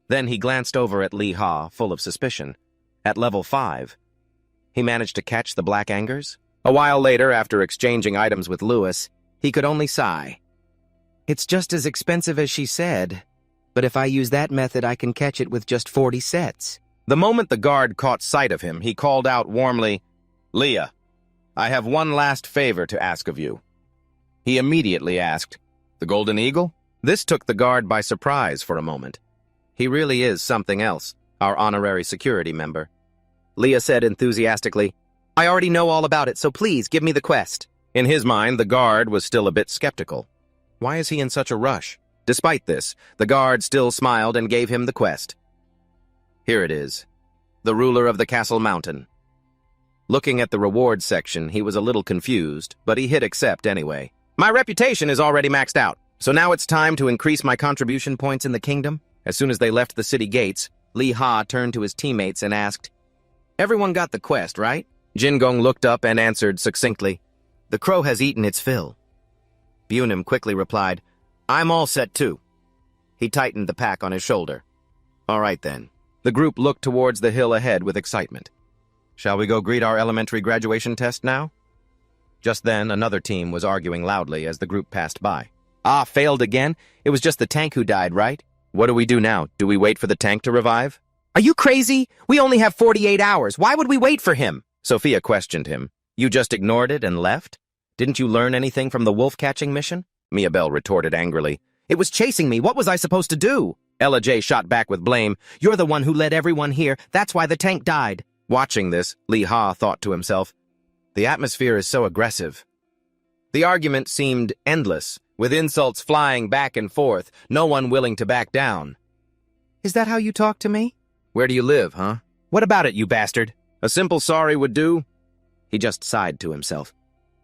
Then he glanced over at Lee Ha, full of suspicion. At level 5, he managed to catch the Black Angers? A while later, after exchanging items with Lewis, he could only sigh. It's just as expensive as she said, but if I use that method, I can catch it with just 40 sets. The moment the guard caught sight of him, he called out warmly, Leah, I have one last favor to ask of you. He immediately asked, The Golden Eagle? This took the guard by surprise for a moment. He really is something else, our honorary security member. Leah said enthusiastically, I already know all about it, so please give me the quest. In his mind, the guard was still a bit skeptical. Why is he in such a rush? Despite this, the guard still smiled and gave him the quest. Here it is. The ruler of the Castle Mountain. Looking at the rewards section, he was a little confused, but he hit accept anyway. My reputation is already maxed out, so now it's time to increase my contribution points in the kingdom. As soon as they left the city gates, Lee Ha turned to his teammates and asked, Everyone got the quest, right? Jin Gong looked up and answered succinctly, The crow has eaten its fill. Bunim quickly replied, I'm all set too. He tightened the pack on his shoulder. All right then. The group looked towards the hill ahead with excitement. Shall we go greet our elementary graduation test now? Just then, another team was arguing loudly as the group passed by. Ah, failed again? It was just the tank who died, right? What do we do now? Do we wait for the tank to revive? Are you crazy? We only have 48 hours. Why would we wait for him? Sophia questioned him. You just ignored it and left? Didn't you learn anything from the wolf-catching mission? Miabel retorted angrily. It was chasing me. What was I supposed to do? Ella J shot back with blame. You're the one who led everyone here. That's why the tank died. Watching this, Lee Ha thought to himself, the atmosphere is so aggressive. The argument seemed endless, with insults flying back and forth, no one willing to back down. Is that how you talk to me? Where do you live, huh? What about it, you bastard? A simple sorry would do? He just sighed to himself.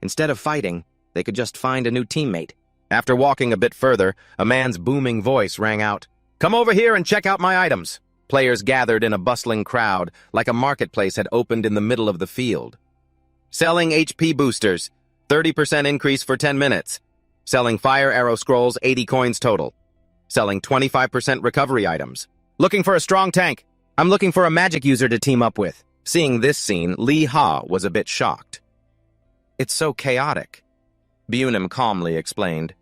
Instead of fighting, they could just find a new teammate. After walking a bit further, a man's booming voice rang out. Come over here and check out my items. Players gathered in a bustling crowd, like a marketplace had opened in the middle of the field. Selling HP boosters, 30% increase for 10 minutes. Selling fire arrow scrolls, 80 coins total. Selling 25% recovery items. Looking for a strong tank. I'm looking for a magic user to team up with. Seeing this scene, Lee Ha was a bit shocked. It's so chaotic. Bunim calmly explained.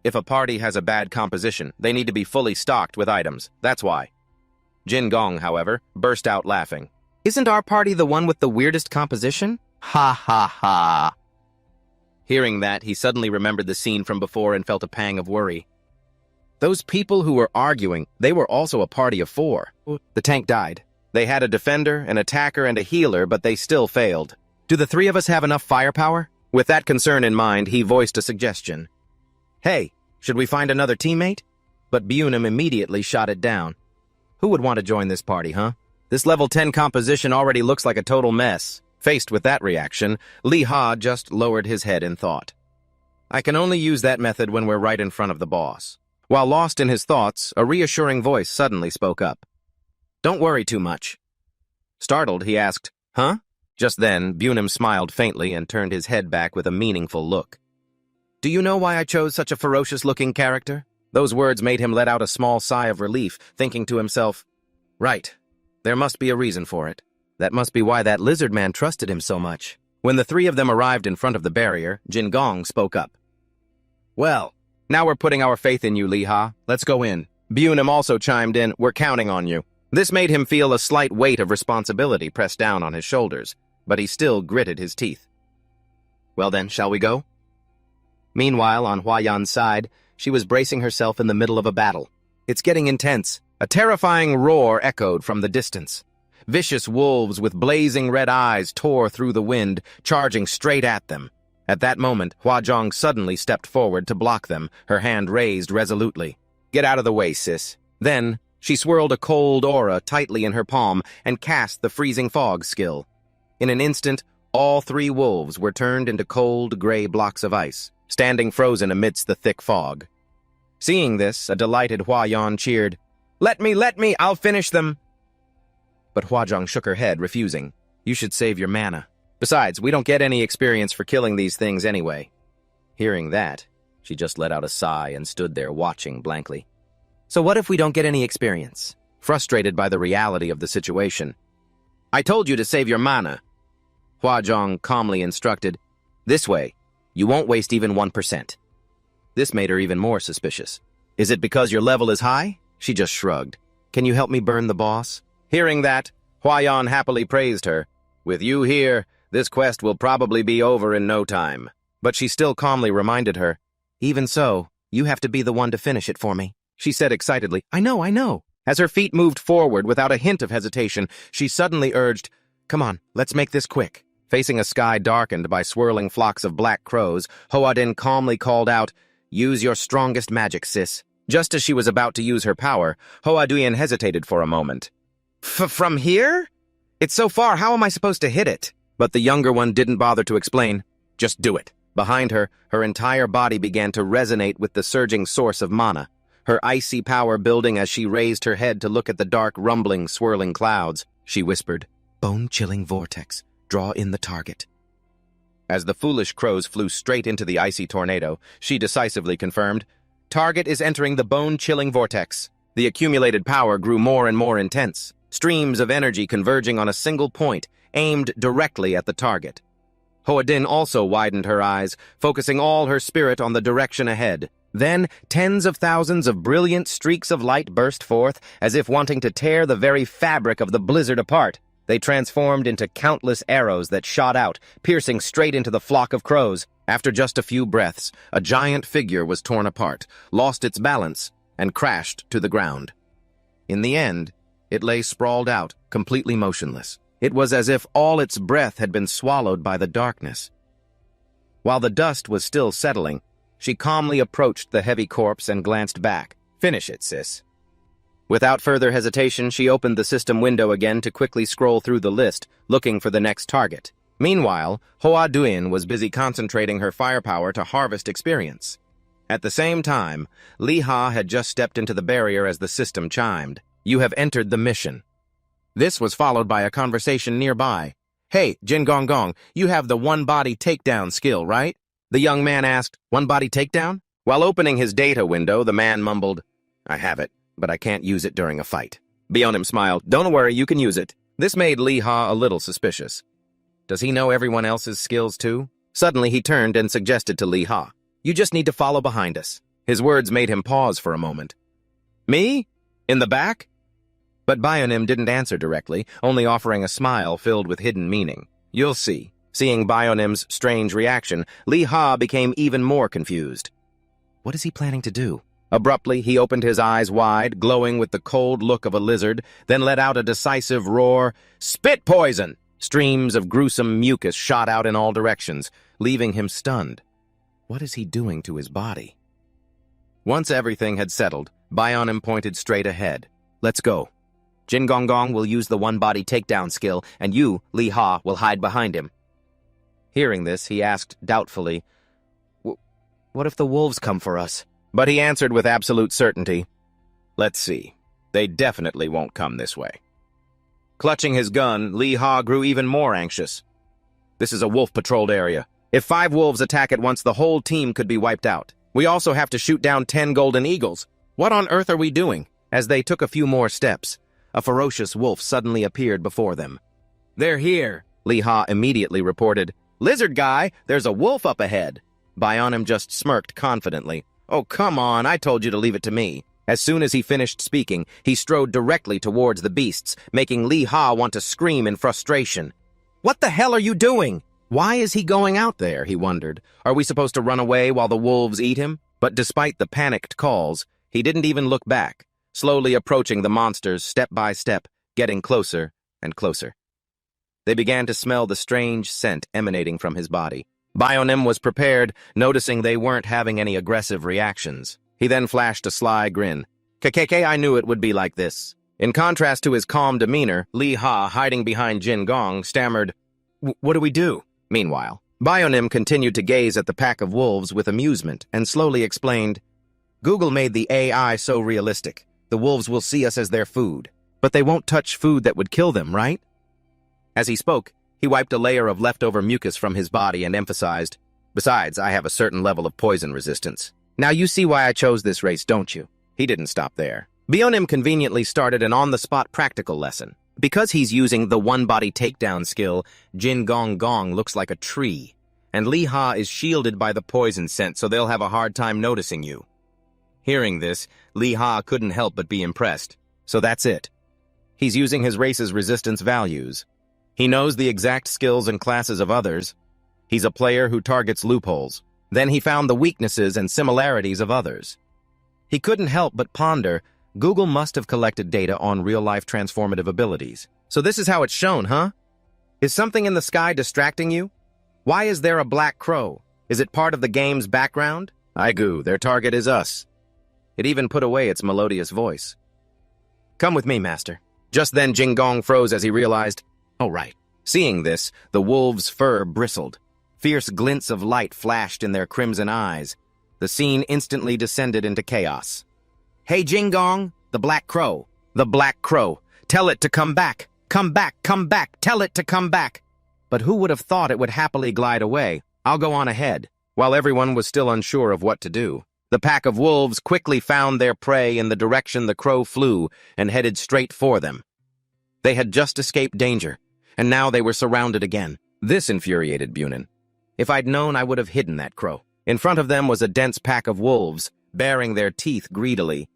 If a party has a bad composition, they need to be fully stocked with items. That's why. Jin Gong, however, burst out laughing. Isn't our party the one with the weirdest composition? Ha ha ha. Hearing that, he suddenly remembered the scene from before and felt a pang of worry. Those people who were arguing, they were also a party of 4. The tank died. They had a defender, an attacker, and a healer, but they still failed. Do the 3 of us have enough firepower? With that concern in mind, he voiced a suggestion. Hey, should we find another teammate? But Bunim immediately shot it down. Who would want to join this party, huh? This level 10 composition already looks like a total mess. Faced with that reaction, Lee Ha just lowered his head in thought. I can only use that method when we're right in front of the boss. While lost in his thoughts, a reassuring voice suddenly spoke up. Don't worry too much. Startled, he asked, huh? Just then, Bunim smiled faintly and turned his head back with a meaningful look. Do you know why I chose such a ferocious-looking character? Those words made him let out a small sigh of relief, thinking to himself, right, there must be a reason for it. That must be why that lizard man trusted him so much. When the 3 of them arrived in front of the barrier, Jin Gong spoke up. Well, now we're putting our faith in you, Lee Ha. Let's go in. Bunim also chimed in, we're counting on you. This made him feel a slight weight of responsibility pressed down on his shoulders, but he still gritted his teeth. Well then, shall we go? Meanwhile, on Hua Yan's side, she was bracing herself in the middle of a battle. It's getting intense. A terrifying roar echoed from the distance. Vicious wolves with blazing red eyes tore through the wind, charging straight at them. At that moment, Hua Zhong suddenly stepped forward to block them, her hand raised resolutely. Get out of the way, sis. Then, she swirled a cold aura tightly in her palm and cast the freezing fog skill. In an instant, all 3 wolves were turned into cold, gray blocks of ice, standing frozen amidst the thick fog. Seeing this, a delighted Hua Yan cheered, Let me, I'll finish them! But Hua Zhong shook her head, refusing. You should save your mana. Besides, we don't get any experience for killing these things anyway. Hearing that, she just let out a sigh and stood there watching blankly. So what if we don't get any experience? Frustrated by the reality of the situation. I told you to save your mana. Hua Zhong calmly instructed. This way, you won't waste even 1%. This made her even more suspicious. Is it because your level is high? She just shrugged. Can you help me burn the boss? Hearing that, Hua Yan happily praised her. With you here, this quest will probably be over in no time. But she still calmly reminded her, even so, you have to be the one to finish it for me. She said excitedly, I know. As her feet moved forward without a hint of hesitation, she suddenly urged, come on, let's make this quick. Facing a sky darkened by swirling flocks of black crows, Hoadin calmly called out, use your strongest magic, sis. Just as she was about to use her power, Hoaduyan hesitated for a moment. From here? It's so far, how am I supposed to hit it? But the younger one didn't bother to explain. Just do it. Behind her, her entire body began to resonate with the surging source of mana, her icy power building as she raised her head to look at the dark, rumbling, swirling clouds. She whispered, bone-chilling vortex, draw in the target. As the foolish crows flew straight into the icy tornado, she decisively confirmed, target is entering the bone-chilling vortex. The accumulated power grew more and more intense, streams of energy converging on a single point, aimed directly at the target. Hoadin also widened her eyes, focusing all her spirit on the direction ahead. Then, tens of thousands of brilliant streaks of light burst forth, as if wanting to tear the very fabric of the blizzard apart. They transformed into countless arrows that shot out, piercing straight into the flock of crows. After just a few breaths, a giant figure was torn apart, lost its balance, and crashed to the ground. In the end, it lay sprawled out, completely motionless. It was as if all its breath had been swallowed by the darkness. While the dust was still settling, she calmly approached the heavy corpse and glanced back. "Finish it, sis." Without further hesitation, she opened the system window again to quickly scroll through the list, looking for the next target. Meanwhile, Hoa Duin was busy concentrating her firepower to harvest experience. At the same time, Li Ha had just stepped into the barrier as the system chimed. "You have entered the mission." This was followed by a conversation nearby. "Hey, Jin Gong Gong, you have the one-body takedown skill, right?" The young man asked, "One-body takedown?" While opening his data window, the man mumbled, "I have it, but I can't use it during a fight." Bionim smiled. "Don't worry, you can use it." This made Li Ha a little suspicious. Does he know everyone else's skills too? Suddenly he turned and suggested to Li Ha, "You just need to follow behind us." His words made him pause for a moment. "Me? In the back?" But Bionim didn't answer directly, only offering a smile filled with hidden meaning. "You'll see." Seeing Bionim's strange reaction, Li Ha became even more confused. What is he planning to do? Abruptly, he opened his eyes wide, glowing with the cold look of a lizard, then let out a decisive roar, "Spit poison!" Streams of gruesome mucus shot out in all directions, leaving him stunned. What is he doing to his body? Once everything had settled, Bionim pointed straight ahead. "Let's go. Jin Gong Gong will use the one-body takedown skill, and you, Li Ha, will hide behind him." Hearing this, he asked doubtfully, "What if the wolves come for us?" But he answered with absolute certainty, "Let's see. They definitely won't come this way." Clutching his gun, Li Ha grew even more anxious. This is a wolf-patrolled area. If 5 wolves attack at once, the whole team could be wiped out. We also have to shoot down 10 golden eagles. What on earth are we doing? As they took a few more steps, a ferocious wolf suddenly appeared before them. "They're here," Li Ha immediately reported. "Lizard guy, there's a wolf up ahead." Bionim just smirked confidently. "Oh, come on, I told you to leave it to me." As soon as he finished speaking, he strode directly towards the beasts, making Li Ha want to scream in frustration. "What the hell are you doing? Why is he going out there?" he wondered. "Are we supposed to run away while the wolves eat him?" But despite the panicked calls, he didn't even look back, slowly approaching the monsters step by step, getting closer and closer. They began to smell the strange scent emanating from his body. Bionim was prepared, noticing they weren't having any aggressive reactions. He then flashed a sly grin. "KKK, I knew it would be like this." In contrast to his calm demeanor, Li Ha, hiding behind Jin Gong, stammered, "What do we do?" Meanwhile, Bionim continued to gaze at the pack of wolves with amusement and slowly explained, "Google made the AI so realistic. The wolves will see us as their food. But they won't touch food that would kill them, right?" As he spoke, he wiped a layer of leftover mucus from his body and emphasized, "Besides, I have a certain level of poison resistance. Now you see why I chose this race, don't you?" He didn't stop there. Bionim conveniently started an on-the-spot practical lesson. Because he's using the one-body takedown skill, Jin Gong Gong looks like a tree, and Li Ha is shielded by the poison scent, so they'll have a hard time noticing you. Hearing this, Li Ha couldn't help but be impressed. So that's it. He's using his race's resistance values. He knows the exact skills and classes of others. He's a player who targets loopholes. Then he found the weaknesses and similarities of others. He couldn't help but ponder, Google must have collected data on real-life transformative abilities. So this is how it's shown, huh? Is something in the sky distracting you? Why is there a black crow? Is it part of the game's background? Aigu, their target is us. It even put away its melodious voice. "Come with me, master." Just then Jin Gong froze as he realized, "Oh, right." Seeing this, the wolves' fur bristled. Fierce glints of light flashed in their crimson eyes. The scene instantly descended into chaos. "Hey, Jin Gong, the Black Crow. The Black Crow. Tell it to come back. Come back, come back. Tell it to come back." But who would have thought it would happily glide away? I'll go on ahead. While everyone was still unsure of what to do, the pack of wolves quickly found their prey in the direction the crow flew and headed straight for them. They had just escaped danger, and now they were surrounded again. This infuriated Bunin. If I'd known, I would have hidden that crow. In front of them was a dense pack of wolves, baring their teeth greedily.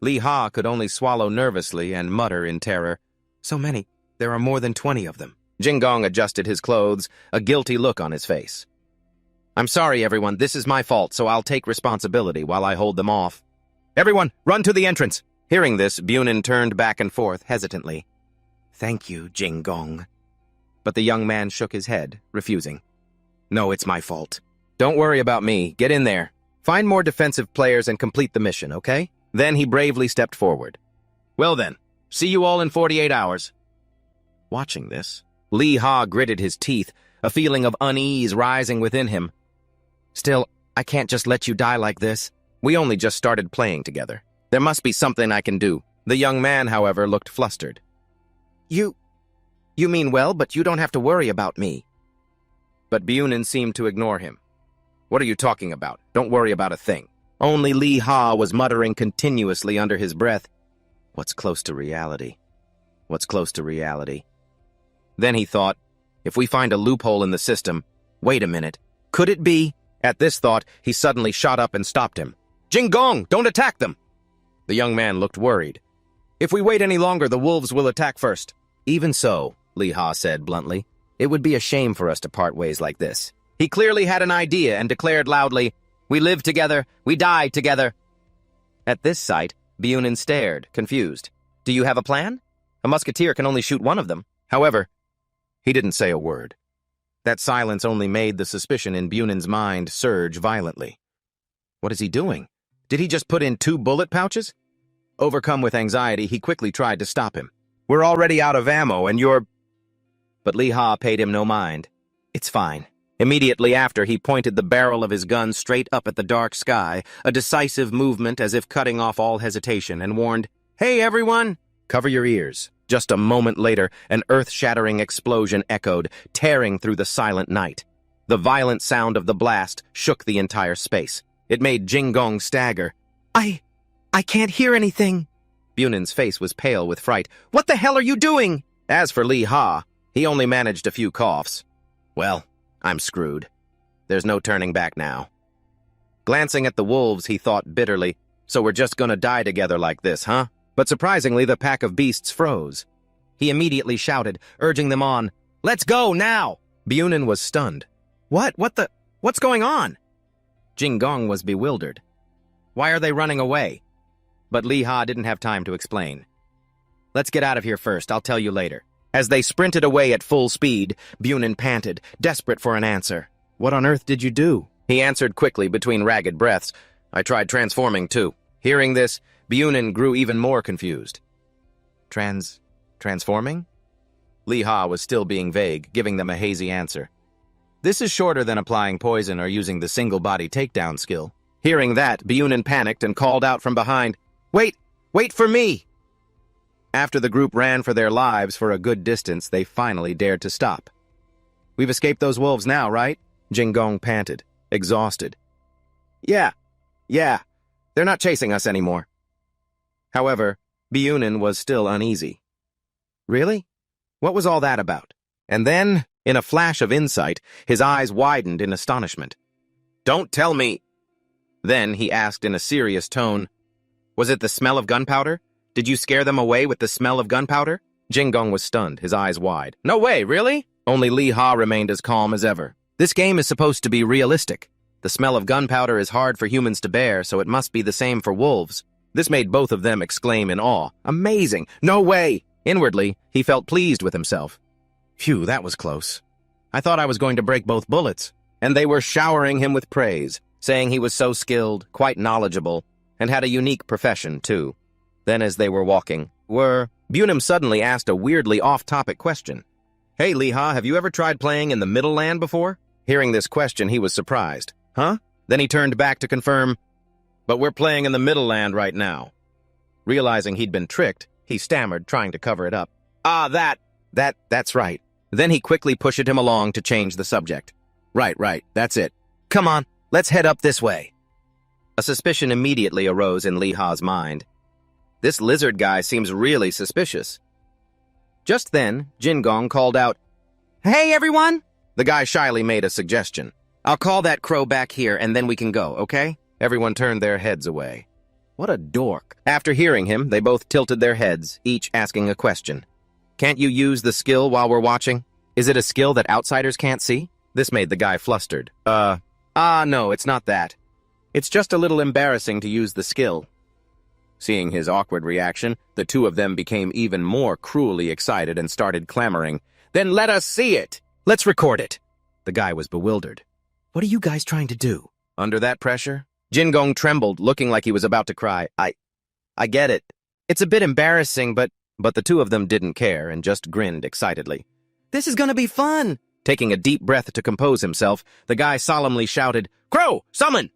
Li Ha could only swallow nervously and mutter in terror, So There are more than 20 of them. Jingong adjusted his clothes, a guilty look on his face. I'm sorry, everyone. This is my fault, so I'll take responsibility while I hold them off. Everyone, run to the entrance! Hearing this, Bunin turned back and forth hesitantly. Thank you, Jingong. But the young man shook his head, refusing. No, it's my fault. Don't worry about me. Get in there. Find more defensive players and complete the mission, okay? Then he bravely stepped forward. Well then, see you all in 48 hours. Watching this, Lee Ha gritted his teeth, a feeling of unease rising within him. Still, I can't just let you die like this. We only just started playing together. There must be something I can do. The young man, however, looked flustered. You mean well, but you don't have to worry about me. But Bunin seemed to ignore him. What are you talking about? Don't worry about a thing. Only Lee Ha was muttering continuously under his breath. What's close to reality? What's close to reality? Then he thought, if we find a loophole in the system, wait a minute, could it be? At this thought, he suddenly shot up and stopped him. Jingong, don't attack them! The young man looked worried. If we wait any longer, the wolves will attack first. Even so, Lee Ha said bluntly, it would be a shame for us to part ways like this. He clearly had an idea and declared loudly, we live together, we die together. At this sight, Bunin stared, confused. Do you have a plan? A musketeer can only shoot one of them. However, he didn't say a word. That silence only made the suspicion in Bunin's mind surge violently. What is he doing? Did he just put in 2 bullet pouches? Overcome with anxiety, he quickly tried to stop him. We're already out of ammo and you're... But Lee Ha paid him no mind. It's fine. Immediately after, he pointed the barrel of his gun straight up at the dark sky, a decisive movement as if cutting off all hesitation, and warned, Hey, everyone! Cover your ears. Just a moment later, an earth-shattering explosion echoed, tearing through the silent night. The violent sound of the blast shook the entire space. It made Jingong stagger. I can't hear anything. Bunin's face was pale with fright. What the hell are you doing? As for Lee Ha, he only managed a few coughs. Well, I'm screwed. There's no turning back now. Glancing at the wolves, he thought bitterly, so we're just gonna die together like this, huh? But surprisingly, the pack of beasts froze. He immediately shouted, urging them on, Let's go, now! Bunin was stunned. What's going on? Jingong was bewildered. Why are they running away? But Lee Ha didn't have time to explain. Let's get out of here first, I'll tell you later. As they sprinted away at full speed, Bunin panted, desperate for an answer. What on earth did you do? He answered quickly between ragged breaths. I tried transforming too. Hearing this, Bunin grew even more confused. Transforming? Lee Ha was still being vague, giving them a hazy answer. This is shorter than applying poison or using the single-body takedown skill. Hearing that, Bunin panicked and called out from behind, Wait for me! After the group ran for their lives for a good distance, they finally dared to stop. We've escaped those wolves now, right? Jingong panted, exhausted. Yeah. They're not chasing us anymore. However, Bunin was still uneasy. Really? What was all that about? And then, in a flash of insight, his eyes widened in astonishment. Don't tell me! Then he asked in a serious tone, Was it the smell of gunpowder? Did you scare them away with the smell of gunpowder? Jingong was stunned, his eyes wide. No way, really? Only Lee Ha remained as calm as ever. This game is supposed to be realistic. The smell of gunpowder is hard for humans to bear, so it must be the same for wolves. This made both of them exclaim in awe. Amazing! No way! Inwardly, he felt pleased with himself. Phew, that was close. I thought I was going to break both bullets. And they were showering him with praise, saying he was so skilled, quite knowledgeable, and had a unique profession, too. Then as they were walking, Bunin suddenly asked a weirdly off-topic question. Hey, Lee Ha, have you ever tried playing in the Middle Land before? Hearing this question, he was surprised. Huh? Then he turned back to confirm, But we're playing in the Middle Land right now. Realizing he'd been tricked, he stammered, trying to cover it up. That's right. Then he quickly pushed him along to change the subject. Right, that's it. Come on, let's head up this way. A suspicion immediately arose in Lee Ha's mind. This lizard guy seems really suspicious. Just then, Jingong called out, Hey, everyone! The guy shyly made a suggestion. I'll call that crow back here and then we can go, okay? Everyone turned their heads away. What a dork. After hearing him, they both tilted their heads, each asking a question. Can't you use the skill while we're watching? Is it a skill that outsiders can't see? This made the guy flustered. No, it's not that. It's just a little embarrassing to use the skill. Seeing his awkward reaction, the two of them became even more cruelly excited and started clamoring. Then let us see it! Let's record it! The guy was bewildered. What are you guys trying to do? Under that pressure, Jingong trembled, looking like he was about to cry. I get it. It's a bit embarrassing, but the two of them didn't care and just grinned excitedly. This is gonna be fun! Taking a deep breath to compose himself, the guy solemnly shouted, Crow, summon!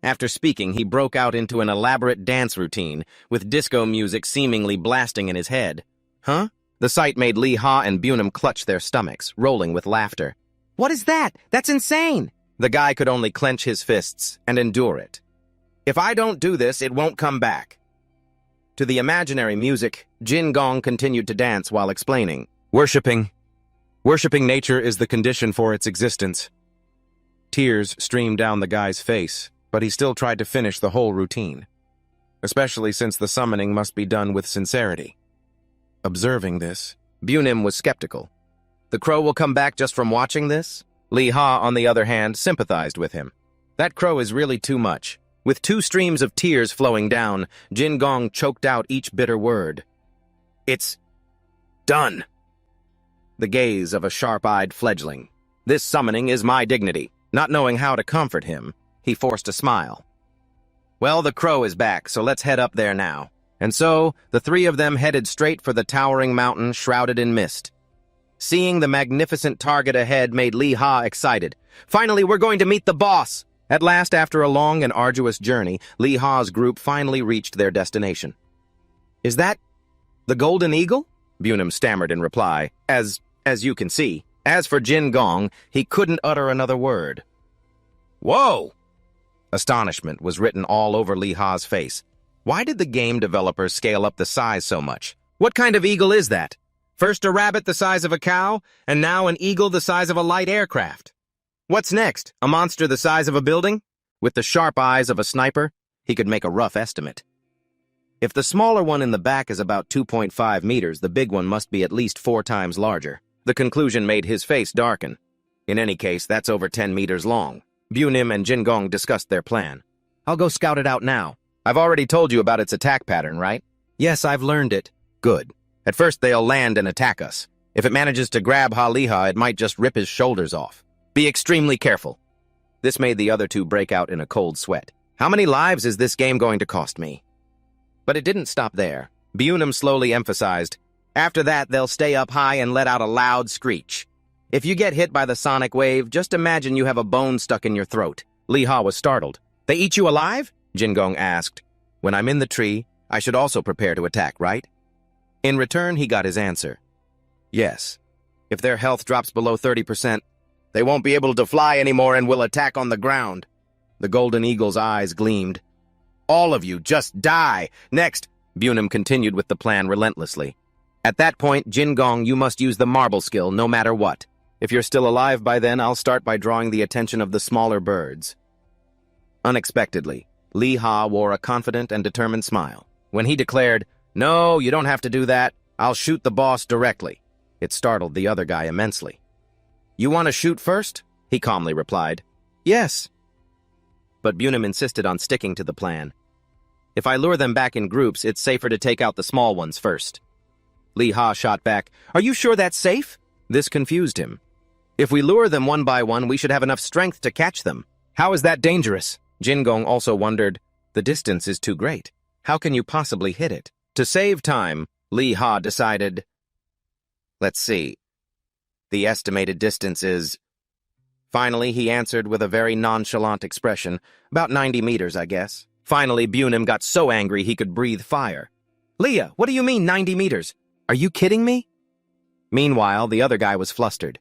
After speaking, he broke out into an elaborate dance routine, with disco music seemingly blasting in his head. Huh? The sight made Lee Ha and Bunam clutch their stomachs, rolling with laughter. What is that? That's insane! The guy could only clench his fists and endure it. If I don't do this, it won't come back. To the imaginary music, Jin Gong continued to dance while explaining. Worshipping nature is the condition for its existence. Tears streamed down the guy's face, but he still tried to finish the whole routine, especially since the summoning must be done with sincerity. Observing this, Bunam was skeptical. The crow will come back just from watching this? Lee Ha, on the other hand, sympathized with him. That crow is really too much. With 2 streams of tears flowing down, Jin Gong choked out each bitter word. It's done. The gaze of a sharp-eyed fledgling. This summoning is my dignity. Not knowing how to comfort him, he forced a smile. Well, the crow is back, so let's head up there now. And so, the 3 of them headed straight for the towering mountain shrouded in mist. Seeing the magnificent target ahead made Lee Ha excited. Finally, we're going to meet the boss! At last, after a long and arduous journey, Lee Ha's group finally reached their destination. Is that the Golden Eagle? Bunam stammered in reply, as you can see. As for Jin Gong, he couldn't utter another word. Whoa! Astonishment was written all over Lee Ha's face. Why did the game developers scale up the size so much? What kind of eagle is that? First a rabbit the size of a cow, and now an eagle the size of a light aircraft. What's next? A monster the size of a building? With the sharp eyes of a sniper, he could make a rough estimate. If the smaller one in the back is about 2.5 meters, the big one must be at least 4 times larger. The conclusion made his face darken. In any case, that's over 10 meters long. Bunam and Jin Gong discussed their plan. I'll go scout it out now. I've already told you about its attack pattern, right? Yes, I've learned it. Good. At first, they'll land and attack us. If it manages to grab Ha-Liha, it might just rip his shoulders off. Be extremely careful. This made the other 2 break out in a cold sweat. How many lives is this game going to cost me? But it didn't stop there. Bunam slowly emphasized, after that, they'll stay up high and let out a loud screech. If you get hit by the sonic wave, just imagine you have a bone stuck in your throat. Lee Ha was startled. They eat you alive? Jin Gong asked. When I'm in the tree, I should also prepare to attack, right? In return, he got his answer. Yes. If their health drops below 30%, they won't be able to fly anymore and will attack on the ground. The Golden Eagle's eyes gleamed. All of you, just die! Next, Bunam continued with the plan relentlessly. At that point, Jin Gong, you must use the marble skill no matter what. If you're still alive by then, I'll start by drawing the attention of the smaller birds. Unexpectedly, Lee Ha wore a confident and determined smile. When he declared, No, you don't have to do that. I'll shoot the boss directly. It startled the other guy immensely. You want to shoot first? He calmly replied. Yes. But Bunam insisted on sticking to the plan. If I lure them back in groups, it's safer to take out the small ones first. Lee Ha shot back. Are you sure that's safe? This confused him. If we lure them one by one, we should have enough strength to catch them. How is that dangerous? Jin Gong also wondered. The distance is too great. How can you possibly hit it? To save time, Lee Ha decided, let's see. The estimated distance is... Finally, he answered with a very nonchalant expression. About 90 meters, I guess. Finally, Bunam got so angry he could breathe fire. Leah, what do you mean 90 meters? Are you kidding me? Meanwhile, the other guy was flustered.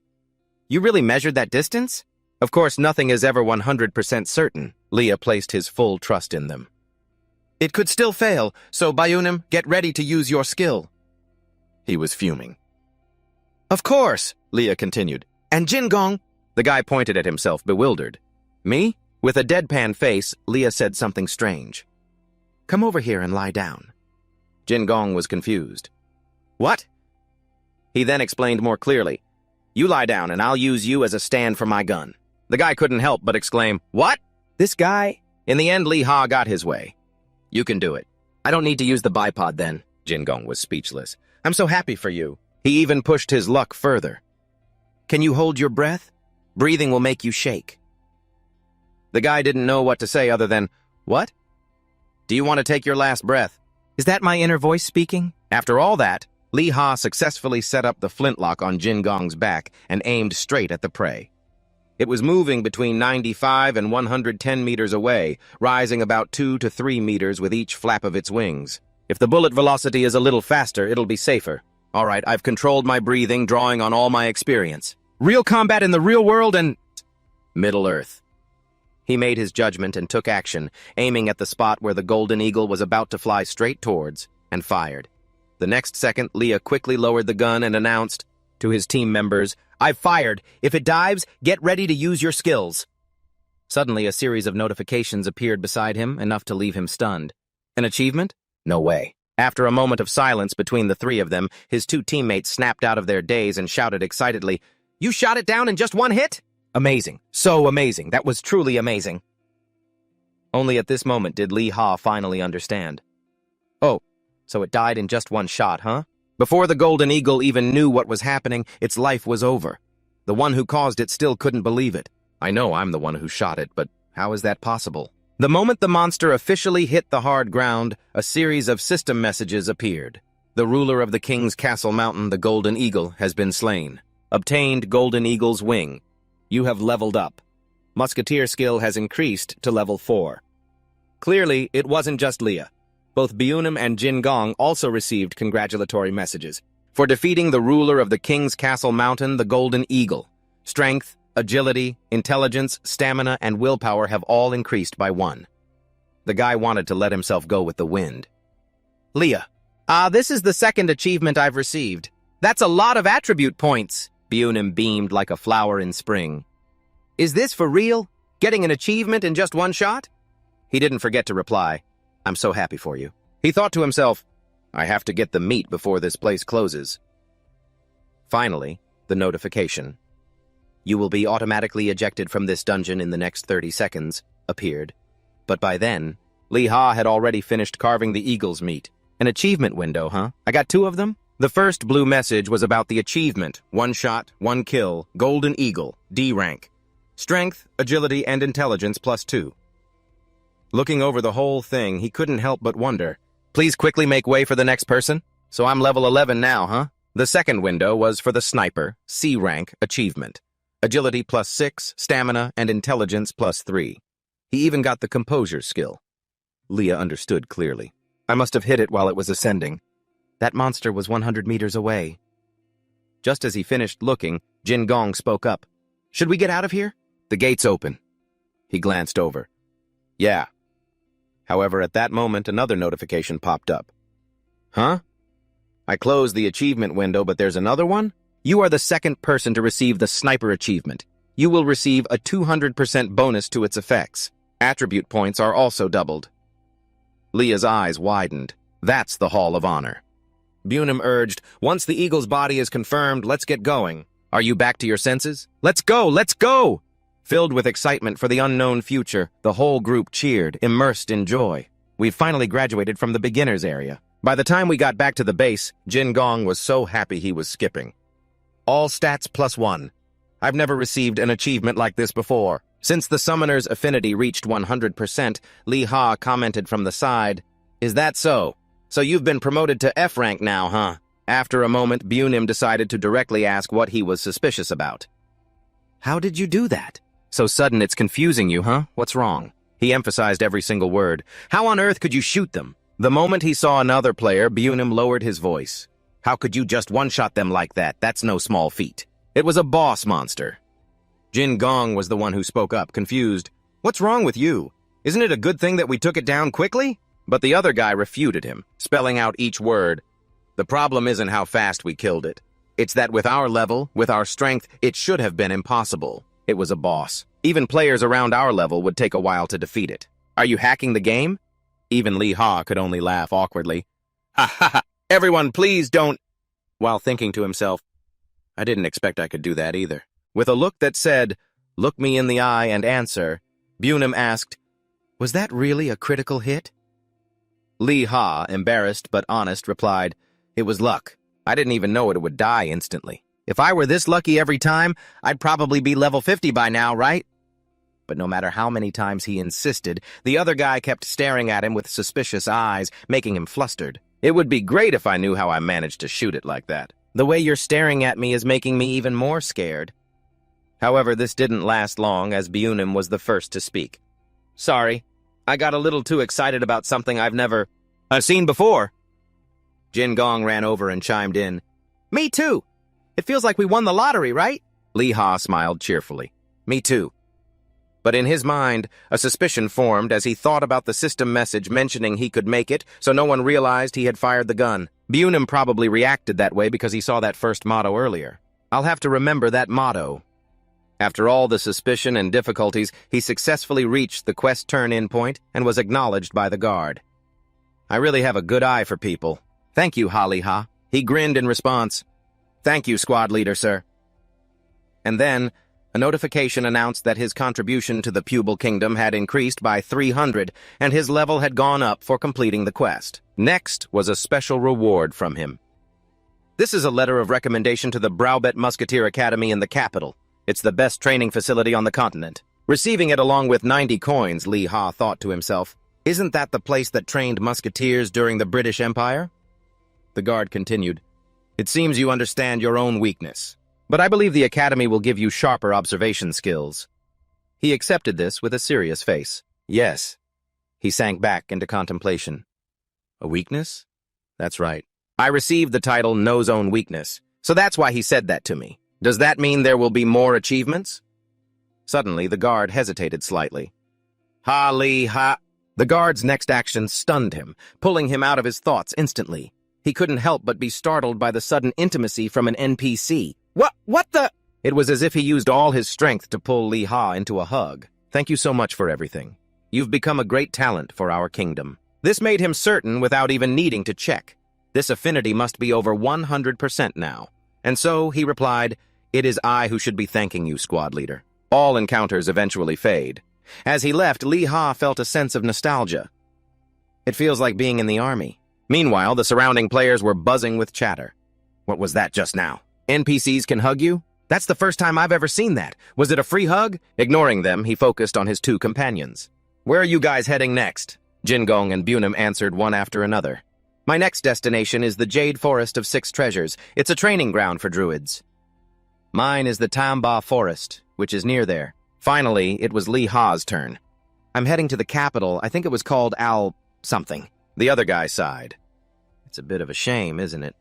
You really measured that distance? Of course, nothing is ever 100% certain. Leah placed his full trust in them. It could still fail, so Bunam, get ready to use your skill. He was fuming. Of course, Leah continued. And Jin Gong? The guy pointed at himself, bewildered. Me? With a deadpan face, Leah said something strange. Come over here and lie down. Jin Gong was confused. What? He then explained more clearly. You lie down and I'll use you as a stand for my gun. The guy couldn't help but exclaim, What? This guy? In the end, Lee Ha got his way. You can do it. I don't need to use the bipod then. Jin Gong was speechless. I'm so happy for you. He even pushed his luck further. Can you hold your breath? Breathing will make you shake. The guy didn't know what to say other than, What? Do you want to take your last breath? Is that my inner voice speaking? After all that, Lee Ha successfully set up the flintlock on Jin Gong's back and aimed straight at the prey. It was moving between 95 and 110 meters away, rising about 2 to 3 meters with each flap of its wings. If the bullet velocity is a little faster, it'll be safer. All right, I've controlled my breathing, drawing on all my experience. Real combat in the real world and Middle-earth. He made his judgment and took action, aiming at the spot where the golden eagle was about to fly straight towards, and fired. The next second, Leah quickly lowered the gun and announced to his team members, I've fired. If it dives, get ready to use your skills. Suddenly, a series of notifications appeared beside him, enough to leave him stunned. An achievement? No way. After a moment of silence between the three of them, his two teammates snapped out of their daze and shouted excitedly, You shot it down in just one hit? Amazing. So amazing. That was truly amazing. Only at this moment did Lee Ha finally understand. Oh, so it died in just one shot, huh? Before the golden eagle even knew what was happening, its life was over. The one who caused it still couldn't believe it. I know I'm the one who shot it, but how is that possible? The moment the monster officially hit the hard ground, a series of system messages appeared. The ruler of the king's castle mountain, the golden eagle, has been slain. Obtained golden eagle's wing. You have leveled up. Musketeer skill has increased to level 4. Clearly, it wasn't just Leah. Both Byunim and Jin Gong also received congratulatory messages for defeating the ruler of the king's castle mountain, the golden eagle. Strength, agility, intelligence, stamina, and willpower have all increased by 1. The guy wanted to let himself go with the wind. Leah, this is the second achievement I've received. That's a lot of attribute points. Byunim beamed like a flower in spring. Is this for real? Getting an achievement in just one shot? He didn't forget to reply, I'm so happy for you. He thought to himself, I have to get the meat before this place closes. Finally, the notification. You will be automatically ejected from this dungeon in the next 30 seconds, appeared. But by then, Lee Ha had already finished carving the eagle's meat. An achievement window, huh? I got 2 of them? The first blue message was about the achievement, 1 shot, 1 kill, golden eagle, D rank. Strength, agility, and intelligence +2. Looking over the whole thing, he couldn't help but wonder, please quickly make way for the next person? So I'm level 11 now, huh? The second window was for the sniper, C rank, achievement. Agility +6, stamina, and intelligence +3. He even got the composure skill. Leah understood clearly. I must have hit it while it was ascending. That monster was 100 meters away. Just as he finished looking, Jin Gong spoke up. Should we get out of here? The gate's open. He glanced over. Yeah. However, at that moment, another notification popped up. Huh? I closed the achievement window, but there's another one? You are the second person to receive the sniper achievement. You will receive a 200% bonus to its effects. Attribute points are also doubled. Leah's eyes widened. That's the Hall of Honor. Byunim urged, once the eagle's body is confirmed, let's get going. Are you back to your senses? Let's go! Let's go! Filled with excitement for the unknown future, the whole group cheered, immersed in joy. We've finally graduated from the beginner's area. By the time we got back to the base, Jin Gong was so happy he was skipping. All stats +1. I've never received an achievement like this before. Since the summoner's affinity reached 100%, Lee Ha commented from the side, Is that so? So you've been promoted to F rank now, huh? After a moment, Byunim decided to directly ask what he was suspicious about. How did you do that? So sudden it's confusing you, huh? What's wrong? He emphasized every single word. How on earth could you shoot them? The moment he saw another player, Byunim lowered his voice. How could you just one-shot them like that? That's no small feat. It was a boss monster. Jin Gong was the one who spoke up, confused. What's wrong with you? Isn't it a good thing that we took it down quickly? But the other guy refuted him, spelling out each word. The problem isn't how fast we killed it. It's that with our level, with our strength, it should have been impossible. It was a boss. Even players around our level would take a while to defeat it. Are you hacking the game? Even Lee Ha could only laugh awkwardly. Ha ha ha! Everyone, please don't... while thinking to himself, I didn't expect I could do that either. With a look that said, look me in the eye and answer, Bunim asked, was that really a critical hit? Lee Ha, embarrassed but honest, replied, it was luck. I didn't even know it would die instantly. If I were this lucky every time, I'd probably be level 50 by now, right? But no matter how many times he insisted, the other guy kept staring at him with suspicious eyes, making him flustered. It would be great if I knew how I managed to shoot it like that. The way you're staring at me is making me even more scared. However, this didn't last long, as Bunim was the first to speak. Sorry, I got a little too excited about something I've seen before. Jin Gong ran over and chimed in. Me too. It feels like we won the lottery, right? Lee Ha smiled cheerfully. Me too. But in his mind, a suspicion formed as he thought about the system message mentioning he could make it, so no one realized he had fired the gun. Bunim probably reacted that way because he saw that first motto earlier. I'll have to remember that motto. After all the suspicion and difficulties, he successfully reached the quest turn-in point and was acknowledged by the guard. I really have a good eye for people. Thank you, Lee Ha. He grinned in response. Thank you, squad leader, sir. And then, a notification announced that his contribution to the Pupil Kingdom had increased by 300, and his level had gone up for completing the quest. Next was a special reward from him. This is a letter of recommendation to the Browbet Musketeer Academy in the capital. It's the best training facility on the continent. Receiving it along with 90 coins, Lee Ha thought to himself, isn't that the place that trained musketeers during the British Empire? The guard continued, it seems you understand your own weakness, but I believe the academy will give you sharper observation skills. He accepted this with a serious face. Yes. He sank back into contemplation. A weakness? That's right. I received the title Knows Own Weakness, so that's why he said that to me. Does that mean there will be more achievements? Suddenly, the guard hesitated slightly. Lee Ha. The guard's next action stunned him, pulling him out of his thoughts instantly. He couldn't help but be startled by the sudden intimacy from an NPC. What the? It was as if he used all his strength to pull Lee Ha into a hug. Thank you so much for everything. You've become a great talent for our kingdom. This made him certain without even needing to check. This affinity must be over 100% now. And so, he replied, it is I who should be thanking you, squad leader. All encounters eventually fade. As he left, Lee Ha felt a sense of nostalgia. It feels like being in the army. Meanwhile, the surrounding players were buzzing with chatter. What was that just now? NPCs can hug you? That's the first time I've ever seen that. Was it a free hug? Ignoring them, he focused on his two companions. Where are you guys heading next? Jin Gong and Bunim answered one after another. My next destination is the Jade Forest of Six Treasures. It's a training ground for druids. Mine is the Tamba Forest, which is near there. Finally, it was Lee Ha's turn. I'm heading to the capital. I think it was called something. The other guy sighed. It's a bit of a shame, isn't it?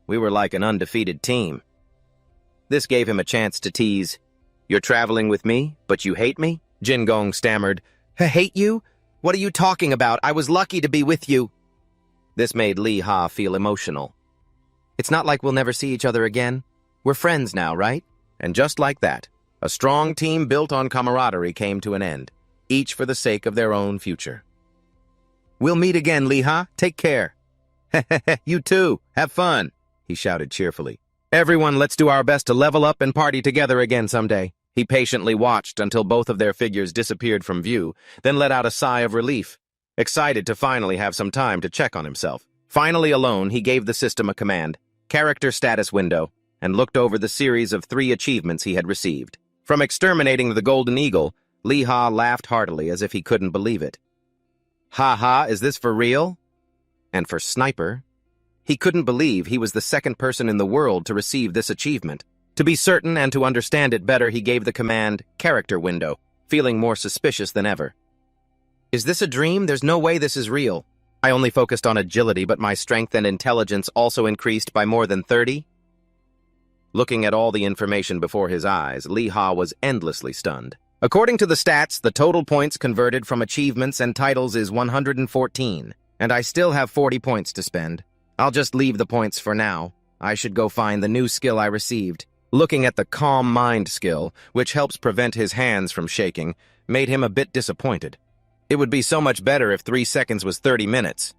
We were like an undefeated team. This gave him a chance to tease. You're traveling with me, but you hate me? Jin Gong stammered. Hate you? What are you talking about? I was lucky to be with you. This made Lee Ha feel emotional. It's not like we'll never see each other again. We're friends now, right? And just like that, a strong team built on camaraderie came to an end, each for the sake of their own future. We'll meet again, Lee Ha. Take care. You too. Have fun, he shouted cheerfully. Everyone, let's do our best to level up and party together again someday. He patiently watched until both of their figures disappeared from view, then let out a sigh of relief, excited to finally have some time to check on himself. Finally alone, he gave the system a command, character status window, and looked over the series of 3 achievements he had received. From exterminating the Golden Eagle, Lee Ha laughed heartily as if he couldn't believe it. Ha, is this for real? And for Sniper, he couldn't believe he was the second person in the world to receive this achievement. To be certain and to understand it better, he gave the command, character window, feeling more suspicious than ever. Is this a dream? There's no way this is real. I only focused on agility, but my strength and intelligence also increased by more than 30? Looking at all the information before his eyes, Lee Ha was endlessly stunned. According to the stats, the total points converted from achievements and titles is 114, and I still have 40 points to spend. I'll just leave the points for now. I should go find the new skill I received. Looking at the Calm Mind skill, which helps prevent his hands from shaking, made him a bit disappointed. It would be so much better if 3 seconds was 30 minutes.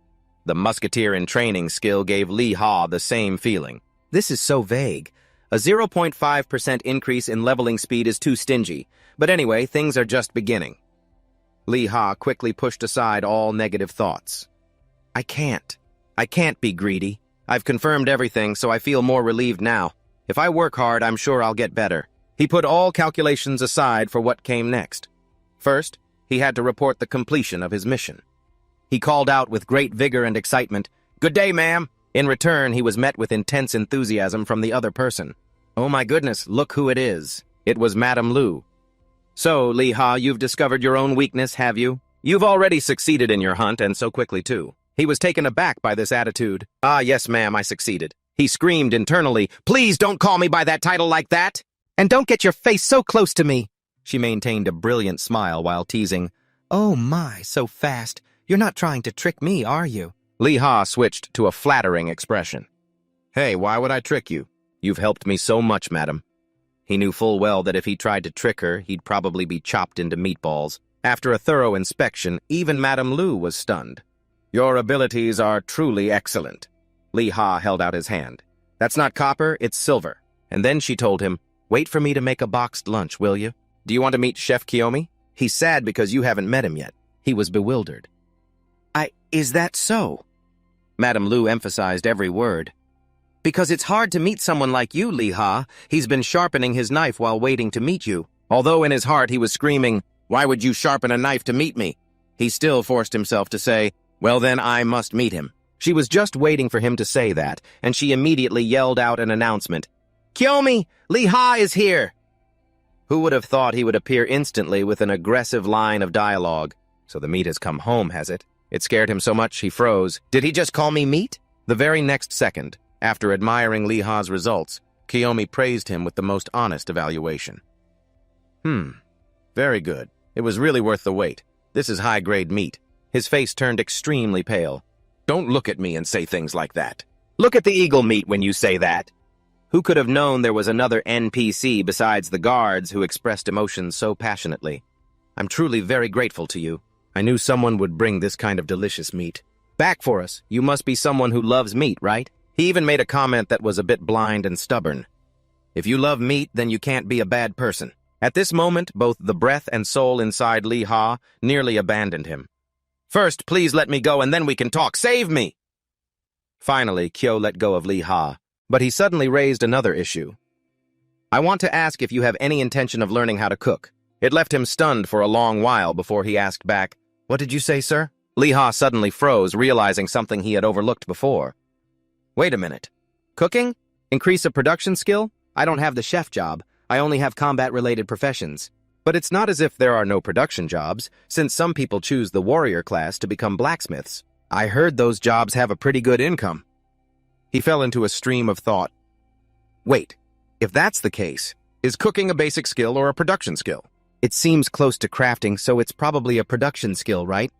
The Musketeer in Training skill gave Lee Ha the same feeling. This is so vague. A 0.5% increase in leveling speed is too stingy. But anyway, things are just beginning. Lee Ha quickly pushed aside all negative thoughts. I can't be greedy. I've confirmed everything, so I feel more relieved now. If I work hard, I'm sure I'll get better. He put all calculations aside for what came next. First, he had to report the completion of his mission. He called out with great vigor and excitement, "Good day, ma'am." In return, he was met with intense enthusiasm from the other person. Oh my goodness, look who it is. It was Madame Lu. So, Lee Ha, you've discovered your own weakness, have you? You've already succeeded in your hunt, and so quickly, too. He was taken aback by this attitude. Ah, yes, ma'am, I succeeded. He screamed internally, "Please don't call me by that title like that! And don't get your face so close to me!" She maintained a brilliant smile while teasing, "Oh my, so fast. You're not trying to trick me, are you?" Lee Ha switched to a flattering expression. "Hey, why would I trick you? You've helped me so much, madam." He knew full well that if he tried to trick her, he'd probably be chopped into meatballs. After a thorough inspection, even Madame Lu was stunned. "Your abilities are truly excellent." Lee Ha held out his hand. "That's not copper, it's silver." And then she told him, "Wait for me to make a boxed lunch, will you? Do you want to meet Chef Kiyomi? He's sad because you haven't met him yet." He was bewildered. Is that so?" Madame Lu emphasized every word. "Because it's hard to meet someone like you, Lee Ha. He's been sharpening his knife while waiting to meet you." Although in his heart he was screaming, "Why would you sharpen a knife to meet me?" He still forced himself to say, "Well then, I must meet him." She was just waiting for him to say that, and she immediately yelled out an announcement. "Kiyomi, Lee Ha is here!" Who would have thought he would appear instantly with an aggressive line of dialogue? So the meat has come home, has it? It scared him so much he froze. Did he just call me meat? The very next second, after admiring Lee Ha's results, Kiyomi praised him with the most honest evaluation. Very good. It was really worth the wait. This is high-grade meat. His face turned extremely pale. Don't look at me and say things like that. Look at the eagle meat when you say that. Who could have known there was another NPC besides the guards who expressed emotions so passionately? I'm truly very grateful to you. I knew someone would bring this kind of delicious meat. Back for us. You must be someone who loves meat, right? He even made a comment that was a bit blind and stubborn. If you love meat, then you can't be a bad person. At this moment, both the breath and soul inside Lee Ha nearly abandoned him. First, please let me go and then we can talk. Save me! Finally, Kyo let go of Lee Ha, but he suddenly raised another issue. I want to ask if you have any intention of learning how to cook. It left him stunned for a long while before he asked back, "What did you say, sir?" Lee Ha suddenly froze, realizing something he had overlooked before. Wait a minute. Cooking? Increase a production skill? I don't have the chef job. I only have combat-related professions. But it's not as if there are no production jobs, since some people choose the warrior class to become blacksmiths. I heard those jobs have a pretty good income. He fell into a stream of thought. Wait, if that's the case, is cooking a basic skill or a production skill? It seems close to crafting, so it's probably a production skill, right?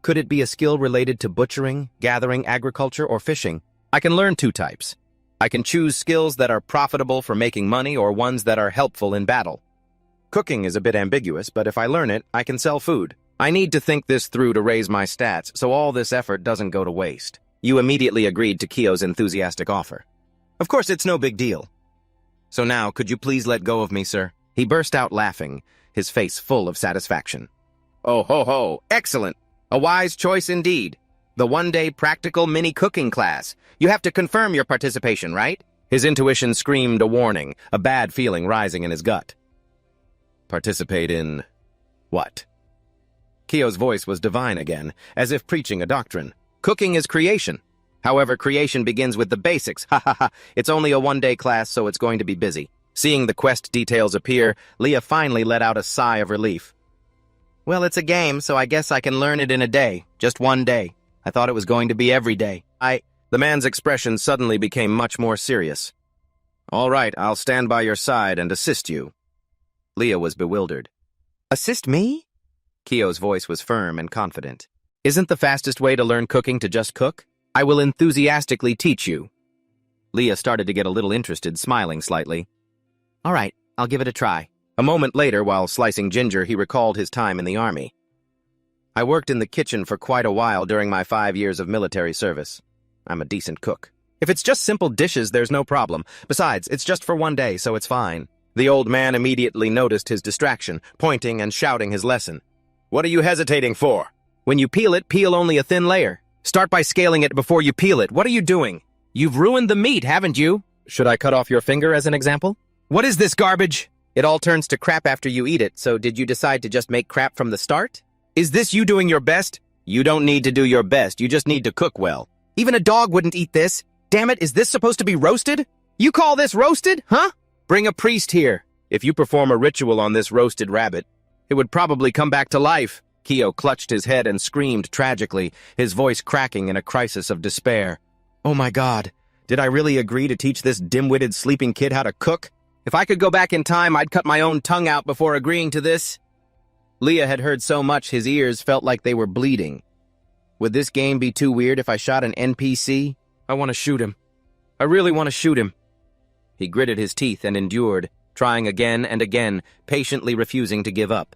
Could it be a skill related to butchering, gathering, agriculture, or fishing? I can learn two types. I can choose skills that are profitable for making money or ones that are helpful in battle. Cooking is a bit ambiguous, but if I learn it, I can sell food. I need to think this through to raise my stats, so all this effort doesn't go to waste. You immediately agreed to Kyo's enthusiastic offer. Of course, it's no big deal. So now, could you please let go of me, sir? He burst out laughing, his face full of satisfaction. Oh ho ho, excellent! A wise choice indeed. The one-day practical mini-cooking class. You have to confirm your participation, right? His intuition screamed a warning, a bad feeling rising in his gut. Participate in... what? Kyo's voice was divine again, as if preaching a doctrine. Cooking is creation. However, creation begins with the basics. Ha ha ha. It's only a one-day class, so it's going to be busy. Seeing the quest details appear, Leah finally let out a sigh of relief. Well, it's a game, so I guess I can learn it in a day. Just one day. I thought it was going to be every day. The man's expression suddenly became much more serious. All right, I'll stand by your side and assist you. Leah was bewildered. Assist me? Kyo's voice was firm and confident. Isn't the fastest way to learn cooking to just cook? I will enthusiastically teach you. Leah started to get a little interested, smiling slightly. All right, I'll give it a try. A moment later, while slicing ginger, he recalled his time in the army. I worked in the kitchen for quite a while during my 5 years of military service. I'm a decent cook. If it's just simple dishes, there's no problem. Besides, it's just for one day, so it's fine. The old man immediately noticed his distraction, pointing and shouting his lesson. What are you hesitating for? When you peel it, peel only a thin layer. Start by scaling it before you peel it. What are you doing? You've ruined the meat, haven't you? Should I cut off your finger as an example? What is this garbage? It all turns to crap after you eat it, so did you decide to just make crap from the start? Is this you doing your best? You don't need to do your best, you just need to cook well. Even a dog wouldn't eat this. Damn it, is this supposed to be roasted? You call this roasted, huh? Bring a priest here. If you perform a ritual on this roasted rabbit, it would probably come back to life. Kyo clutched his head and screamed tragically, his voice cracking in a crisis of despair. Oh my God, did I really agree to teach this dim-witted sleeping kid how to cook? If I could go back in time, I'd cut my own tongue out before agreeing to this. Leah had heard so much his ears felt like they were bleeding. Would this game be too weird if I shot an NPC? I want to shoot him. I really want to shoot him. He gritted his teeth and endured, trying again and again, patiently refusing to give up.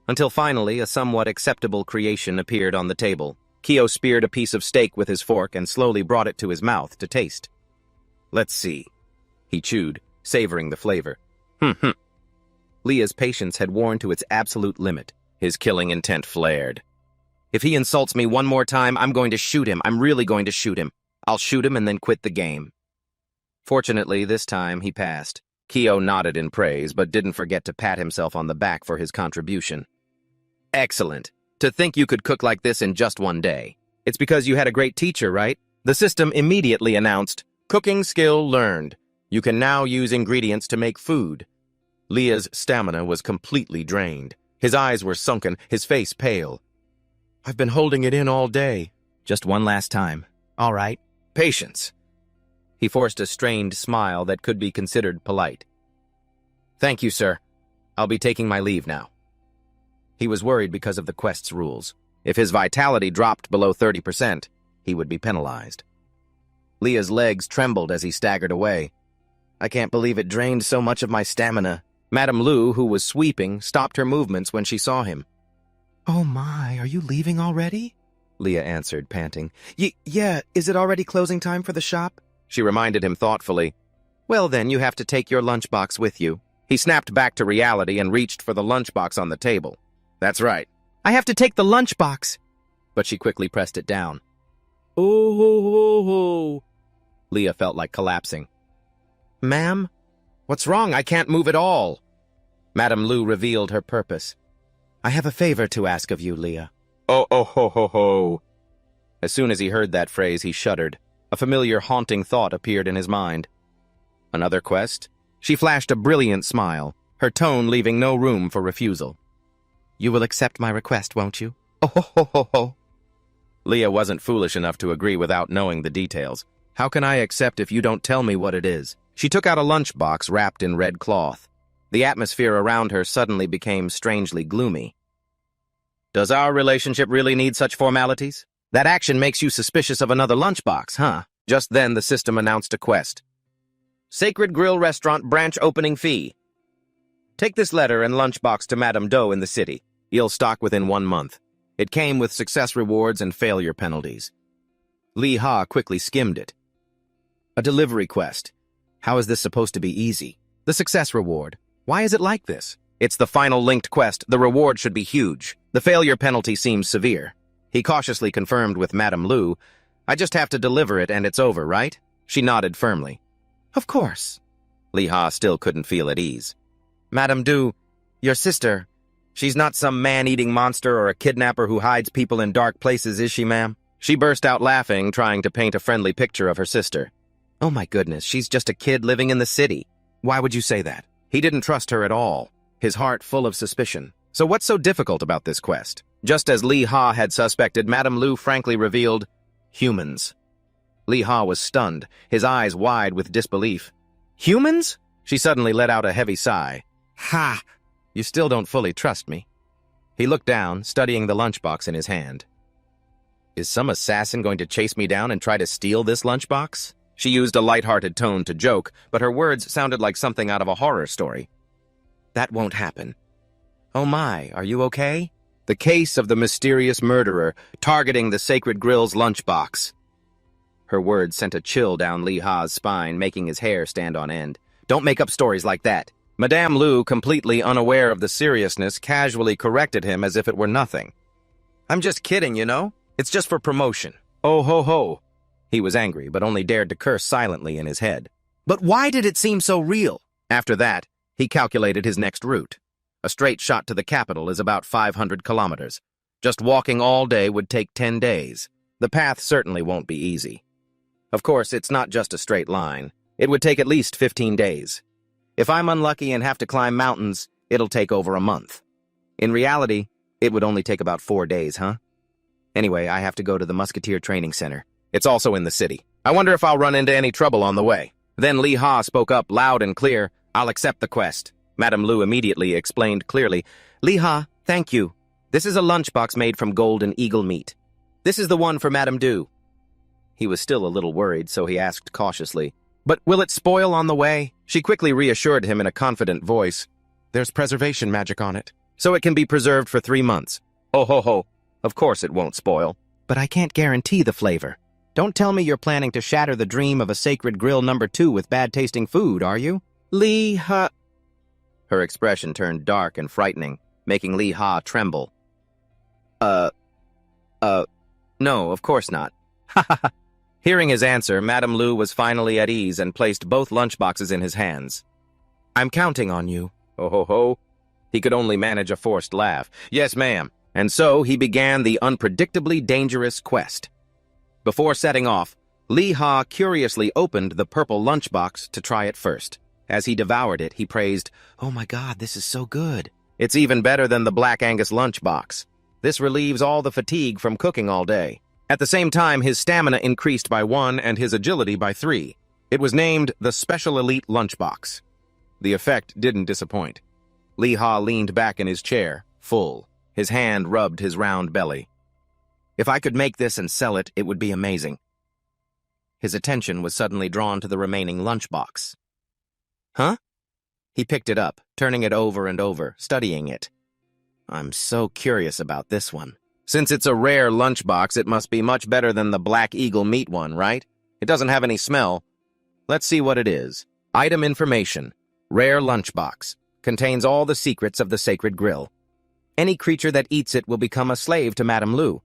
Until finally, a somewhat acceptable creation appeared on the table. Kyo speared a piece of steak with his fork and slowly brought it to his mouth to taste. Let's see. He chewed, savoring the flavor. Leah's patience had worn to its absolute limit. His killing intent flared. If he insults me one more time, I'm going to shoot him. I'm really going to shoot him. I'll shoot him and then quit the game. Fortunately, this time he passed. Kyo nodded in praise, but didn't forget to pat himself on the back for his contribution. Excellent. To think you could cook like this in just one day. It's because you had a great teacher, right? The system immediately announced, cooking skill learned. You can now use ingredients to make food. Leah's stamina was completely drained. His eyes were sunken, his face pale. I've been holding it in all day. Just one last time. All right. Patience. He forced a strained smile that could be considered polite. Thank you, sir. I'll be taking my leave now. He was worried because of the quest's rules. If his vitality dropped below 30%, he would be penalized. Leah's legs trembled as he staggered away. I can't believe it drained so much of my stamina. Madame Lu, who was sweeping, stopped her movements when she saw him. Oh my, are you leaving already? Leah answered, panting. Yeah, is it already closing time for the shop? She reminded him thoughtfully. Well then, you have to take your lunchbox with you. He snapped back to reality and reached for the lunchbox on the table. That's right. I have to take the lunchbox. But she quickly pressed it down. Oh. Leah felt like collapsing. Ma'am? What's wrong? I can't move at all. Madame Lu revealed her purpose. I have a favor to ask of you, Leah. Oh. As soon as he heard that phrase, he shuddered. A familiar haunting thought appeared in his mind. Another quest? She flashed a brilliant smile, her tone leaving no room for refusal. You will accept my request, won't you? Oh. Leah wasn't foolish enough to agree without knowing the details. How can I accept if you don't tell me what it is? She took out a lunchbox wrapped in red cloth. The atmosphere around her suddenly became strangely gloomy. Does our relationship really need such formalities? That action makes you suspicious of another lunchbox, huh? Just then the system announced a quest. Sacred Grill Restaurant branch opening fee. Take this letter and lunchbox to Madame Doe in the city. You'll stock within 1 month. It came with success rewards and failure penalties. Lee Ha quickly skimmed it. A delivery quest. How is this supposed to be easy? The success reward. Why is it like this? It's the final linked quest. The reward should be huge. The failure penalty seems severe. He cautiously confirmed with Madame Lu, I just have to deliver it and it's over, right? She nodded firmly. Of course. Lee Ha still couldn't feel at ease. Madame Du, your sister, she's not some man-eating monster or a kidnapper who hides people in dark places, is she, ma'am? She burst out laughing, trying to paint a friendly picture of her sister. Oh my goodness, she's just a kid living in the city. Why would you say that? He didn't trust her at all, his heart full of suspicion. So what's so difficult about this quest? Just as Lee Ha had suspected, Madame Lu frankly revealed, humans. Lee Ha was stunned, his eyes wide with disbelief. Humans? She suddenly let out a heavy sigh. Ha! You still don't fully trust me. He looked down, studying the lunchbox in his hand. Is some assassin going to chase me down and try to steal this lunchbox? She used a light-hearted tone to joke, but her words sounded like something out of a horror story. That won't happen. Oh my, are you okay? The case of the mysterious murderer targeting the Sacred Grill's lunchbox. Her words sent a chill down Lee Ha's spine, making his hair stand on end. Don't make up stories like that. Madame Lu, completely unaware of the seriousness, casually corrected him as if it were nothing. I'm just kidding, you know? It's just for promotion. Oh ho ho. He was angry, but only dared to curse silently in his head. But why did it seem so real? After that, he calculated his next route. A straight shot to the capital is about 500 kilometers. Just walking all day would take 10 days. The path certainly won't be easy. Of course, it's not just a straight line. It would take at least 15 days. If I'm unlucky and have to climb mountains, it'll take over a month. In reality, it would only take about 4 days, huh? Anyway, I have to go to the Musketeer Training Center. It's also in the city. I wonder if I'll run into any trouble on the way. Then Lee Ha spoke up loud and clear. I'll accept the quest. Madame Lu immediately explained clearly. Lee Ha, thank you. This is a lunchbox made from golden eagle meat. This is the one for Madame Du. He was still a little worried, so he asked cautiously, but will it spoil on the way? She quickly reassured him in a confident voice. There's preservation magic on it, so it can be preserved for 3 months. Oh ho ho. Of course it won't spoil. But I can't guarantee the flavor. Don't tell me you're planning to shatter the dream of a sacred grill #2 with bad-tasting food, are you? Lee Ha... Her expression turned dark and frightening, making Lee Ha tremble. No, of course not. Ha ha ha. Hearing his answer, Madame Lu was finally at ease and placed both lunchboxes in his hands. I'm counting on you. Oh ho ho. He could only manage a forced laugh. Yes, ma'am. And so he began the unpredictably dangerous quest. Before setting off, Lee Ha curiously opened the purple lunchbox to try it first. As he devoured it, he praised, Oh my God, this is so good. It's even better than the Black Angus lunchbox. This relieves all the fatigue from cooking all day. At the same time, his stamina increased by 1 and his agility by 3. It was named the Special Elite Lunchbox. The effect didn't disappoint. Lee Ha leaned back in his chair, full. His hand rubbed his round belly. If I could make this and sell it, it would be amazing. His attention was suddenly drawn to the remaining lunchbox. Huh? He picked it up, turning it over and over, studying it. I'm so curious about this one. Since it's a rare lunchbox, it must be much better than the Black Eagle meat one, right? It doesn't have any smell. Let's see what it is. Item information. Rare lunchbox. Contains all the secrets of the sacred grill. Any creature that eats it will become a slave to Madame Lu,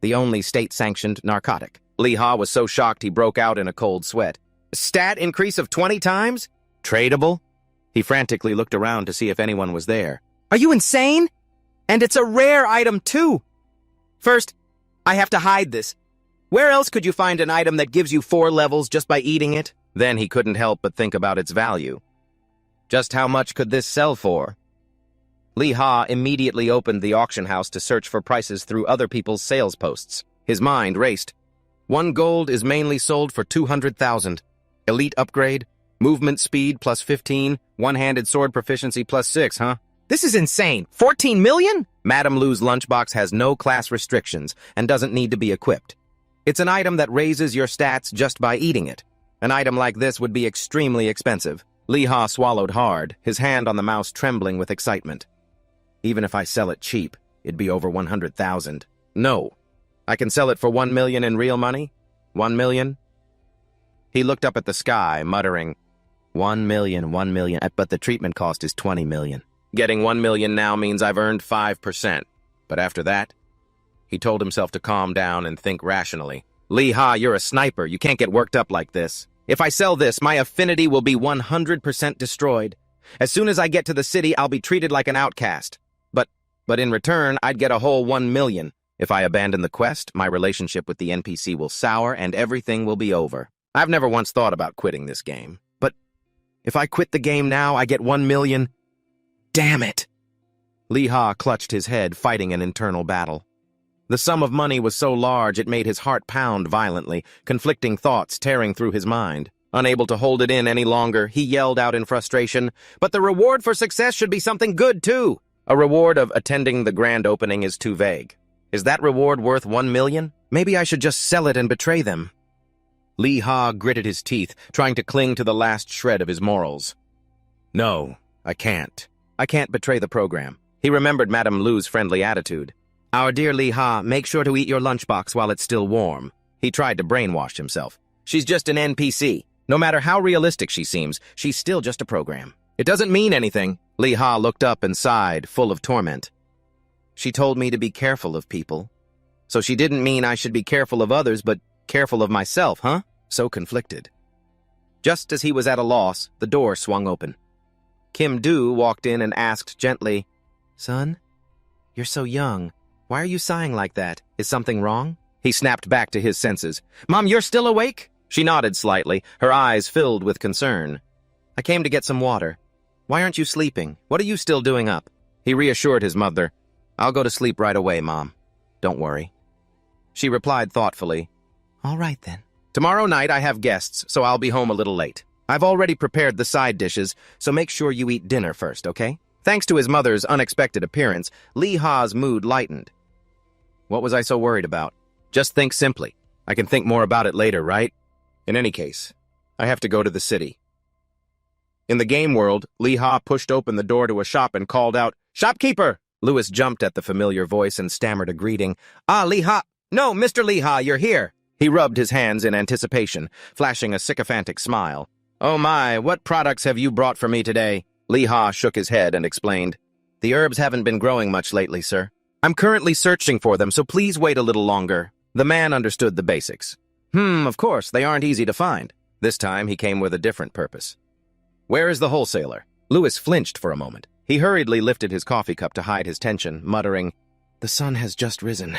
the only state-sanctioned narcotic. Lee Ha was so shocked he broke out in a cold sweat. Stat increase of 20 times? Tradable? He frantically looked around to see if anyone was there. Are you insane? And it's a rare item, too! First, I have to hide this. Where else could you find an item that gives you 4 levels just by eating it? Then he couldn't help but think about its value. Just how much could this sell for? Lee Ha immediately opened the auction house to search for prices through other people's sales posts. His mind raced. 1 gold is mainly sold for 200,000. Elite upgrade, movement speed plus 15, one-handed sword proficiency plus 6, huh? This is insane. 14 million? Madame Lu's lunchbox has no class restrictions and doesn't need to be equipped. It's an item that raises your stats just by eating it. An item like this would be extremely expensive. Lee Ha swallowed hard, his hand on the mouse trembling with excitement. Even if I sell it cheap, it'd be over 100,000. No. I can sell it for 1 million in real money? 1 million? He looked up at the sky, muttering, 1 million, 1 million, but the treatment cost is 20 million. Getting 1 million now means I've earned 5%. But after that, he told himself to calm down and think rationally. Lee Ha, you're a sniper. You can't get worked up like this. If I sell this, my affinity will be 100% destroyed. As soon as I get to the city, I'll be treated like an outcast. But in return, I'd get a whole 1 million. If I abandon the quest, my relationship with the NPC will sour and everything will be over. I've never once thought about quitting this game. But if I quit the game now, I get 1 million. Damn it! Lee Ha clutched his head, fighting an internal battle. The sum of money was so large it made his heart pound violently, conflicting thoughts tearing through his mind. Unable to hold it in any longer, he yelled out in frustration, But the reward for success should be something good, too! A reward of attending the grand opening is too vague. Is that reward worth 1 million? Maybe I should just sell it and betray them. Lee Ha gritted his teeth, trying to cling to the last shred of his morals. No, I can't. I can't betray the program. He remembered Madame Lu's friendly attitude. Our dear Lee Ha, make sure to eat your lunchbox while it's still warm. He tried to brainwash himself. She's just an NPC. No matter how realistic she seems, she's still just a program. It doesn't mean anything. Lee Ha looked up and sighed, full of torment. She told me to be careful of people. So she didn't mean I should be careful of others, but careful of myself, huh? So conflicted. Just as he was at a loss, the door swung open. Kim Do walked in and asked gently, "Son, you're so young. Why are you sighing like that? Is something wrong?" He snapped back to his senses. "Mom, you're still awake?" She nodded slightly, her eyes filled with concern. "I came to get some water. Why aren't you sleeping? What are you still doing up?" He reassured his mother. "I'll go to sleep right away, Mom. Don't worry." She replied thoughtfully, "All right then. Tomorrow night I have guests, so I'll be home a little late. I've already prepared the side dishes, so make sure you eat dinner first, okay?" Thanks to his mother's unexpected appearance, Lee Ha's mood lightened. What was I so worried about? Just think simply. I can think more about it later, right? In any case, I have to go to the city. In the game world, Lee Ha pushed open the door to a shop and called out, "Shopkeeper!" Lewis jumped at the familiar voice and stammered a greeting. "Ah, Lee Ha! No, Mr. Lee Ha, you're here!" He rubbed his hands in anticipation, flashing a sycophantic smile. "Oh my, what products have you brought for me today?" Lee Ha shook his head and explained, "The herbs haven't been growing much lately, sir. I'm currently searching for them, so please wait a little longer." The man understood the basics. Of course, they aren't easy to find. This time, he came with a different purpose. "Where is the wholesaler?" Lewis flinched for a moment. He hurriedly lifted his coffee cup to hide his tension, muttering, "The sun has just risen.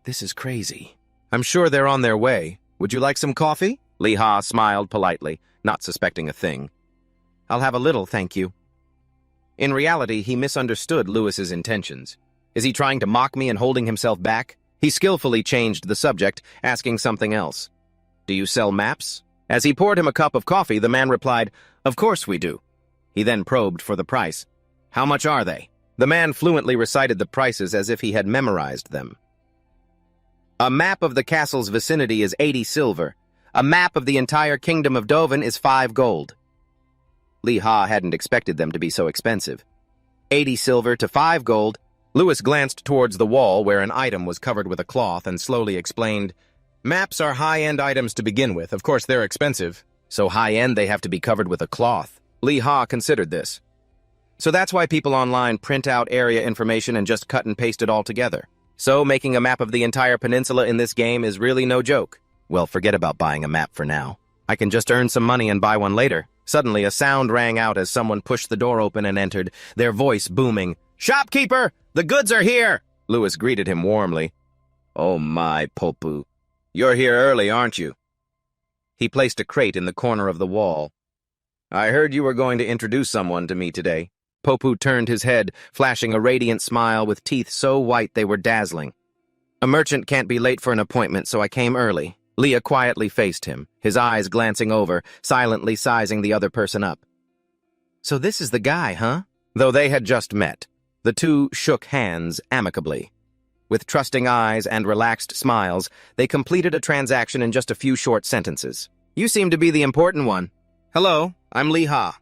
This is crazy." "I'm sure they're on their way. Would you like some coffee?" Lee Ha smiled politely, not suspecting a thing. "I'll have a little, thank you." In reality, he misunderstood Lewis's intentions. Is he trying to mock me and holding himself back? He skillfully changed the subject, asking something else. "Do you sell maps?" As he poured him a cup of coffee, the man replied, "Of course we do." He then probed for the price. "How much are they?" The man fluently recited the prices as if he had memorized them. "A map of the castle's vicinity is 80 silver. A map of the entire kingdom of Dovan is 5 gold. Lee Ha hadn't expected them to be so expensive. 80 silver to 5 gold. Lewis glanced towards the wall where an item was covered with a cloth and slowly explained, "Maps are high-end items to begin with. Of course, they're expensive. So high-end they have to be covered with a cloth." Lee Ha considered this. "So that's why people online print out area information and just cut and paste it all together. So making a map of the entire peninsula in this game is really no joke. Well, forget about buying a map for now. I can just earn some money and buy one later." Suddenly, a sound rang out as someone pushed the door open and entered, their voice booming. "Shopkeeper! The goods are here!" Lewis greeted him warmly. "Oh my, Papu. You're here early, aren't you?" He placed a crate in the corner of the wall. "I heard you were going to introduce someone to me today." Papu turned his head, flashing a radiant smile with teeth so white they were dazzling. "A merchant can't be late for an appointment, so I came early." Leah quietly faced him, his eyes glancing over, silently sizing the other person up. "So this is the guy, huh?" Though they had just met, the two shook hands amicably. With trusting eyes and relaxed smiles, they completed a transaction in just a few short sentences. "You seem to be the important one." "Hello, I'm Lee Ha."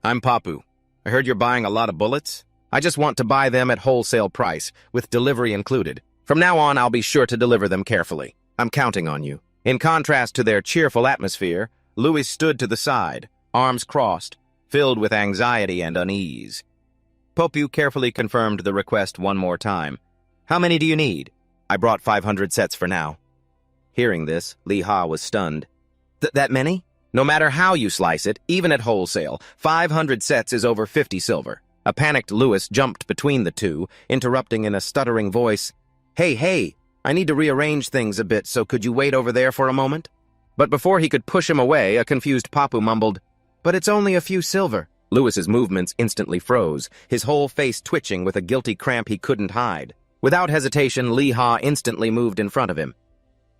"I'm Papu. I heard you're buying a lot of bullets. I just want to buy them at wholesale price, with delivery included. From now on, I'll be sure to deliver them carefully. I'm counting on you." In contrast to their cheerful atmosphere, Louis stood to the side, arms crossed, filled with anxiety and unease. Papu carefully confirmed the request one more time. "How many do you need?" "I brought 500 sets for now." Hearing this, Lee Ha was stunned. That many? No matter how you slice it, even at wholesale, 500 sets is over 50 silver. A panicked Louis jumped between the two, interrupting in a stuttering voice, Hey, I need to rearrange things a bit, so could you wait over there for a moment?" But before he could push him away, a confused Papu mumbled, "But it's only a few silver." Lewis's movements instantly froze, his whole face twitching with a guilty cramp he couldn't hide. Without hesitation, Lee Ha instantly moved in front of him.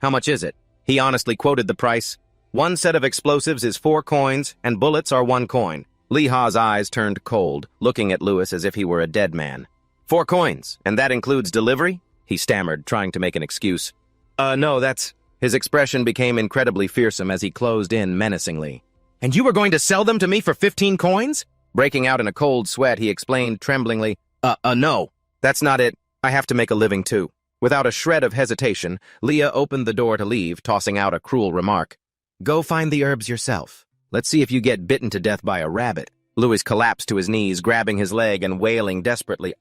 "How much is it?" He honestly quoted the price. "1 set of explosives is 4 coins, and bullets are 1 coin. Lee Ha's eyes turned cold, looking at Lewis as if he were a dead man. 4 coins, and that includes delivery?" He stammered, trying to make an excuse. No, that's..." His expression became incredibly fearsome as he closed in menacingly. "And you were going to sell them to me for 15 coins? Breaking out in a cold sweat, he explained tremblingly, No. That's not it. I have to make a living too." Without a shred of hesitation, Leah opened the door to leave, tossing out a cruel remark. Go find the herbs yourself. Let's see if you get bitten to death by a rabbit. Louis collapsed to his knees, grabbing his leg and wailing desperately.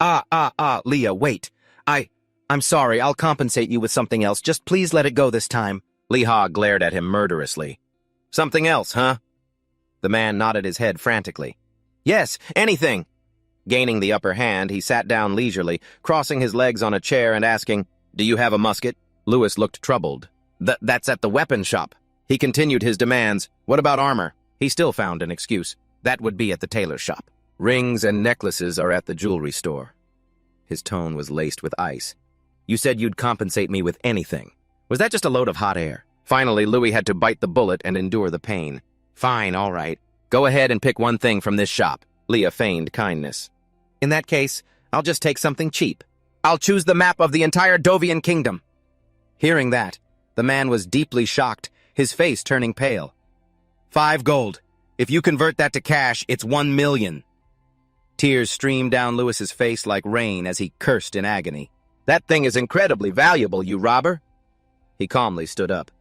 Leah, wait. I'm sorry, I'll compensate you with something else. Just please let it go this time. Leha glared at him murderously. Something else, huh? The man nodded his head frantically. Yes, anything. Gaining the upper hand, he sat down leisurely, crossing his legs on a chair and asking, Do you have a musket? Louis looked troubled. That's at the weapon shop. He continued his demands. What about armor? He still found an excuse. That would be at the tailor shop. Rings and necklaces are at the jewelry store. His tone was laced with ice. You said you'd compensate me with anything. Was that just a load of hot air? Finally, Louis had to bite the bullet and endure the pain. Fine, all right. Go ahead and pick one thing from this shop. Leah feigned kindness. In that case, I'll just take something cheap. I'll choose the map of the entire Dovian kingdom. Hearing that, the man was deeply shocked, his face turning pale. 5 gold. If you convert that to cash, it's 1 million. Tears streamed down Louis's face like rain as he cursed in agony. That thing is incredibly valuable, you robber. He calmly stood up.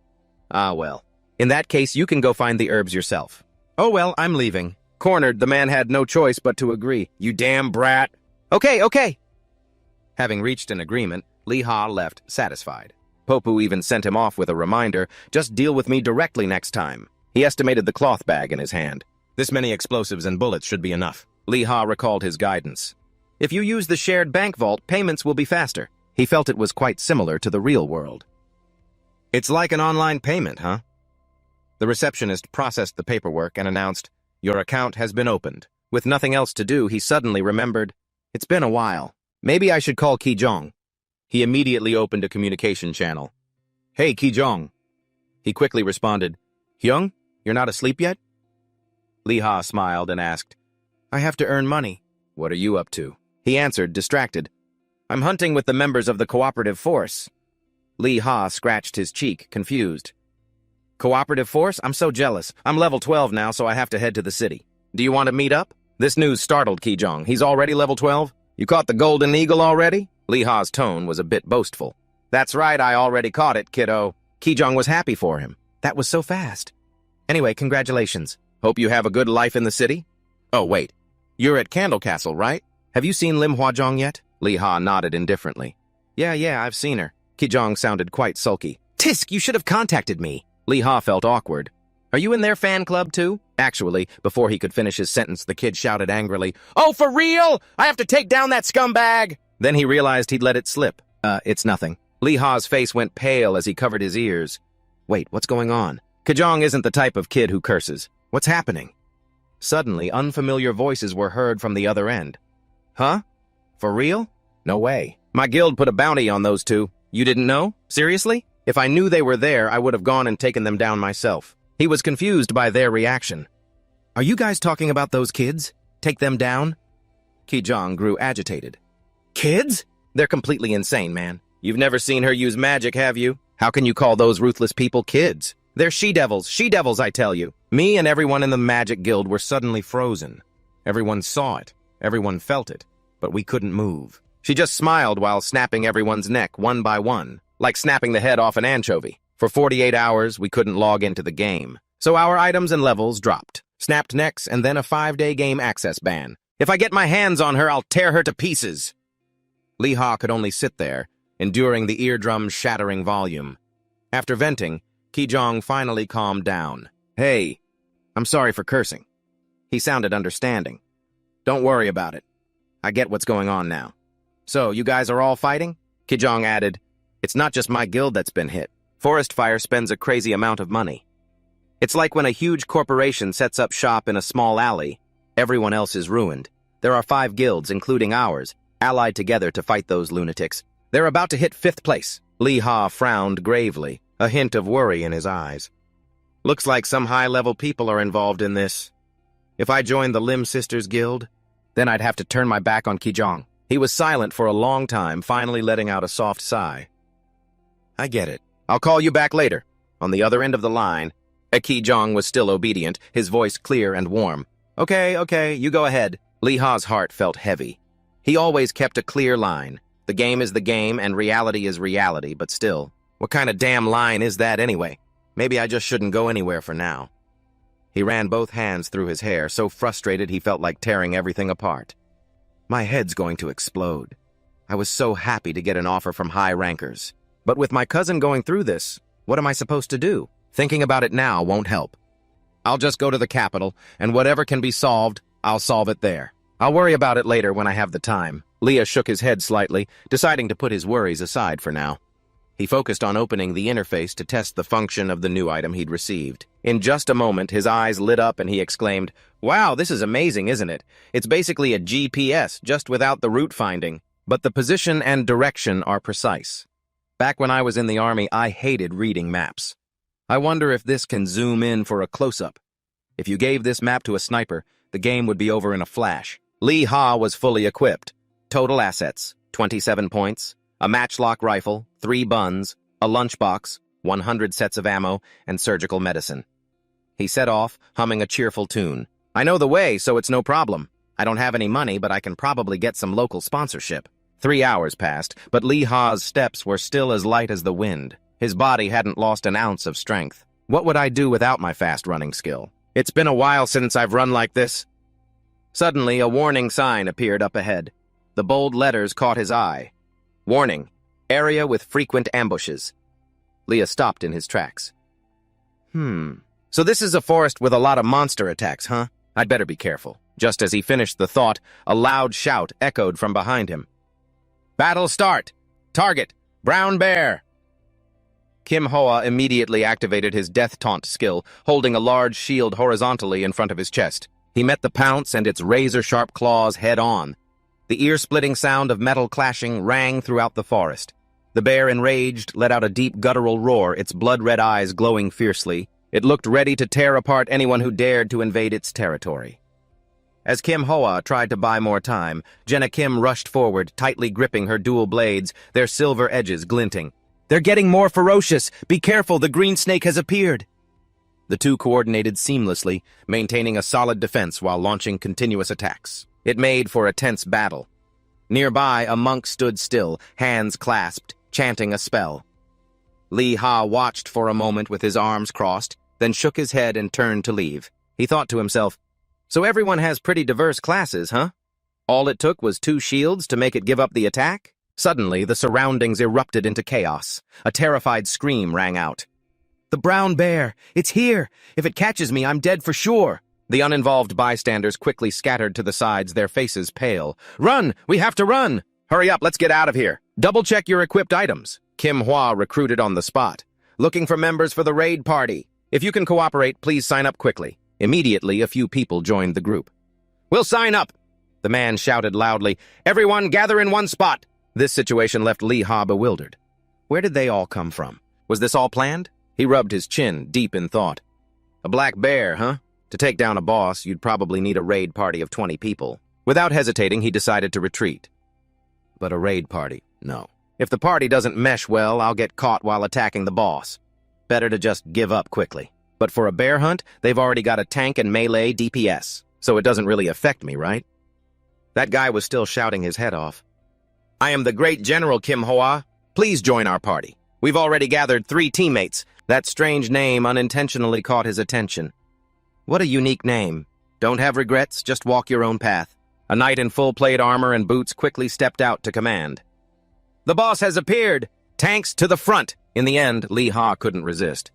Ah, well. In that case, you can go find the herbs yourself. Oh, well, I'm leaving. Cornered, the man had no choice but to agree. You damn brat. Okay. Having reached an agreement, Leha left satisfied. Papu even sent him off with a reminder, just deal with me directly next time. He estimated the cloth bag in his hand. This many explosives and bullets should be enough. Leha recalled his guidance. If you use the shared bank vault, payments will be faster. He felt it was quite similar to the real world. It's like an online payment, huh? The receptionist processed the paperwork and announced, Your account has been opened. With nothing else to do, he suddenly remembered, It's been a while. Maybe I should call Kijong. He immediately opened a communication channel. Hey, Kijong. He quickly responded, Hyung, you're not asleep yet? Leha smiled and asked, I have to earn money. What are you up to? He answered, distracted. I'm hunting with the members of the cooperative force. Leha scratched his cheek, confused. Cooperative force? I'm so jealous. I'm level 12 now, so I have to head to the city. Do you want to meet up? This news startled Kijong. He's already level 12? You caught the golden eagle already? Leha's tone was a bit boastful. That's right, I already caught it, kiddo. Kijong was happy for him. That was so fast. Anyway, congratulations. Hope you have a good life in the city? Oh, wait. You're at Candle Castle, right? Have you seen Lim Huajong yet? Leha nodded indifferently. Yeah, I've seen her. Kijong sounded quite sulky. Tisk, you should have contacted me. Leha felt awkward. Are you in their fan club too? Actually, before he could finish his sentence, the kid shouted angrily, Oh, for real? I have to take down that scumbag! Then he realized he'd let it slip. It's nothing. Leha's face went pale as he covered his ears. Wait, what's going on? Kijong isn't the type of kid who curses. What's happening? Suddenly, unfamiliar voices were heard from the other end. Huh? For real? No way. My guild put a bounty on those two. You didn't know? Seriously? If I knew they were there, I would have gone and taken them down myself. He was confused by their reaction. Are you guys talking about those kids? Take them down? Kijong grew agitated. Kids? They're completely insane, man. You've never seen her use magic, have you? How can you call those ruthless people kids? They're she-devils, I tell you. Me and everyone in the magic guild were suddenly frozen. Everyone saw it. Everyone felt it. But we couldn't move. She just smiled while snapping everyone's neck one by one, like snapping the head off an anchovy. For 48 hours, we couldn't log into the game. So our items and levels dropped. Snapped necks and then a 5-day game access ban. If I get my hands on her, I'll tear her to pieces. Leha could only sit there, enduring the eardrum's shattering volume. After venting, Kijong finally calmed down. Hey, I'm sorry for cursing. He sounded understanding. Don't worry about it. I get what's going on now. So, you guys are all fighting? Kijong added, It's not just my guild that's been hit. Forest fire spends a crazy amount of money. It's like when a huge corporation sets up shop in a small alley. Everyone else is ruined. There are 5 guilds, including ours, allied together to fight those lunatics. They're about to hit 5th place. Leha frowned gravely, a hint of worry in his eyes. Looks like some high-level people are involved in this. If I joined the Lim Sisters Guild, then I'd have to turn my back on Kijong. He was silent for a long time, finally letting out a soft sigh. I get it. I'll call you back later. On the other end of the line, Kijong was still obedient, his voice clear and warm. Okay, you go ahead. Leha's heart felt heavy. He always kept a clear line. The game is the game and reality is reality, but still, what kind of damn line is that anyway? Maybe I just shouldn't go anywhere for now. He ran both hands through his hair, so frustrated he felt like tearing everything apart. My head's going to explode. I was so happy to get an offer from high rankers. But with my cousin going through this, what am I supposed to do? Thinking about it now won't help. I'll just go to the capital, and whatever can be solved, I'll solve it there. I'll worry about it later when I have the time. Leah shook his head slightly, deciding to put his worries aside for now. He focused on opening the interface to test the function of the new item he'd received. In just a moment, his eyes lit up and he exclaimed, "Wow, this is amazing, isn't it? It's basically a GPS, just without the route finding. But the position and direction are precise. Back when I was in the army, I hated reading maps. I wonder if this can zoom in for a close-up. If you gave this map to a sniper, the game would be over in a flash." Lee Ha was fully equipped. Total assets, 27 points, a matchlock rifle, 3 buns, a lunchbox, 100 sets of ammo, and surgical medicine. He set off, humming a cheerful tune. "I know the way, so it's no problem. I don't have any money, but I can probably get some local sponsorship." 3 hours passed, but Lee Ha's steps were still as light as the wind. His body hadn't lost an ounce of strength. What would I do without my fast-running skill? It's been a while since I've run like this. Suddenly, a warning sign appeared up ahead. The bold letters caught his eye. "Warning, area with frequent ambushes." Leah stopped in his tracks. So this is a forest with a lot of monster attacks, huh? I'd better be careful. Just as he finished the thought, a loud shout echoed from behind him. "Battle start! Target, brown bear!" Kim Hoa immediately activated his death taunt skill, holding a large shield horizontally in front of his chest. He met the pounce and its razor-sharp claws head-on. The ear-splitting sound of metal clashing rang throughout the forest. The bear, enraged, let out a deep guttural roar, its blood-red eyes glowing fiercely. It looked ready to tear apart anyone who dared to invade its territory. As Kim Hoa tried to buy more time, Jenna Kim rushed forward, tightly gripping her dual blades, their silver edges glinting. "They're getting more ferocious! Be careful, the green snake has appeared!" The two coordinated seamlessly, maintaining a solid defense while launching continuous attacks. It made for a tense battle. Nearby, a monk stood still, hands clasped, chanting a spell. Lee Ha watched for a moment with his arms crossed, then shook his head and turned to leave. He thought to himself, "So everyone has pretty diverse classes, huh? All it took was 2 shields to make it give up the attack?" Suddenly, the surroundings erupted into chaos. A terrified scream rang out. "The brown bear! It's here! If it catches me, I'm dead for sure!" The uninvolved bystanders quickly scattered to the sides, their faces pale. "Run! We have to run! Hurry up, let's get out of here! Double-check your equipped items." Kim Hua recruited on the spot. "Looking for members for the raid party. If you can cooperate, please sign up quickly." Immediately, a few people joined the group. "We'll sign up!" The man shouted loudly. "Everyone gather in one spot!" This situation left Lee Ha bewildered. Where did they all come from? Was this all planned? He rubbed his chin, deep in thought. A black bear, huh? To take down a boss, you'd probably need a raid party of 20 people. Without hesitating, he decided to retreat. But a raid party? No. If the party doesn't mesh well, I'll get caught while attacking the boss. Better to just give up quickly. But for a bear hunt, they've already got a tank and melee DPS, so it doesn't really affect me, right? That guy was still shouting his head off. "I am the great General Kim Hoa. Please join our party. We've already gathered 3 teammates." That strange name unintentionally caught his attention. What a unique name. Don't have regrets, just walk your own path. A knight in full plate armor and boots quickly stepped out to command. "The boss has appeared! Tanks to the front!" In the end, Lee Ha couldn't resist.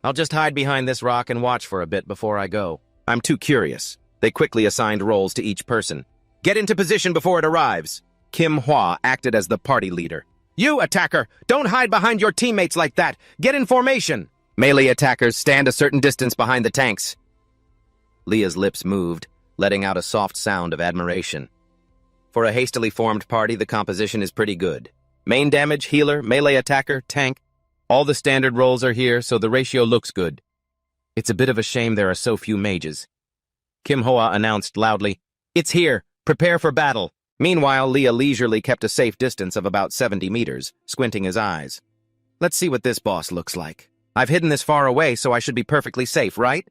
"I'll just hide behind this rock and watch for a bit before I go. I'm too curious." They quickly assigned roles to each person. "Get into position before it arrives." Kim Hua acted as the party leader. "You, attacker! Don't hide behind your teammates like that! Get in formation!" Melee attackers stand a certain distance behind the tanks. Leah's lips moved, letting out a soft sound of admiration. For a hastily formed party, the composition is pretty good. Main damage, healer, melee attacker, tank. All the standard roles are here, so the ratio looks good. It's a bit of a shame there are so few mages. Kim Hoa announced loudly, "It's here! Prepare for battle!" Meanwhile, Leah leisurely kept a safe distance of about 70 meters, squinting his eyes. "Let's see what this boss looks like. I've hidden this far away, so I should be perfectly safe, right?"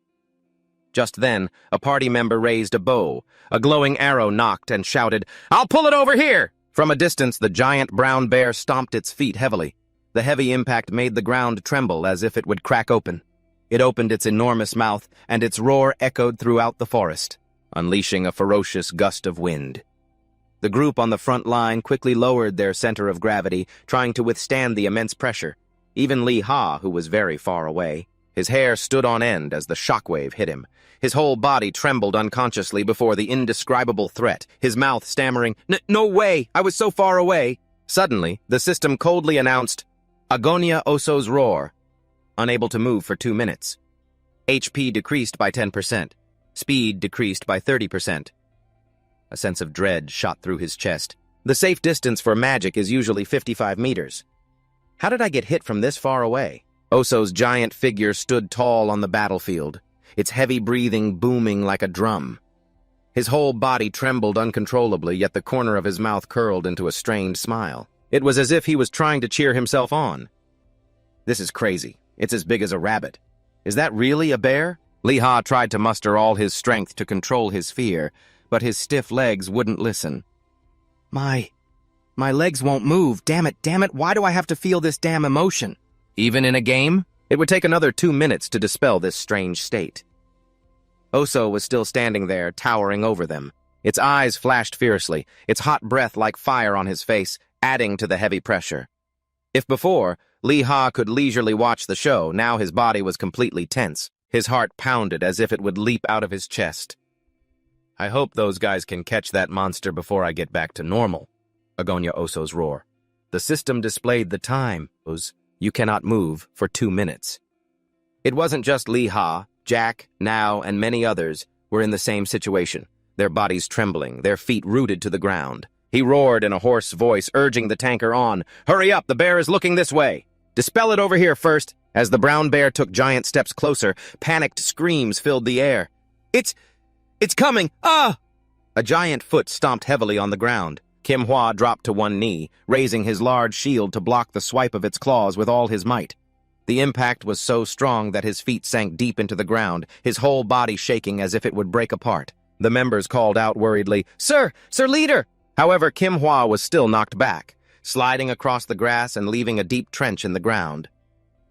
Just then, a party member raised a bow. A glowing arrow knocked and shouted, "I'll pull it over here!" From a distance, the giant brown bear stomped its feet heavily. The heavy impact made the ground tremble as if it would crack open. It opened its enormous mouth, and its roar echoed throughout the forest, unleashing a ferocious gust of wind. The group on the front line quickly lowered their center of gravity, trying to withstand the immense pressure. Even Lee Ha, who was very far away, his hair stood on end as the shockwave hit him. His whole body trembled unconsciously before the indescribable threat, his mouth stammering, "No way! I was so far away!" Suddenly, the system coldly announced, "Agonia Oso's roar." Unable to move for 2 minutes. HP decreased by 10%. Speed decreased by 30%. A sense of dread shot through his chest. The safe distance for magic is usually 55 meters. How did I get hit from this far away? Oso's giant figure stood tall on the battlefield, its heavy breathing booming like a drum. His whole body trembled uncontrollably, yet the corner of his mouth curled into a strained smile. It was as if he was trying to cheer himself on. "This is crazy. It's as big as a rabbit. Is that really a bear?" Lee Ha tried to muster all his strength to control his fear, but his stiff legs wouldn't listen. My legs won't move. Damn it, why do I have to feel this damn emotion? Even in a game? It would take another 2 minutes to dispel this strange state. Oso was still standing there, towering over them. Its eyes flashed fiercely, its hot breath like fire on his face, adding to the heavy pressure. If before, Lee Ha could leisurely watch the show, now his body was completely tense. His heart pounded as if it would leap out of his chest. "I hope those guys can catch that monster before I get back to normal," Agonia Oso's roar. The system displayed the time. You cannot move for 2 minutes. It wasn't just Lee Ha. Jack, Now, and many others were in the same situation, their bodies trembling, their feet rooted to the ground. He roared in a hoarse voice, urging the tanker on. "Hurry up, the bear is looking this way. Dispel it over here first." As the brown bear took giant steps closer, panicked screams filled the air. It's coming! Ah!" A giant foot stomped heavily on the ground. Kim Hwa dropped to one knee, raising his large shield to block the swipe of its claws with all his might. The impact was so strong that his feet sank deep into the ground, his whole body shaking as if it would break apart. The members called out worriedly, Sir leader!" However, Kim Hwa was still knocked back, sliding across the grass and leaving a deep trench in the ground.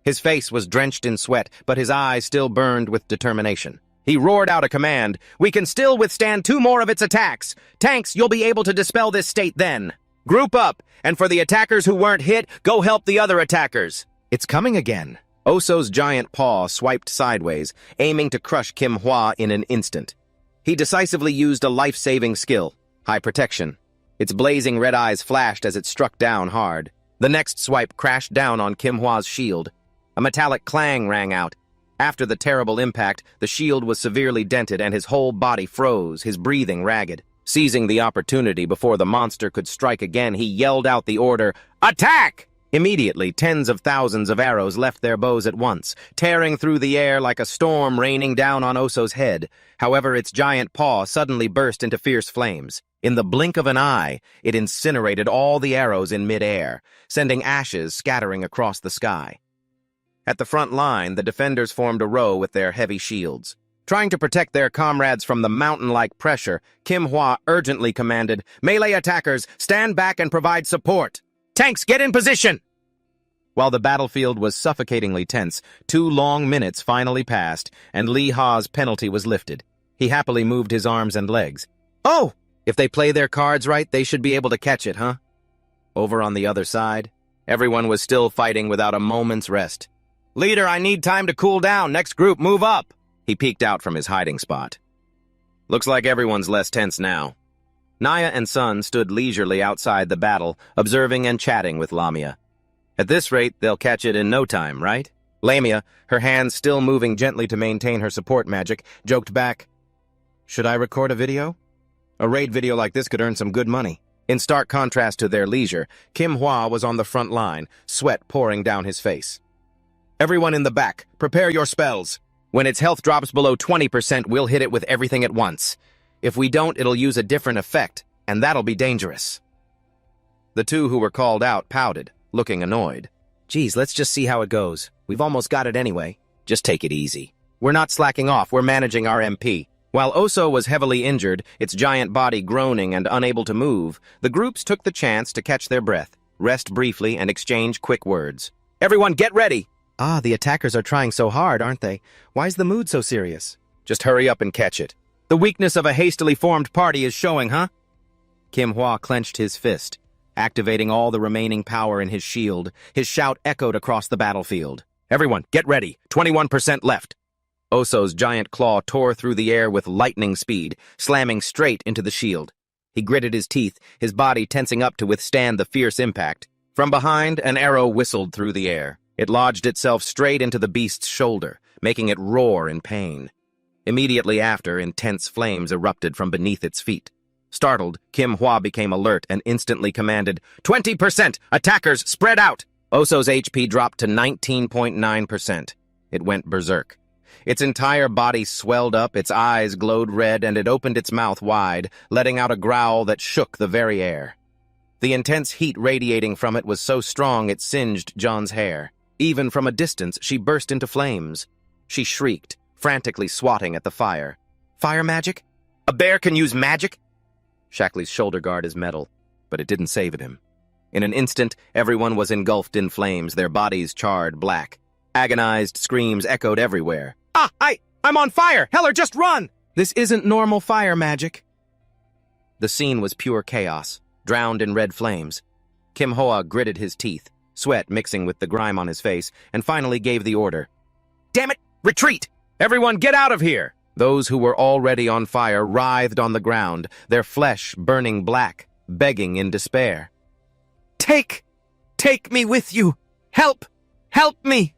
His face was drenched in sweat, but his eyes still burned with determination. He roared out a command. "We can still withstand 2 more of its attacks. Tanks, you'll be able to dispel this state then. Group up, and for the attackers who weren't hit, go help the other attackers." It's coming again. Oso's giant paw swiped sideways, aiming to crush Kim Hwa in an instant. He decisively used a life-saving skill, high protection. Its blazing red eyes flashed as it struck down hard. The next swipe crashed down on Kim Hwa's shield. A metallic clang rang out. After the terrible impact, the shield was severely dented and his whole body froze, his breathing ragged. Seizing the opportunity before the monster could strike again, he yelled out the order, "Attack!" Immediately, tens of thousands of arrows left their bows at once, tearing through the air like a storm raining down on Oso's head. However, its giant paw suddenly burst into fierce flames. In the blink of an eye, it incinerated all the arrows in mid-air, sending ashes scattering across the sky. At the front line, the defenders formed a row with their heavy shields. Trying to protect their comrades from the mountain-like pressure, Kim Hwa urgently commanded, "Melee attackers, stand back and provide support. Tanks, get in position!" While the battlefield was suffocatingly tense, 2 long minutes finally passed, and Lee Ha's penalty was lifted. He happily moved his arms and legs. "Oh! If they play their cards right, they should be able to catch it, huh?" Over on the other side, everyone was still fighting without a moment's rest. "Leader, I need time to cool down. Next group, move up!" He peeked out from his hiding spot. Looks like everyone's less tense now. Naya and Sun stood leisurely outside the battle, observing and chatting with Lamia. At this rate, they'll catch it in no time, right? Lamia, her hands still moving gently to maintain her support magic, joked back, "Should I record a video? A raid video like this could earn some good money." In stark contrast to their leisure, Kim Hwa was on the front line, sweat pouring down his face. "Everyone in the back, prepare your spells. When its health drops below 20%, we'll hit it with everything at once. If we don't, it'll use a different effect, and that'll be dangerous." The 2 who were called out pouted, looking annoyed. "Geez, let's just see how it goes. We've almost got it anyway. Just take it easy. We're not slacking off, we're managing our MP." While Oso was heavily injured, its giant body groaning and unable to move, the groups took the chance to catch their breath. rest briefly, and exchange quick words. Everyone, get ready! Ah, the attackers are trying so hard, aren't they? Why's the mood so serious? Just hurry up and catch it. The weakness of a hastily formed party is showing, huh? Kim Hwa clenched his fist, activating all the remaining power in his shield. His shout echoed across the battlefield. Everyone, get ready. 21% left. Oso's giant claw tore through the air with lightning speed, slamming straight into the shield. He gritted his teeth, his body tensing up to withstand the fierce impact. From behind, an arrow whistled through the air. It lodged itself straight into the beast's shoulder, making it roar in pain. Immediately after, intense flames erupted from beneath its feet. Startled, Kim Hwa became alert and instantly commanded, 20%! Attackers, spread out! Oso's HP dropped to 19.9%. It went berserk. Its entire body swelled up, its eyes glowed red, and it opened its mouth wide, letting out a growl that shook the very air. The intense heat radiating from it was so strong it singed John's hair. Even from a distance, she burst into flames. She shrieked, frantically swatting at the fire. Fire magic? A bear can use magic? Shackley's shoulder guard is metal, but it didn't save him. In an instant, everyone was engulfed in flames, their bodies charred black. Agonized screams echoed everywhere. I'm on fire! Heller, just run! This isn't normal fire magic. The scene was pure chaos, drowned in red flames. Kim Hwa gritted his teeth, sweat mixing with the grime on his face, and finally gave the order. Damn it! Retreat! Everyone get out of here! Those who were already on fire writhed on the ground, their flesh burning black, begging in despair. Take me with you! Help me!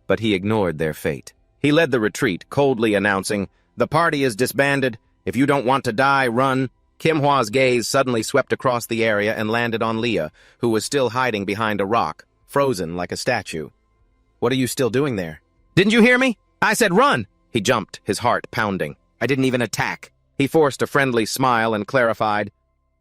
But he ignored their fate. He led the retreat, coldly announcing, the party is disbanded. If you don't want to die, run. Kim Hwa's gaze suddenly swept across the area and landed on Leah, who was still hiding behind a rock, frozen like a statue. What are you still doing there? Didn't you hear me? I said run! He jumped, his heart pounding. I didn't even attack. He forced a friendly smile and clarified,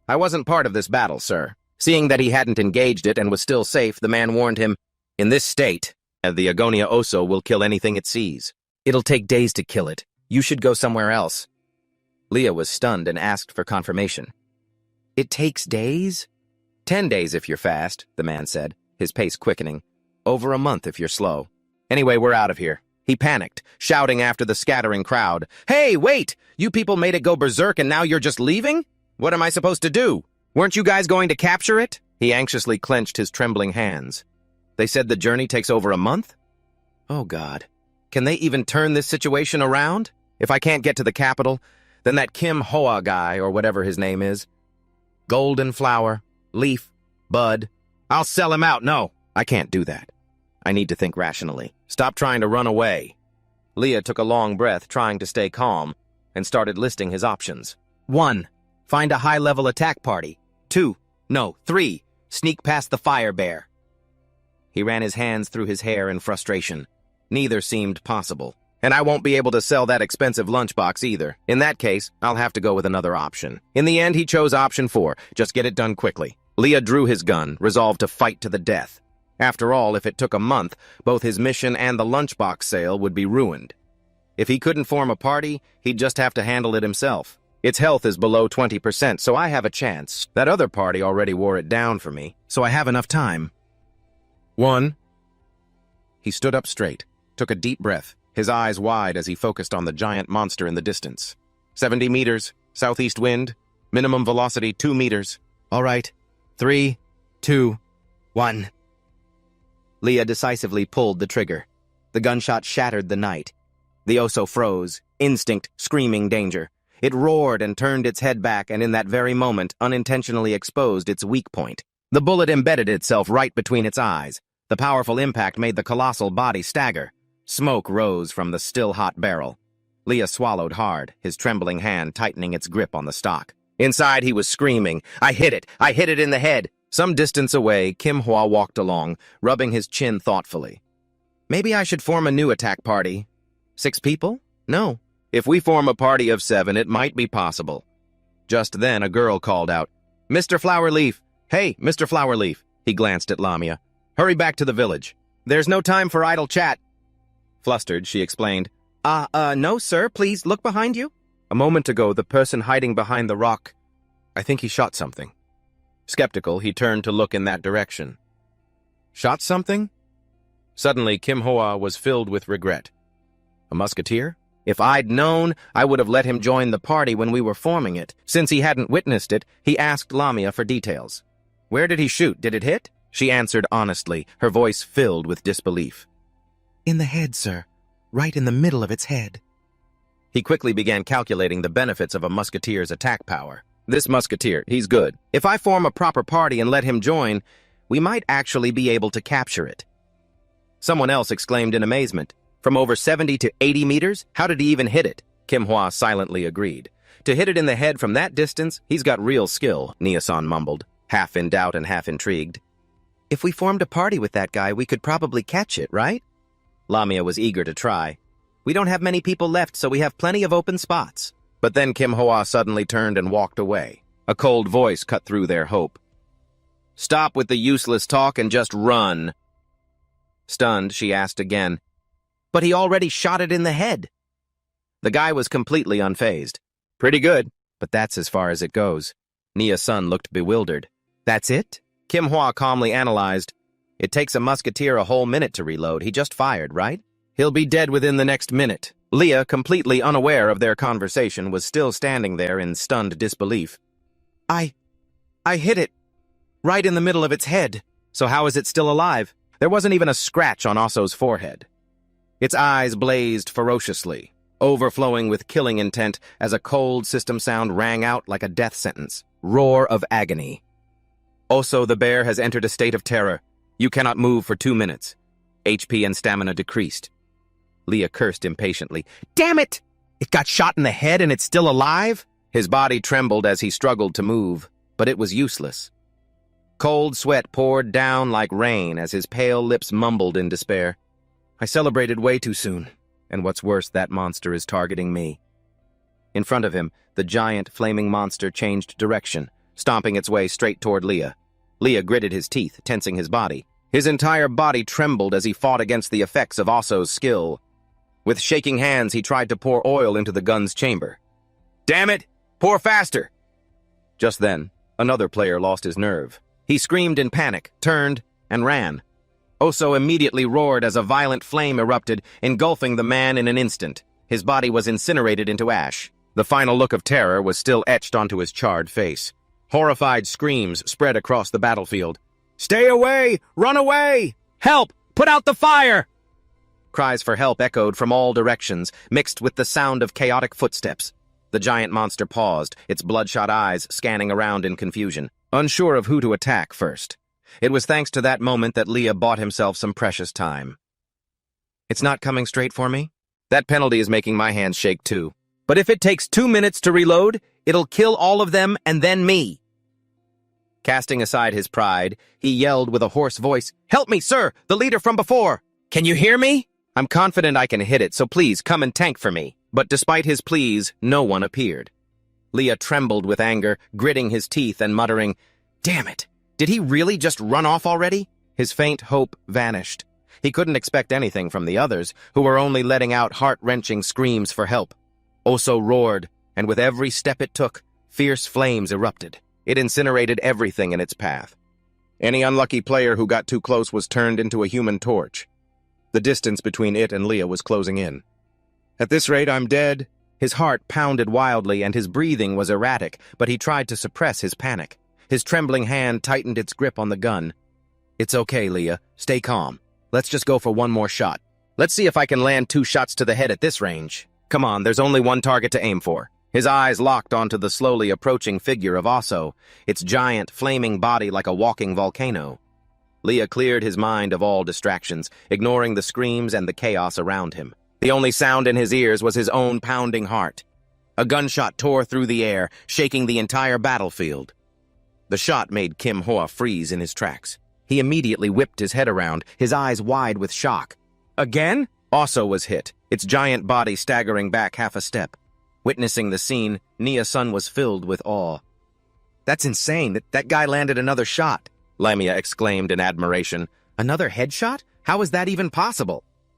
I wasn't part of this battle, sir. Seeing that he hadn't engaged it and was still safe, the man warned him, in this state, the Agonia Oso will kill anything it sees. It'll take days to kill it. You should go somewhere else. Leah was stunned and asked for confirmation. It takes days? 10 days if you're fast, the man said, his pace quickening. Over a month if you're slow. Anyway, we're out of here. He panicked, shouting after the scattering crowd. Hey, wait! You people made it go berserk and now you're just leaving? What am I supposed to do? Weren't you guys going to capture it? He anxiously clenched his trembling hands. They said the journey takes over a month? Oh, God. Can they even turn this situation around? If I can't get to the capital, then that Kim Hwa guy, or whatever his name is. Golden flower, leaf, bud. I'll sell him out. No, I can't do that. I need to think rationally. Stop trying to run away. Leah took a long breath, trying to stay calm, and started listing his options. 1. Find a high-level attack party. 3. Sneak past the fire bear. He ran his hands through his hair in frustration. Neither seemed possible. And I won't be able to sell that expensive lunchbox either. In that case, I'll have to go with another option. In the end, he chose option 4. Just get it done quickly. Leah drew his gun, resolved to fight to the death. After all, if it took a month, both his mission and the lunchbox sale would be ruined. If he couldn't form a party, he'd just have to handle it himself. Its health is below 20%, so I have a chance. That other party already wore it down for me, so I have enough time. 1. He stood up straight, took a deep breath, his eyes wide as he focused on the giant monster in the distance. 70 meters, southeast wind, minimum velocity 2 meters. All right. 3, 2, 1. Leah decisively pulled the trigger. The gunshot shattered the night. The Oso froze, instinct screaming danger. It roared and turned its head back, and in that very moment unintentionally exposed its weak point. The bullet embedded itself right between its eyes. The powerful impact made the colossal body stagger. Smoke rose from the still-hot barrel. Leah swallowed hard, his trembling hand tightening its grip on the stock. Inside, he was screaming, I hit it in the head. Some distance away, Kim Hwa walked along, rubbing his chin thoughtfully. Maybe I should form a new attack party. 6 people? No. If we form a party of 7, it might be possible. Just then, a girl called out, Mr. Flowerleaf! Hey, Mr. Flowerleaf! He glanced at Lamia. Hurry back to the village. There's no time for idle chat. Flustered, she explained, no, sir, please look behind you. A moment ago, the person hiding behind the rock, I think he shot something. Skeptical, he turned to look in that direction. Shot something? Suddenly, Kim Hoa was filled with regret. A musketeer? If I'd known, I would have let him join the party when we were forming it. Since he hadn't witnessed it, he asked Lamia for details. Where did he shoot? Did it hit? She answered honestly, her voice filled with disbelief. In the head, sir. Right in the middle of its head. He quickly began calculating the benefits of a musketeer's attack power. This musketeer, he's good. If I form a proper party and let him join, we might actually be able to capture it. Someone else exclaimed in amazement. From over 70 to 80 meters? How did he even hit it? Kim Hoa silently agreed. To hit it in the head from that distance, he's got real skill, Nia-san mumbled, half in doubt and half intrigued. If we formed a party with that guy, we could probably catch it, right? Lamia was eager to try. We don't have many people left, so we have plenty of open spots. But then Kim Hoa suddenly turned and walked away. A cold voice cut through their hope. Stop with the useless talk and just run. Stunned, she asked again. But he already shot it in the head. The guy was completely unfazed. Pretty good, but that's as far as it goes. Nia-san looked bewildered. That's it? Kim Hoa calmly analyzed. It takes a musketeer a whole minute to reload. He just fired, right? He'll be dead within the next minute. Leah, completely unaware of their conversation, was still standing there in stunned disbelief. I hit it. Right in the middle of its head. So how is it still alive? There wasn't even a scratch on Osso's forehead. Its eyes blazed ferociously, overflowing with killing intent as a cold system sound rang out like a death sentence. Roar of agony. Osso the bear has entered a state of terror. You cannot move for 2 minutes. HP and stamina decreased. Leah cursed impatiently. Damn it! It got shot in the head and it's still alive? His body trembled as he struggled to move, but it was useless. Cold sweat poured down like rain as his pale lips mumbled in despair. I celebrated way too soon, and what's worse, that monster is targeting me. In front of him, the giant, flaming monster changed direction, stomping its way straight toward Leah. Leah gritted his teeth, tensing his body. His entire body trembled as he fought against the effects of Osso's skill. With shaking hands, he tried to pour oil into the gun's chamber. Damn it! Pour faster! Just then, another player lost his nerve. He screamed in panic, turned, and ran. Osso immediately roared as a violent flame erupted, engulfing the man in an instant. His body was incinerated into ash. The final look of terror was still etched onto his charred face. Horrified screams spread across the battlefield. Stay away! Run away! Help! Put out the fire! Cries for help echoed from all directions, mixed with the sound of chaotic footsteps. The giant monster paused, its bloodshot eyes scanning around in confusion, unsure of who to attack first. It was thanks to that moment that Leah bought himself some precious time. It's not coming straight for me? That penalty is making my hands shake too. But if it takes 2 minutes to reload, it'll kill all of them and then me. Casting aside his pride, he yelled with a hoarse voice, Help me, sir, the leader from before! Can you hear me? I'm confident I can hit it, so please come and tank for me. But despite his pleas, no one appeared. Leah trembled with anger, gritting his teeth and muttering, Damn it! Did he really just run off already? His faint hope vanished. He couldn't expect anything from the others, who were only letting out heart-wrenching screams for help. Osso roared, and with every step it took, fierce flames erupted. It incinerated everything in its path. Any unlucky player who got too close was turned into a human torch. The distance between it and Leah was closing in. At this rate, I'm dead. His heart pounded wildly and his breathing was erratic, but he tried to suppress his panic. His trembling hand tightened its grip on the gun. It's okay, Leah. Stay calm. Let's just go for one more shot. Let's see if I can land 2 shots to the head at this range. Come on, there's only one target to aim for. His eyes locked onto the slowly approaching figure of Osso, its giant, flaming body like a walking volcano. Leah cleared his mind of all distractions, ignoring the screams and the chaos around him. The only sound in his ears was his own pounding heart. A gunshot tore through the air, shaking the entire battlefield. The shot made Kim Hoa freeze in his tracks. He immediately whipped his head around, his eyes wide with shock. Again? Osso was hit, its giant body staggering back half a step. Witnessing the scene, Nia-san was filled with awe. That's insane. That guy landed another shot, Lamia exclaimed in admiration. Another headshot? How is that even possible?